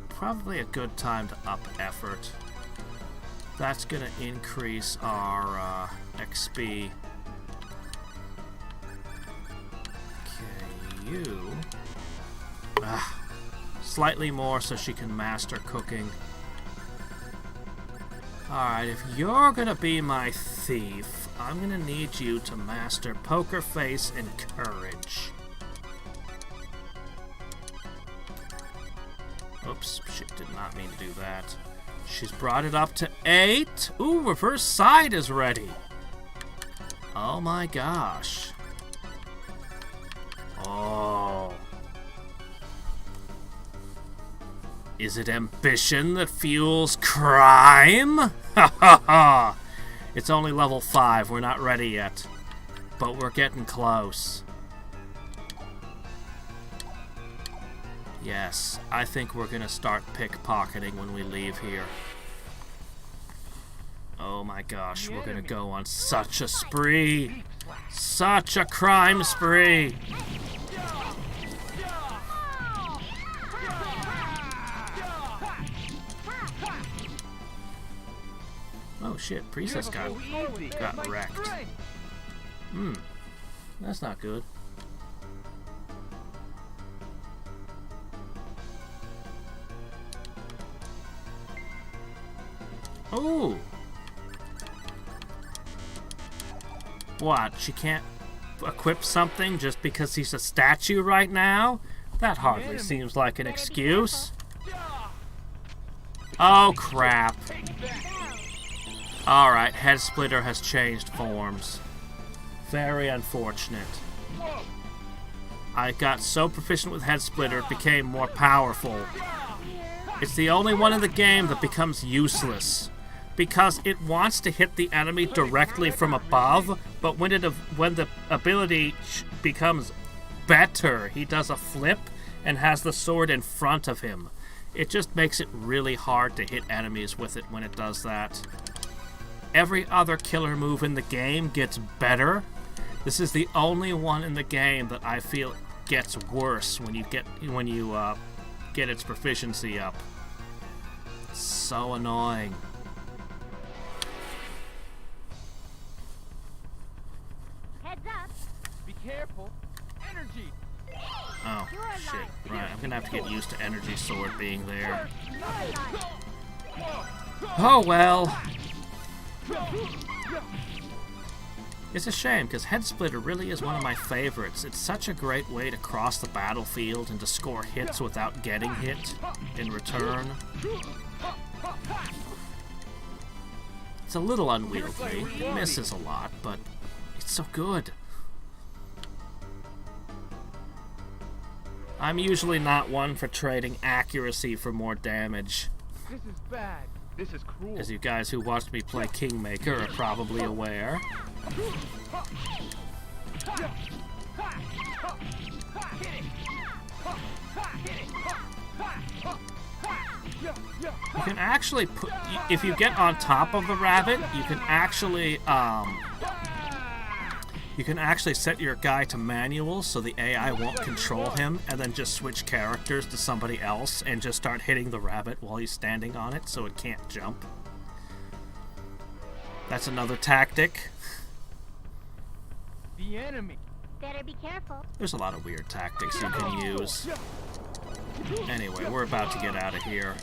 Probably a good time to up effort. That's gonna increase our XP. Okay, you. Slightly more so she can master cooking. Alright, if you're gonna be my thief, I'm gonna need you to master Poker Face and Courage. Oops, shit, did not mean to do that. She's brought it up to 8. Ooh, reverse side is ready. Oh my gosh. Oh. Is it ambition that fuels crime? Ha ha ha. It's only level 5. We're not ready yet. But we're getting close. Yes, I think we're gonna start pickpocketing when we leave here. Oh my gosh, we're gonna go on such a spree! Such a crime spree! Oh shit, Precis got wrecked. That's not good. Ooh! What? She can't equip something just because he's a statue right now? That hardly seems like an excuse. Oh crap. Alright, Head Splitter has changed forms. Very unfortunate. I got so proficient with Head Splitter it became more powerful. It's the only one in the game that becomes useless. Because it wants to hit the enemy directly from above, but when the ability becomes better, he does a flip and has the sword in front of him. It just makes it really hard to hit enemies with it when it does that. Every other killer move in the game gets better. This is the only one in the game that I feel gets worse when you get its proficiency up. So annoying. Heads up. Be careful. Energy. Oh, shit. Right, I'm gonna have to get used to Energy Sword being there. Oh, well. It's a shame, because Head Splitter really is one of my favorites. It's such a great way to cross the battlefield and to score hits without getting hit in return. It's a little unwieldy. It misses a lot, but it's so good. I'm usually not one for trading accuracy for more damage. This is bad. This is cruel. As you guys who watched me play Kingmaker are probably aware. You can actually put, if you get on top of the rabbit, you can actually set your guy to manual so the AI won't control him, and then just switch characters to somebody else and just start hitting the rabbit while he's standing on it so it can't jump. That's another tactic. The enemy. Better be careful. There's a lot of weird tactics you can use. Anyway, we're about to get out of here.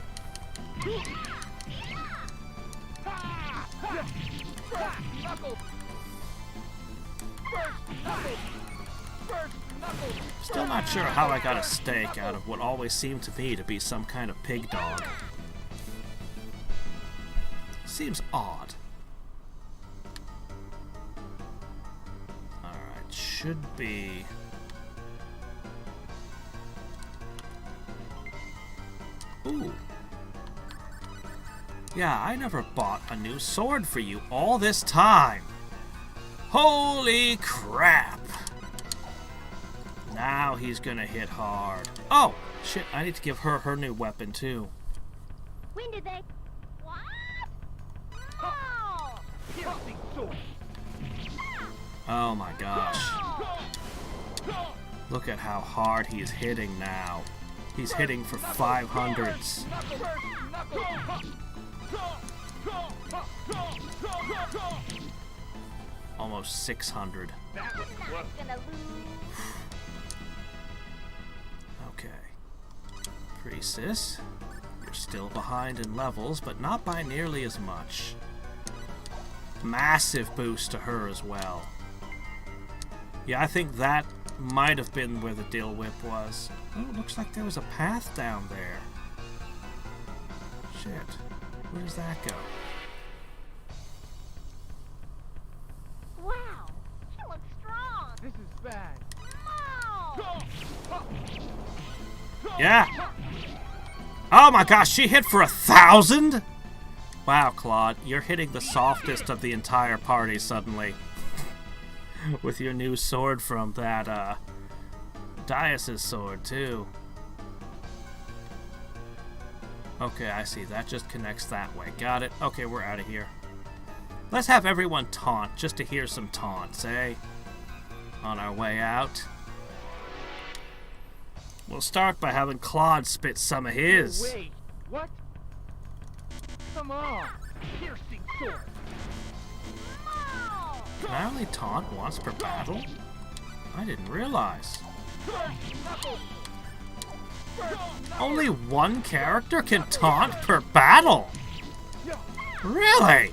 Still not sure how I got a steak out of what always seemed to me to be some kind of pig dog. Seems odd. Alright, should be... Ooh. Yeah, I never bought a new sword for you all this time. Holy crap! Now he's gonna hit hard. Oh, shit, I need to give her her new weapon too. When did they... What? No! Piercing sword. Oh my gosh. Look at how hard he's hitting now. He's hitting for 500s. Almost 600. Okay. Precis, you're still behind in levels, but not by nearly as much. Massive boost to her as well. Yeah, I think that might have been where the Dill Whip was. Oh, it looks like there was a path down there. Shit. Where does that go? Wow, she looks strong. This is bad. No! Yeah! Oh my gosh, she hit for 1,000?! Wow, Claude, you're hitting the softest of the entire party suddenly. With your new sword from that, Dias's sword, too. Okay, I see. That just connects that way. Got it. Okay, we're out of here. Let's have everyone taunt, just to hear some taunts, eh? On our way out. We'll start by having Claude spit some of his. Wait, what? Come on. Piercing sword. Can I only taunt once per battle? I didn't realize. Only one character can taunt per battle? Really?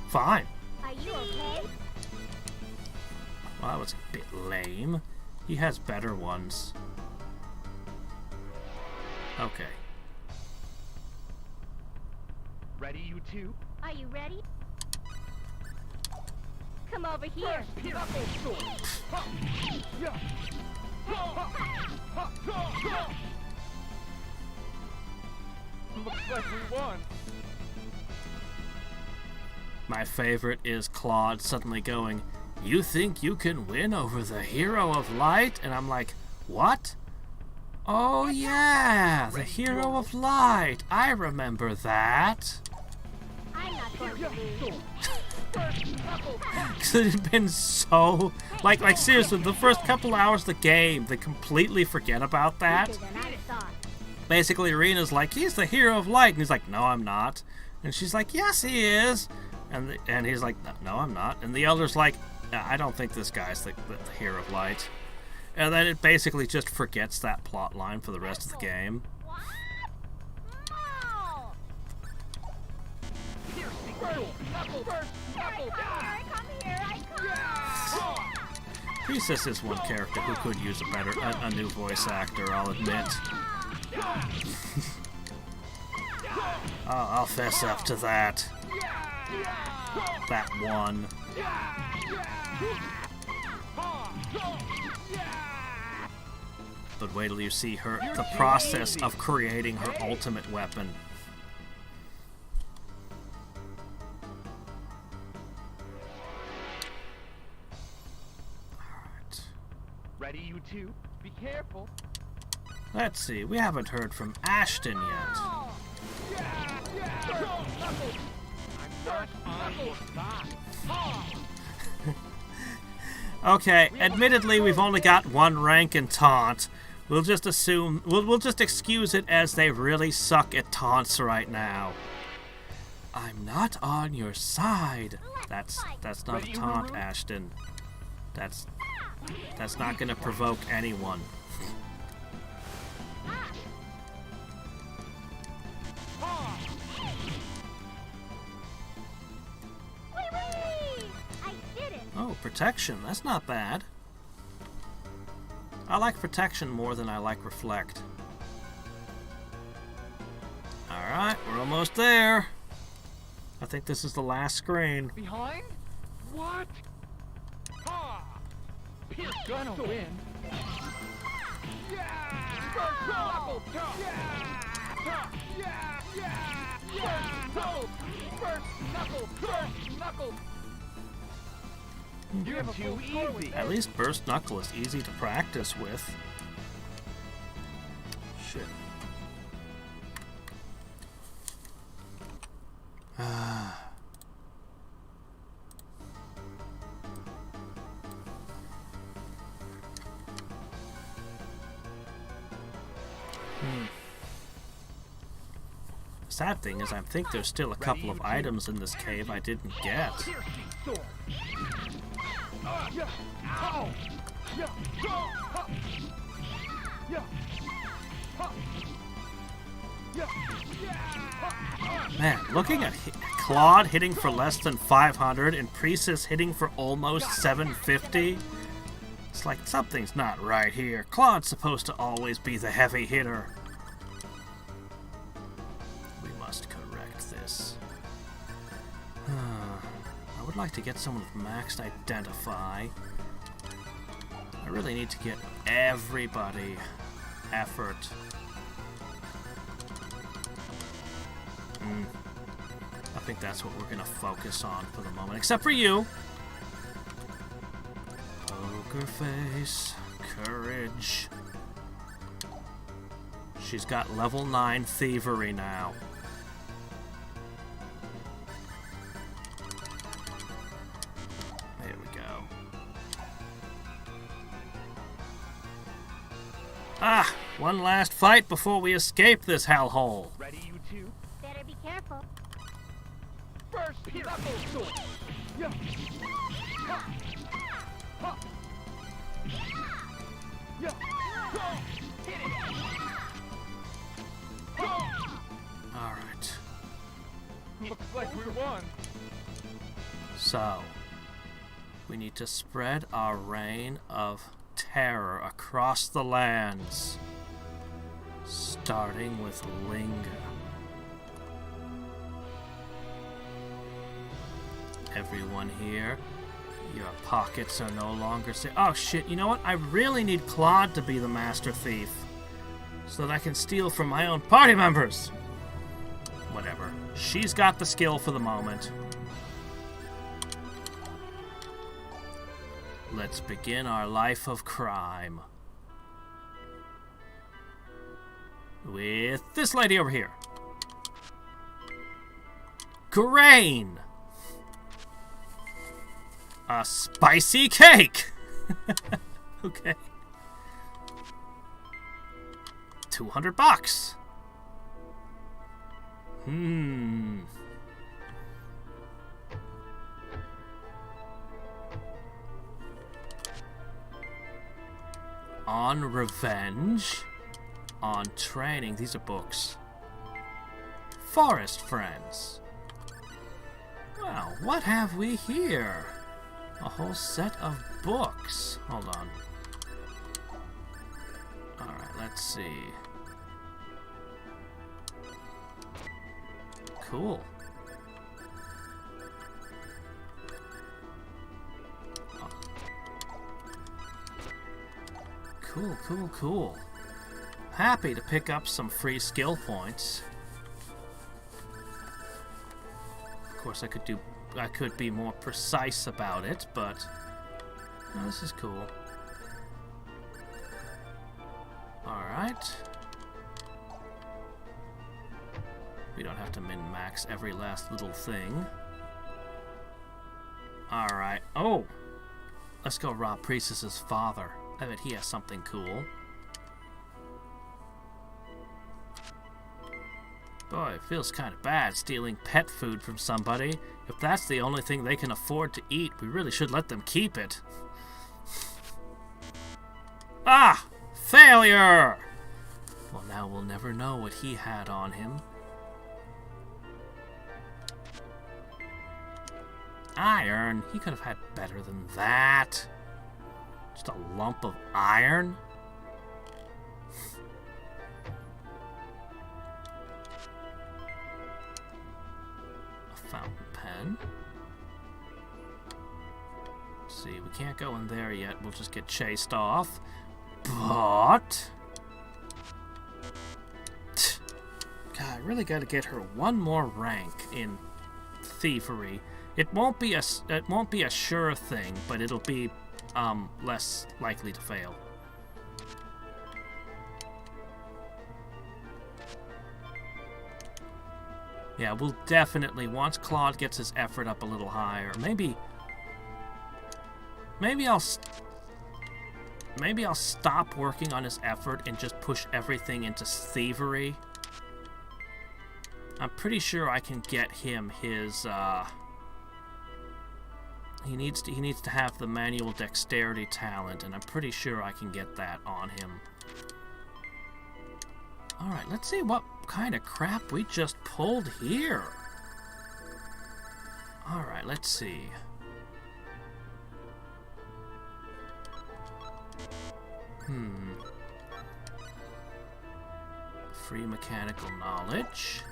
Fine. Are you okay? Well, that was a bit lame. He has better ones. Okay. Ready, you two? Are you ready? Come over here. Knuckle sword. Yeah. Looks like we won. My favorite is Claude suddenly going, "You think you can win over the hero of light?" And I'm like, what? Oh yeah, the hero of light. I remember that. I'm not going to lose. Because it had been so... Like seriously, the first couple hours of the game, they completely forget about that. Quicker than I thought. Basically, Irina's like, he's the hero of light. And he's like, no, I'm not. And she's like, yes, he is. And he's like, no, I'm not. And the elder's like, I don't think this guy's the hero of light. And then it basically just forgets that plot line for the rest of the game. What? No! Piercing sword. Knuckle first. Knuckle. I come here, I come! Precis is one character who could use a new voice actor, I'll admit. I'll fess up to that. That one. But wait till you see the process of creating her ultimate weapon. Alright. Ready, you two? Be careful. Let's see, we haven't heard from Ashton yet. I'm not on your side. Okay, admittedly we've only got one rank in taunt. We'll just assume, we'll just excuse it as they really suck at taunts right now. I'm not on your side. That's not a taunt, Ashton. That's not gonna provoke anyone. I didn't. Oh, protection. That's not bad. I like protection more than I like reflect. Alright, we're almost there. I think this is the last screen. Behind? What? Pierce gonna win. You're too easy. At least Burst Knuckle is easy to practice with. Shit. The sad thing is I think there's still a couple of items in this cave I didn't get. Man, looking at Claude hitting for less than 500 and Precis hitting for almost 750, it's like something's not right here. Claude's supposed to always be the heavy hitter. We must correct this. I would like to get someone with maxed identify. I really need to get everybody effort. I think that's what we're going to focus on for the moment, except for you. Poker face, courage. She's got level 9 thievery now. There we go. Ah! One last fight before we escape this hellhole. Ready, you two? Better be careful. First, knuckle sword. Yeah. Ha. Ha. Yeah. Go. Hit it. Go. All right. Looks like we won. So, we need to spread our reign of terror across the lands, starting with Linga. Everyone here, your pockets are no longer safe. Oh shit, you know what? I really need Claude to be the master thief, so that I can steal from my own party members. Whatever. She's got the skill for the moment. Let's begin our life of crime. With this lady over here. Grain! A spicy cake! Okay. $200. On revenge. On training. These are books. Forest friends. Well, what have we here? A whole set of books. Hold on. Alright, let's see. Cool. Cool. Happy to pick up some free skill points. Of course, I could be more precise about it, but this is cool. Alright. We don't have to min-max every last little thing. Alright. Oh! Let's go rob Precis' father. I bet he has something cool. Boy, it feels kind of bad stealing pet food from somebody. If that's the only thing they can afford to eat, we really should let them keep it. Ah! Failure! Well, now we'll never know what he had on him. Iron? He could have had better than that. Just a lump of iron? A fountain pen. See, we can't go in there yet. We'll just get chased off. But... God, I really got to get her one more rank in thievery. It won't be a sure thing, but it'll be less likely to fail. Yeah, we'll definitely, once Claude gets his effort up a little higher, maybe I'll stop working on his effort and just push everything into thievery. I'm pretty sure I can get him his he needs to have the manual dexterity talent, and I'm pretty sure I can get that on him. Alright, let's see what kind of crap we just pulled here. Alright, let's see. Free mechanical knowledge.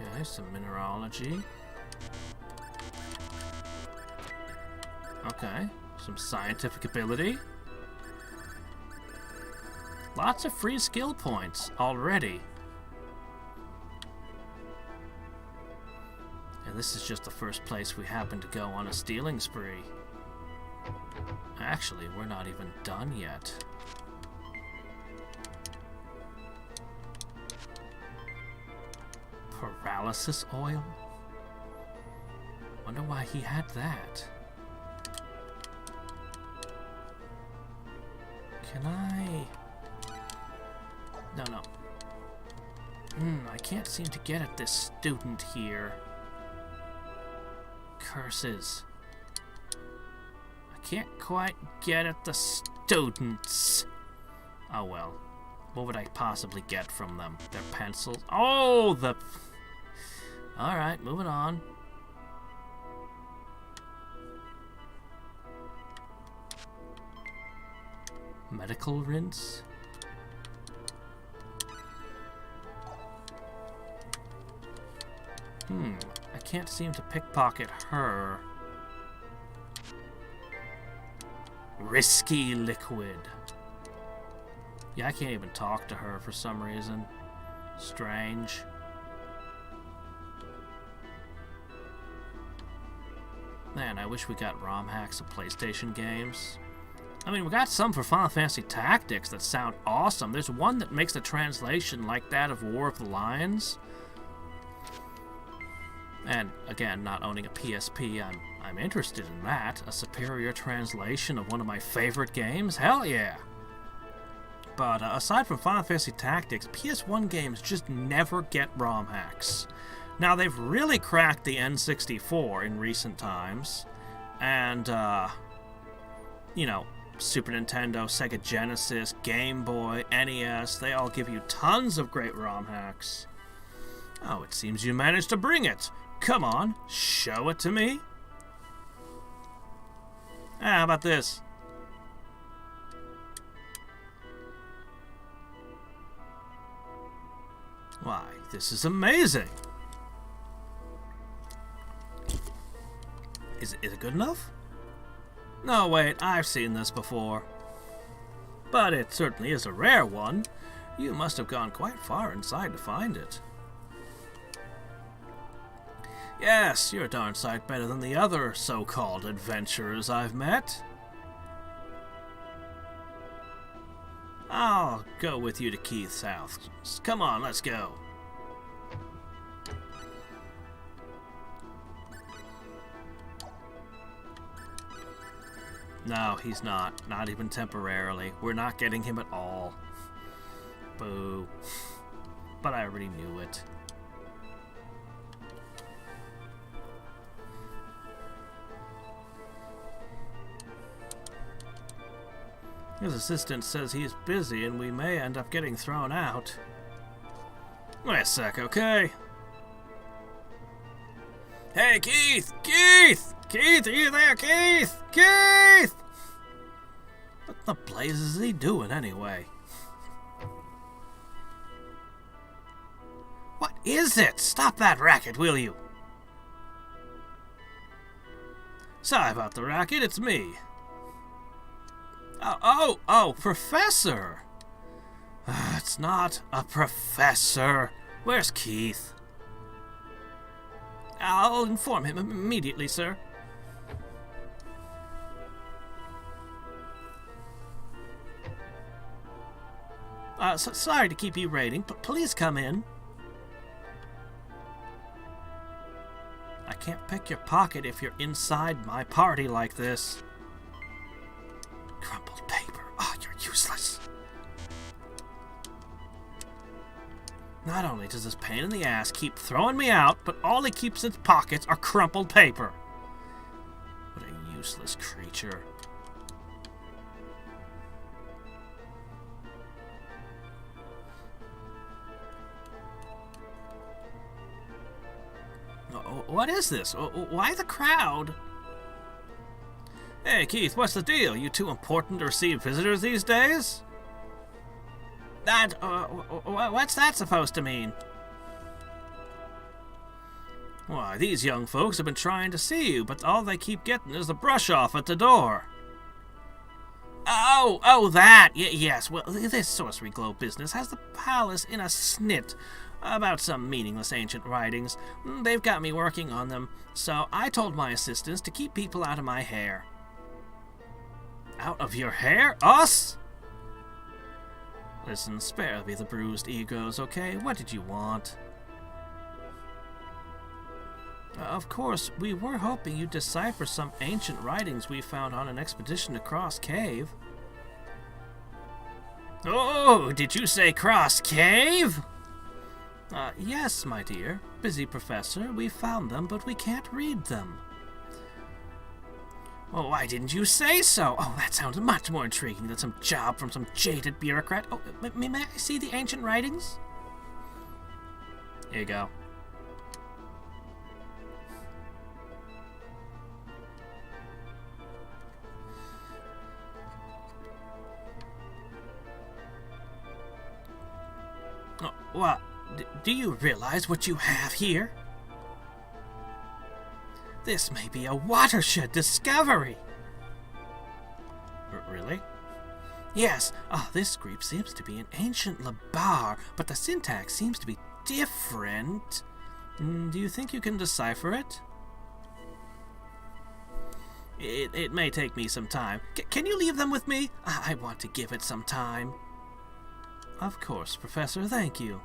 Okay, some mineralogy. Okay, some scientific ability. Lots of free skill points already. And this is just the first place we happen to go on a stealing spree. Actually, we're not even done yet. Paralysis oil? Wonder why he had that. Can I... No. I can't seem to get at this student here. Curses. I can't quite get at the students. Oh well. What would I possibly get from them? Their pencils? Oh, the... Alright, moving on. Medical rinse? I can't seem to pickpocket her. Risky liquid. Yeah, I can't even talk to her for some reason. Strange. Man, I wish we got ROM hacks of PlayStation games. I mean, we got some for Final Fantasy Tactics that sound awesome. There's one that makes the translation like that of War of the Lions. And again, not owning a PSP, I'm interested in that. A superior translation of one of my favorite games? Hell yeah! But aside from Final Fantasy Tactics, PS1 games just never get ROM hacks. Now, they've really cracked the N64 in recent times. And, you know, Super Nintendo, Sega Genesis, Game Boy, NES, they all give you tons of great ROM hacks. Oh, it seems you managed to bring it. Come on, show it to me. How about this? Why, this is amazing. Is it good enough? No, wait, I've seen this before. But it certainly is a rare one. You must have gone quite far inside to find it. Yes, you're a darn sight better than the other so-called adventurers I've met. I'll go with you to Keith's house. Come on, let's go. No, he's not. Not even temporarily. We're not getting him at all. Boo. But I already knew it. His assistant says he's busy and we may end up getting thrown out. Wait a sec, okay? Hey, Keith! Keith! Keith, are you there, Keith? Keith! What the blazes is he doing anyway? What is it? Stop that racket, will you? Sorry about the racket, it's me. Oh, Professor! It's not a professor. Where's Keith? I'll inform him immediately, sir. Sorry to keep you waiting, but please come in. I can't pick your pocket if you're inside my party like this. Crumpled paper. Oh, you're useless. Not only does this pain in the ass keep throwing me out, but all he keeps in his pockets are crumpled paper. What a useless creature. What is this? Why the crowd? Hey, Keith, what's the deal? You too important to receive visitors these days? What's that supposed to mean? Why, these young folks have been trying to see you, but all they keep getting is the brush off at the door. Oh, that! Yes, well, this sorcery globe business has the palace in a snit about some meaningless ancient writings. They've got me working on them, so I told my assistants to keep people out of my hair. Out of your hair? Us? Listen, spare me the bruised egos, okay? What did you want? Of course, we were hoping you'd decipher some ancient writings we found on an expedition across cave. Oh, did you say Cross Cave? Yes, my dear. Busy professor, we found them, but we can't read them. Well, why didn't you say so? Oh, that sounds much more intriguing than some job from some jaded bureaucrat. Oh, may I see the ancient writings? Here you go. Oh, what? Do you realize what you have here? This may be a watershed discovery. Really? Yes. This script seems to be an ancient Lacour, but the syntax seems to be different. Do you think you can decipher it? It may take me some time. Can you leave them with me? I want to give it some time. Of course, Professor, thank you.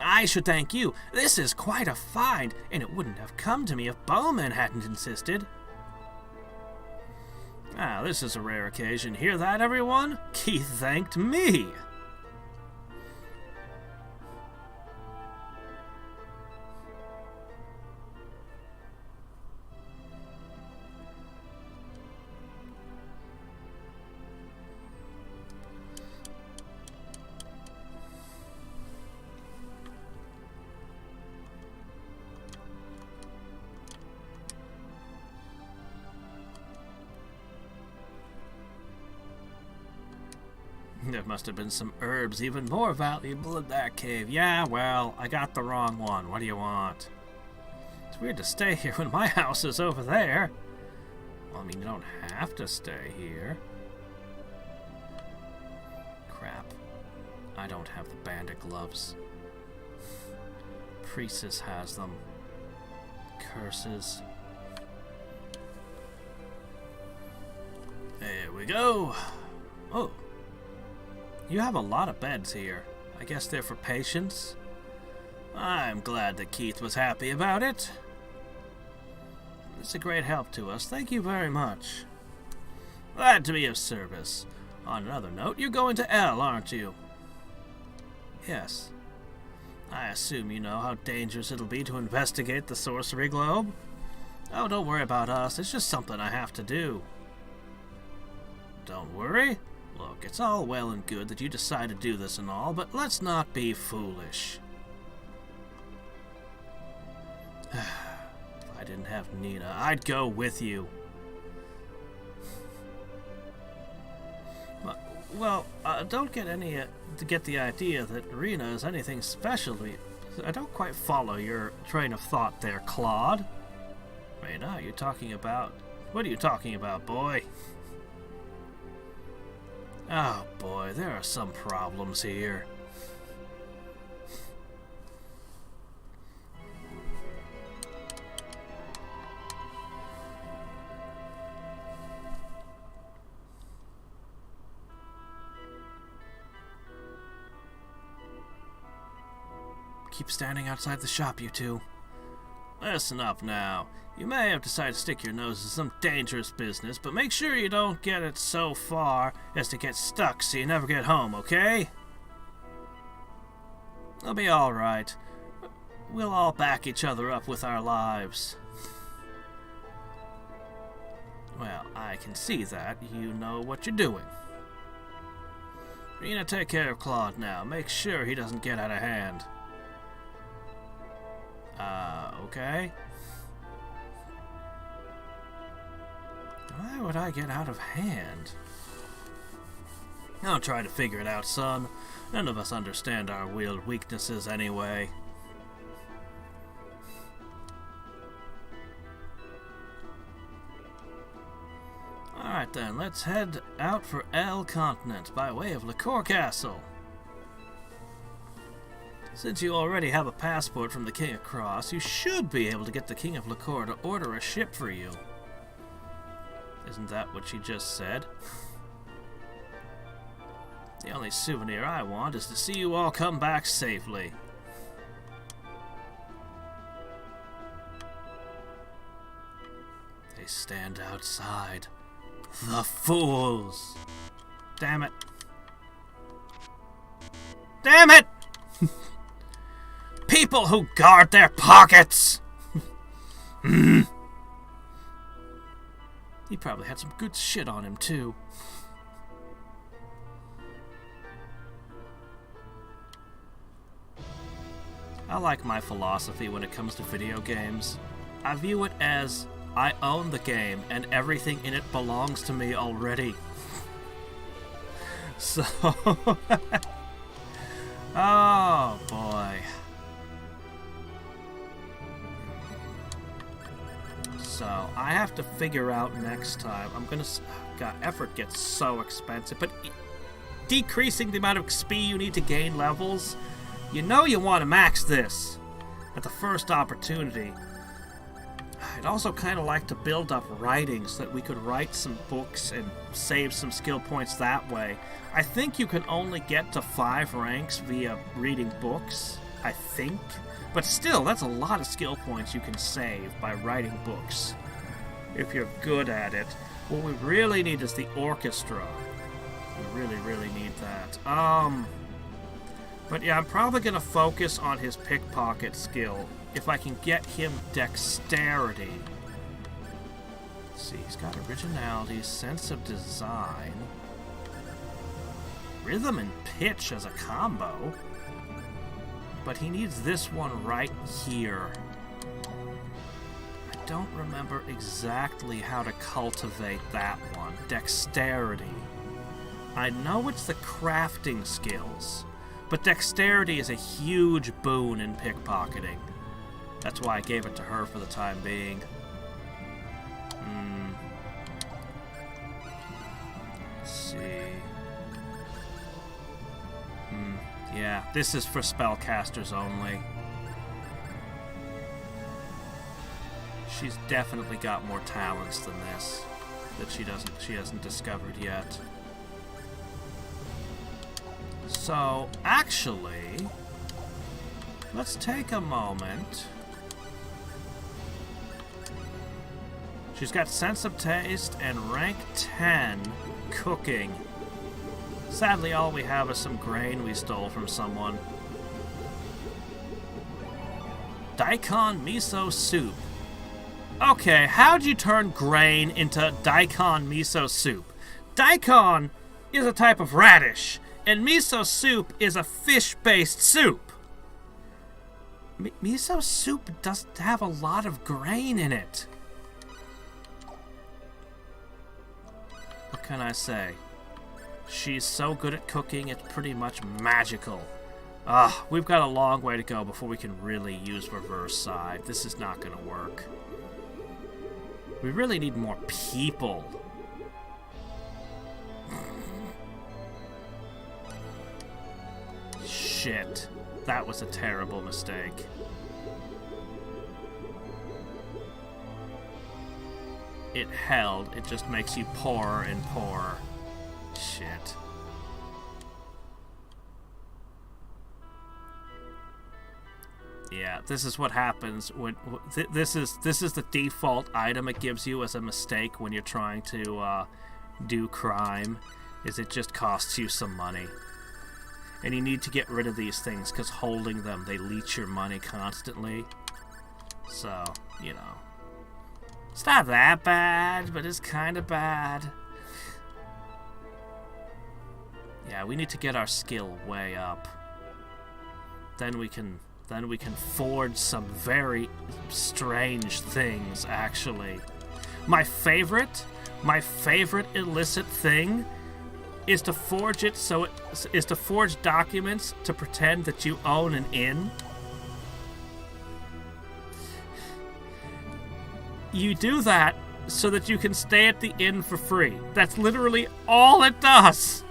I should thank you. This is quite a find, and it wouldn't have come to me if Bowman hadn't insisted. This is a rare occasion. Hear that, everyone? Keith thanked me. There must have been some herbs even more valuable in that cave. Yeah, well, I got the wrong one. What do you want? It's weird to stay here when my house is over there. Well, I mean, you don't have to stay here. Crap. I don't have the bandit gloves. Precis has them. Curses. There we go. Oh. You have a lot of beds here. I guess they're for patients. I'm glad that Keith was happy about it. It's a great help to us. Thank you very much. Glad to be of service. On another note, you're going to L, aren't you? Yes. I assume you know how dangerous it'll be to investigate the sorcery globe. Oh, don't worry about us. It's just something I have to do. Don't worry. Look, it's all well and good that you decide to do this and all, but let's not be foolish. If I didn't have Nina, I'd go with you. Well, don't get the idea that Rena is anything special to me. I don't quite follow your train of thought there, Claude. Rena, you're talking about... What are you talking about, boy? Oh boy, there are some problems here. Keep standing outside the shop, you two. Listen up now. You may have decided to stick your nose in some dangerous business, but make sure you don't get it so far as to get stuck so you never get home, okay? It'll be alright. We'll all back each other up with our lives. Well, I can see that. You know what you're doing. Rena, take care of Claude now. Make sure he doesn't get out of hand. Okay? Why would I get out of hand? Don't try to figure it out, son. None of us understand our real weaknesses anyway. Alright then, let's head out for L Continent by way of Lacour Castle. Since you already have a passport from the King of Cross, you should be able to get the King of Lacour to order a ship for you. Isn't that what she just said? The only souvenir I want is to see you all come back safely. They stand outside. The fools! Damn it. Damn it! People who guard their pockets! He probably had some good shit on him, too. I like my philosophy when it comes to video games. I view it as I own the game and everything in it belongs to me already. So... oh, boy. So, I have to figure out next time. I'm gonna... God, effort gets so expensive, but decreasing the amount of XP you need to gain levels, you know you want to max this at the first opportunity. I'd also kind of like to build up writing so that we could write some books and save some skill points that way. I think you can only get to 5 ranks via reading books, I think. But still, that's a lot of skill points you can save by writing books, if you're good at it. What we really need is the orchestra. We really, really need that. But yeah, I'm probably going to focus on his pickpocket skill, if I can get him dexterity. Let's see, he's got originality, sense of design, rhythm and pitch as a combo. But he needs this one right here. I don't remember exactly how to cultivate that one. Dexterity. I know it's the crafting skills, but dexterity is a huge boon in pickpocketing. That's why I gave it to her for the time being. Let's see. Yeah, this is for spellcasters only. She's definitely got more talents than this that she hasn't discovered yet. So, actually, let's take a moment. She's got sense of taste and rank 10 cooking. Sadly, all we have is some grain we stole from someone. Daikon miso soup. Okay, how'd you turn grain into daikon miso soup? Daikon is a type of radish, and miso soup is a fish-based soup. Miso soup doesn't have a lot of grain in it. What can I say? She's so good at cooking, it's pretty much magical. We've got a long way to go before we can really use reverse side. This is not going to work. We really need more people. Shit. That was a terrible mistake. It held. It just makes you poorer and poorer. Shit. Yeah, this is what happens when this is the default item it gives you as a mistake when you're trying to do crime. Is it just costs you some money, and you need to get rid of these things because holding them, they leech your money constantly. So you know, it's not that bad, but it's kind of bad. Yeah, we need to get our skill way up. Then we can forge some very strange things, actually. My favorite illicit thing is to forge it so is to forge documents to pretend that you own an inn. You do that so that you can stay at the inn for free. That's literally all it does.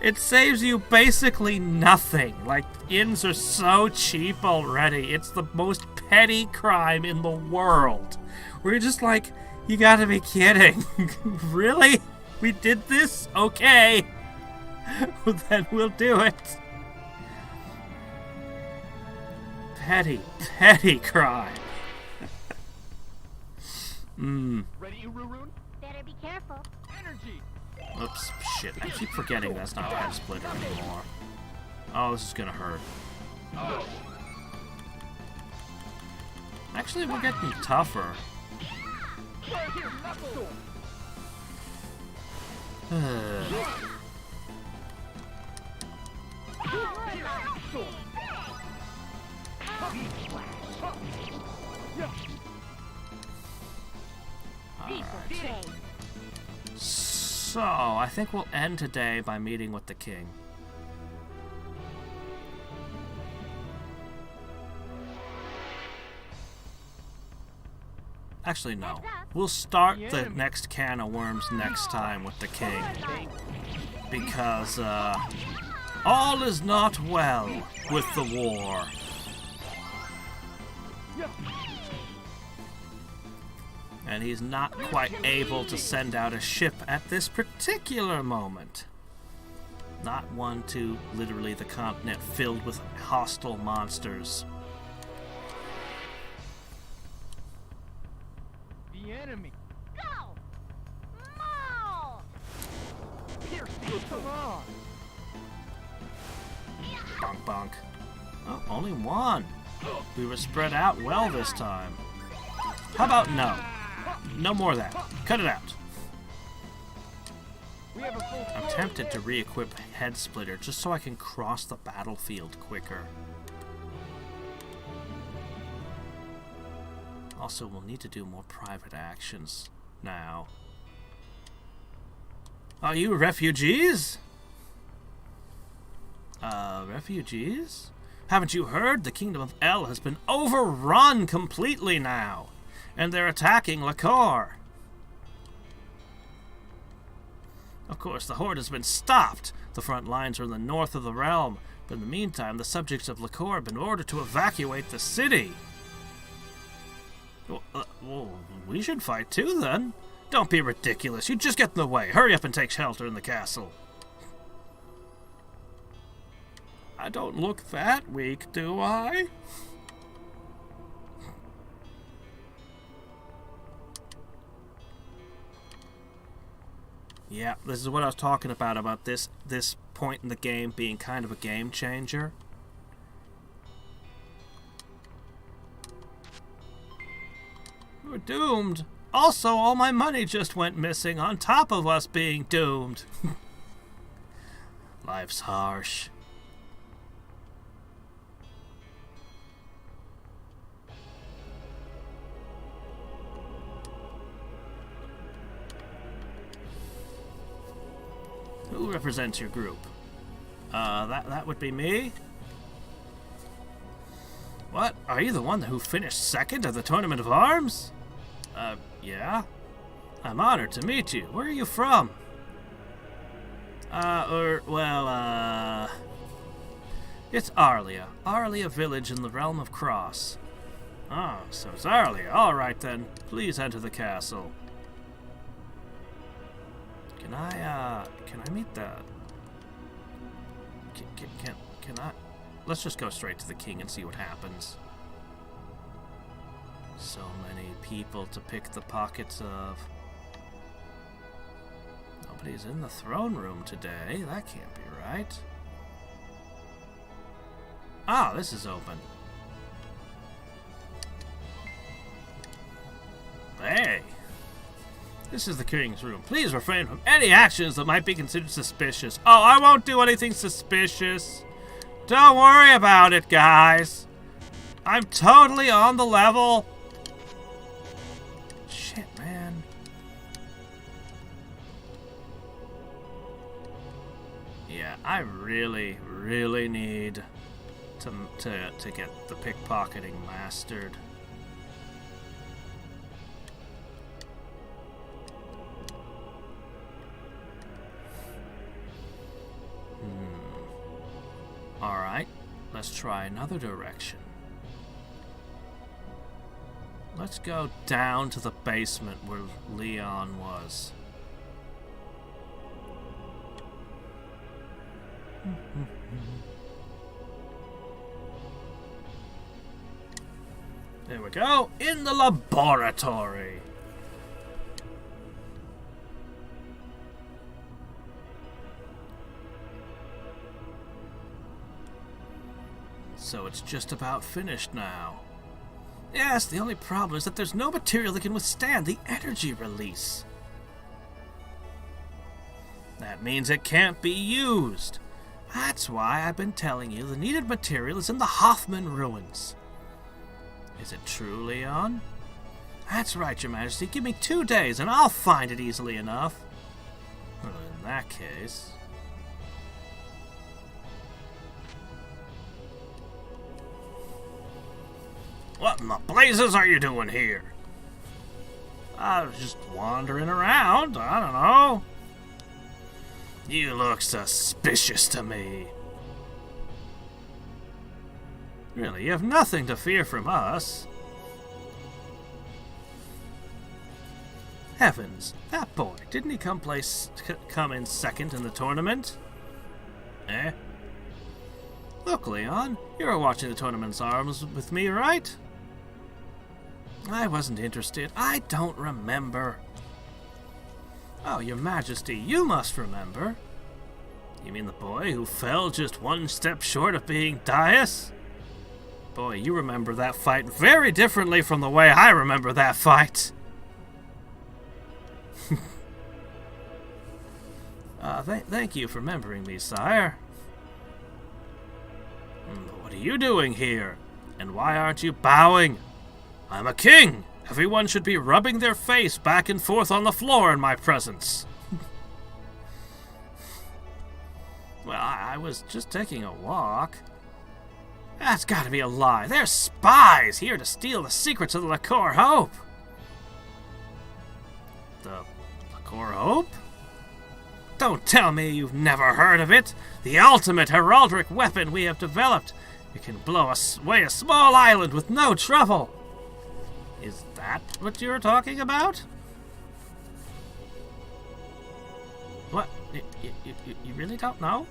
It saves you basically nothing. Like, inns are so cheap already. It's the most petty crime in the world. We're just like, you gotta be kidding. Really? We did this? Okay. Well, then we'll do it. Petty crime. Ready, Ururun? Better be careful. Energy! Oops, shit. I keep forgetting that's not Head Splitter anymore. Oh, this is gonna hurt. Actually, we're getting tougher. Alright. So, I think we'll end today by meeting with the king. Actually, no. We'll start the next can of worms next time with the king. Because, all is not well with the war. And he's not quite able to send out a ship at this particular moment. Not one to literally the continent filled with hostile monsters. The enemy. Go! Maul! Pierce, come on. Bonk, bonk. Oh, only one. We were spread out well this time. How about no? No more of that. Cut it out. We have a full I'm tempted to re-equip Head Splitter just so I can cross the battlefield quicker. Also, we'll need to do more private actions now. Are you refugees? Refugees? Haven't you heard? The Kingdom of El has been overrun completely now. And they're attacking Lacour. Of course, the horde has been stopped. The front lines are in the north of the realm. But in the meantime, the subjects of Lacour have been ordered to evacuate the city. Well, we should fight too, then. Don't be ridiculous. You just get in the way. Hurry up and take shelter in the castle. I don't look that weak, do I? Yeah, this is what I was talking about this point in the game being kind of a game changer. We're doomed. Also, all my money just went missing on top of us being doomed. Life's harsh. Who represents your group? That would be me. What? Are you the one who finished second at the Tournament of Arms? Yeah. I'm honored to meet you. Where are you from? It's Arlia. Arlia village in the realm of Cross. Ah, so it's Arlia. Alright then. Please enter the castle. Can I meet the... Can I... Let's just go straight to the king and see what happens. So many people to pick the pockets of. Nobody's in the throne room today. That can't be right. Ah, this is open. Hey! This is the king's room. Please refrain from any actions that might be considered suspicious. Oh, I won't do anything suspicious. Don't worry about it, guys. I'm totally on the level. Shit, man. Yeah, I really, really need to get the pickpocketing mastered. Alright, let's try another direction. Let's go down to the basement where Leon was. There we go, in the laboratory. So it's just about finished now. Yes, the only problem is that there's no material that can withstand the energy release. That means it can't be used. That's why I've been telling you the needed material is in the Hoffman Ruins. Is it true, Leon? That's right, Your Majesty. Give me 2 days and I'll find it easily enough. Well, in that case... What in the blazes are you doing here? I was just wandering around. I don't know. You look suspicious to me. Really, you have nothing to fear from us. Heavens, that boy, didn't he come in second in the tournament? Eh? Look, Leon, you were watching the tournament's arms with me, right? I wasn't interested. I don't remember. Oh, Your Majesty, you must remember. You mean the boy who fell just 1 step short of being Dias? Boy, you remember that fight very differently from the way I remember that fight. Thank you for remembering me, sire. What are you doing here? And why aren't you bowing? I'm a king. Everyone should be rubbing their face back and forth on the floor in my presence. Well, I was just taking a walk. That's gotta be a lie. They're spies here to steal the secrets of the Lacour Hope. The Lacour Hope? Don't tell me you've never heard of it. The ultimate heraldic weapon we have developed. It can blow away a small island with no trouble. Is that what you're talking about? What? You really don't know?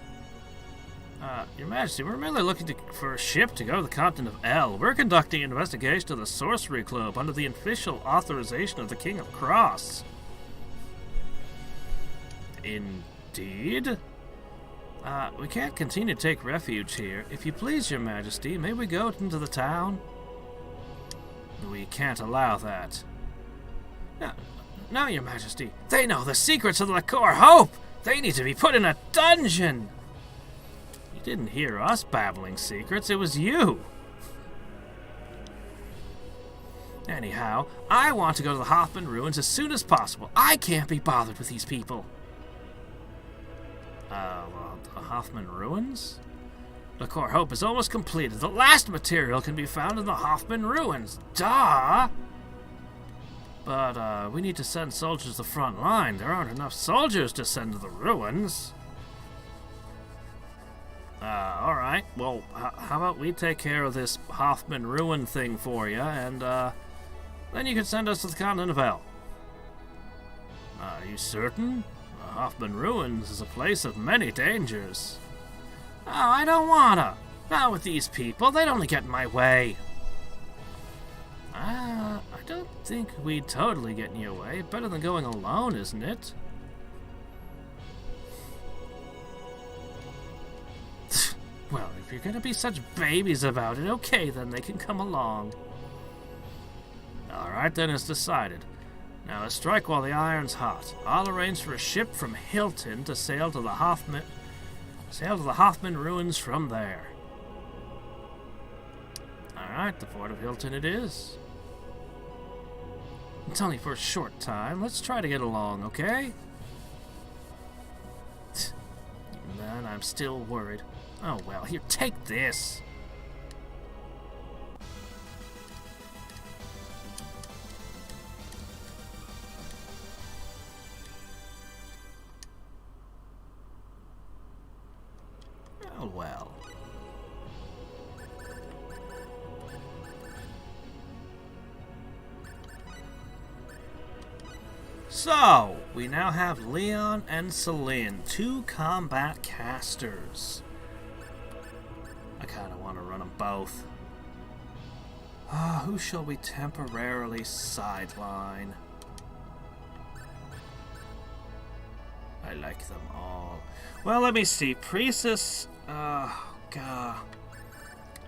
Your Majesty, we're merely looking for a ship to go to the continent of El. We're conducting an investigation of the Sorcery Club under the official authorization of the King of Cross. Indeed? We can't continue to take refuge here. If you please, Your Majesty, may we go into the town? We can't allow that. No, Your Majesty. They know the secrets of the Lacour Hope! They need to be put in a dungeon! You didn't hear us babbling secrets, it was you! Anyhow, I want to go to the Hoffman Ruins as soon as possible. I can't be bothered with these people. Well, the Hoffman Ruins? Lacour Hope is almost completed. The last material can be found in the Hoffman Ruins. Duh! But, we need to send soldiers to the front line. There aren't enough soldiers to send to the ruins. Alright. Well, how about we take care of this Hoffman Ruin thing for you, and, then you can send us to the continent of El. Are you certain? The Hoffman Ruins is a place of many dangers. Oh, I don't wanna. Not with these people. They'd only get in my way. I don't think we'd totally get in your way. Better than going alone, isn't it? Well, if you're gonna be such babies about it, okay, then they can come along. Alright, then it's decided. Now let's strike while the iron's hot. I'll arrange for a ship from Hilton to sail to the Hoffman Ruins from there. Alright, the port of Hilton it is. It's only for a short time. Let's try to get along, okay? Man, I'm still worried. Oh well, here, take this. Oh well. So, we now have Leon and Celine, 2 combat casters. I kind of want to run them both. Who shall we temporarily sideline? I like them all. Well, let me see. Precis, God.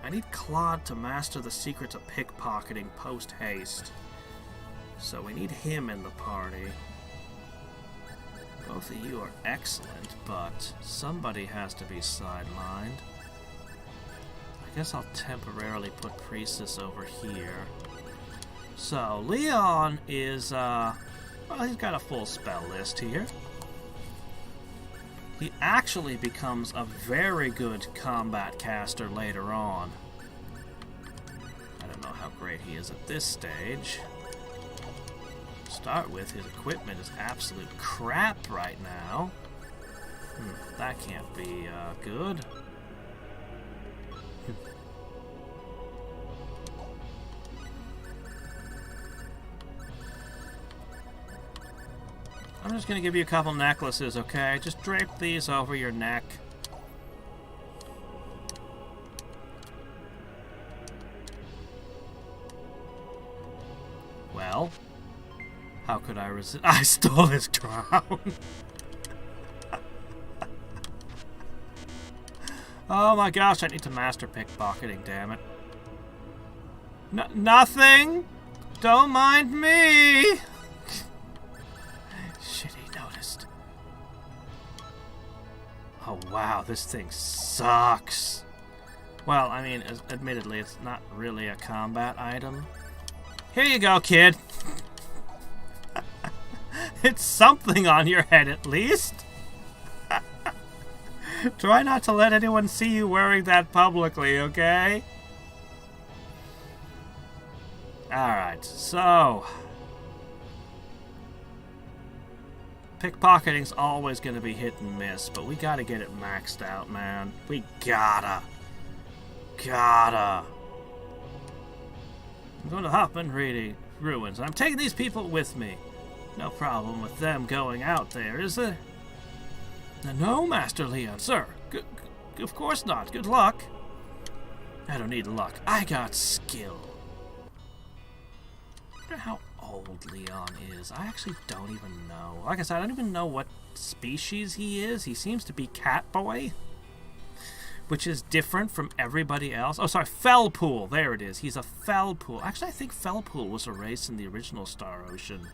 I need Claude to master the secrets of pickpocketing post-haste. So we need him in the party. Both of you are excellent, but somebody has to be sidelined. I guess I'll temporarily put Precis over here. So, Leon is, well, he's got a full spell list here. He actually becomes a very good combat caster later on. I don't know how great he is at this stage. To start with, his equipment is absolute crap right now. That can't be good. I'm just gonna give you a couple necklaces, okay? Just drape these over your neck. Well, how could I resist? I stole his crown. Oh my gosh, I need to master pickpocketing, damn it. Nothing! Don't mind me! Shit, he noticed. Oh wow, this thing sucks. Well, I mean, admittedly, it's not really a combat item. Here you go, kid. It's something on your head, at least. Try not to let anyone see you wearing that publicly, okay? Alright, so... pickpocketing's always going to be hit and miss, but we gotta get it maxed out, man. We gotta. I'm going to Hoffman Ruins, and I'm taking these people with me. No problem with them going out there, is there? No, Master Leon, sir. Of course not. Good luck. I don't need luck. I got skill. I wonder how old Leon is. I actually don't even know. Like I said, I don't even know what species he is. He seems to be Catboy, which is different from everybody else. Oh, sorry, Fellpool. There it is. He's a Fellpool. Actually, I think Fellpool was a race in the original Star Ocean.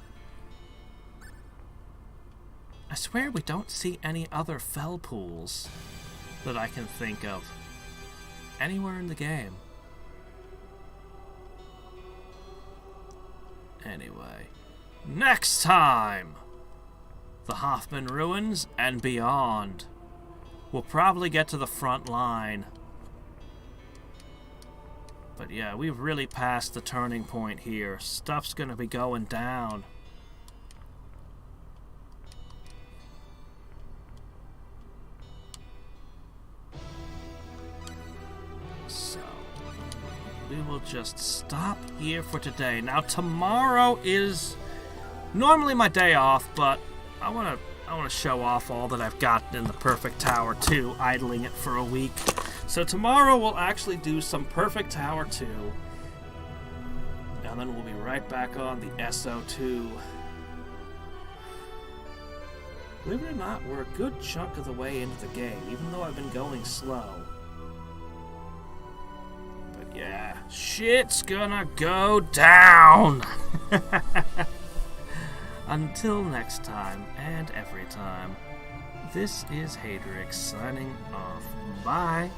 I swear we don't see any other Fellpools that I can think of anywhere in the game. Anyway, next time, the Hoffman Ruins and beyond. We'll probably get to the front line. But yeah, we've really passed the turning point here. Stuff's gonna be going down. So, we will just stop here for today. Now, tomorrow is normally my day off, but I want to show off all that I've gotten in the Perfect Tower 2, idling it for a week. So tomorrow we'll actually do some Perfect Tower 2, and then we'll be right back on the SO2. Believe it or not, we're a good chunk of the way into the game, even though I've been going slow. But yeah, shit's gonna go down! Until next time, and every time, this is Hadriex signing off. Bye!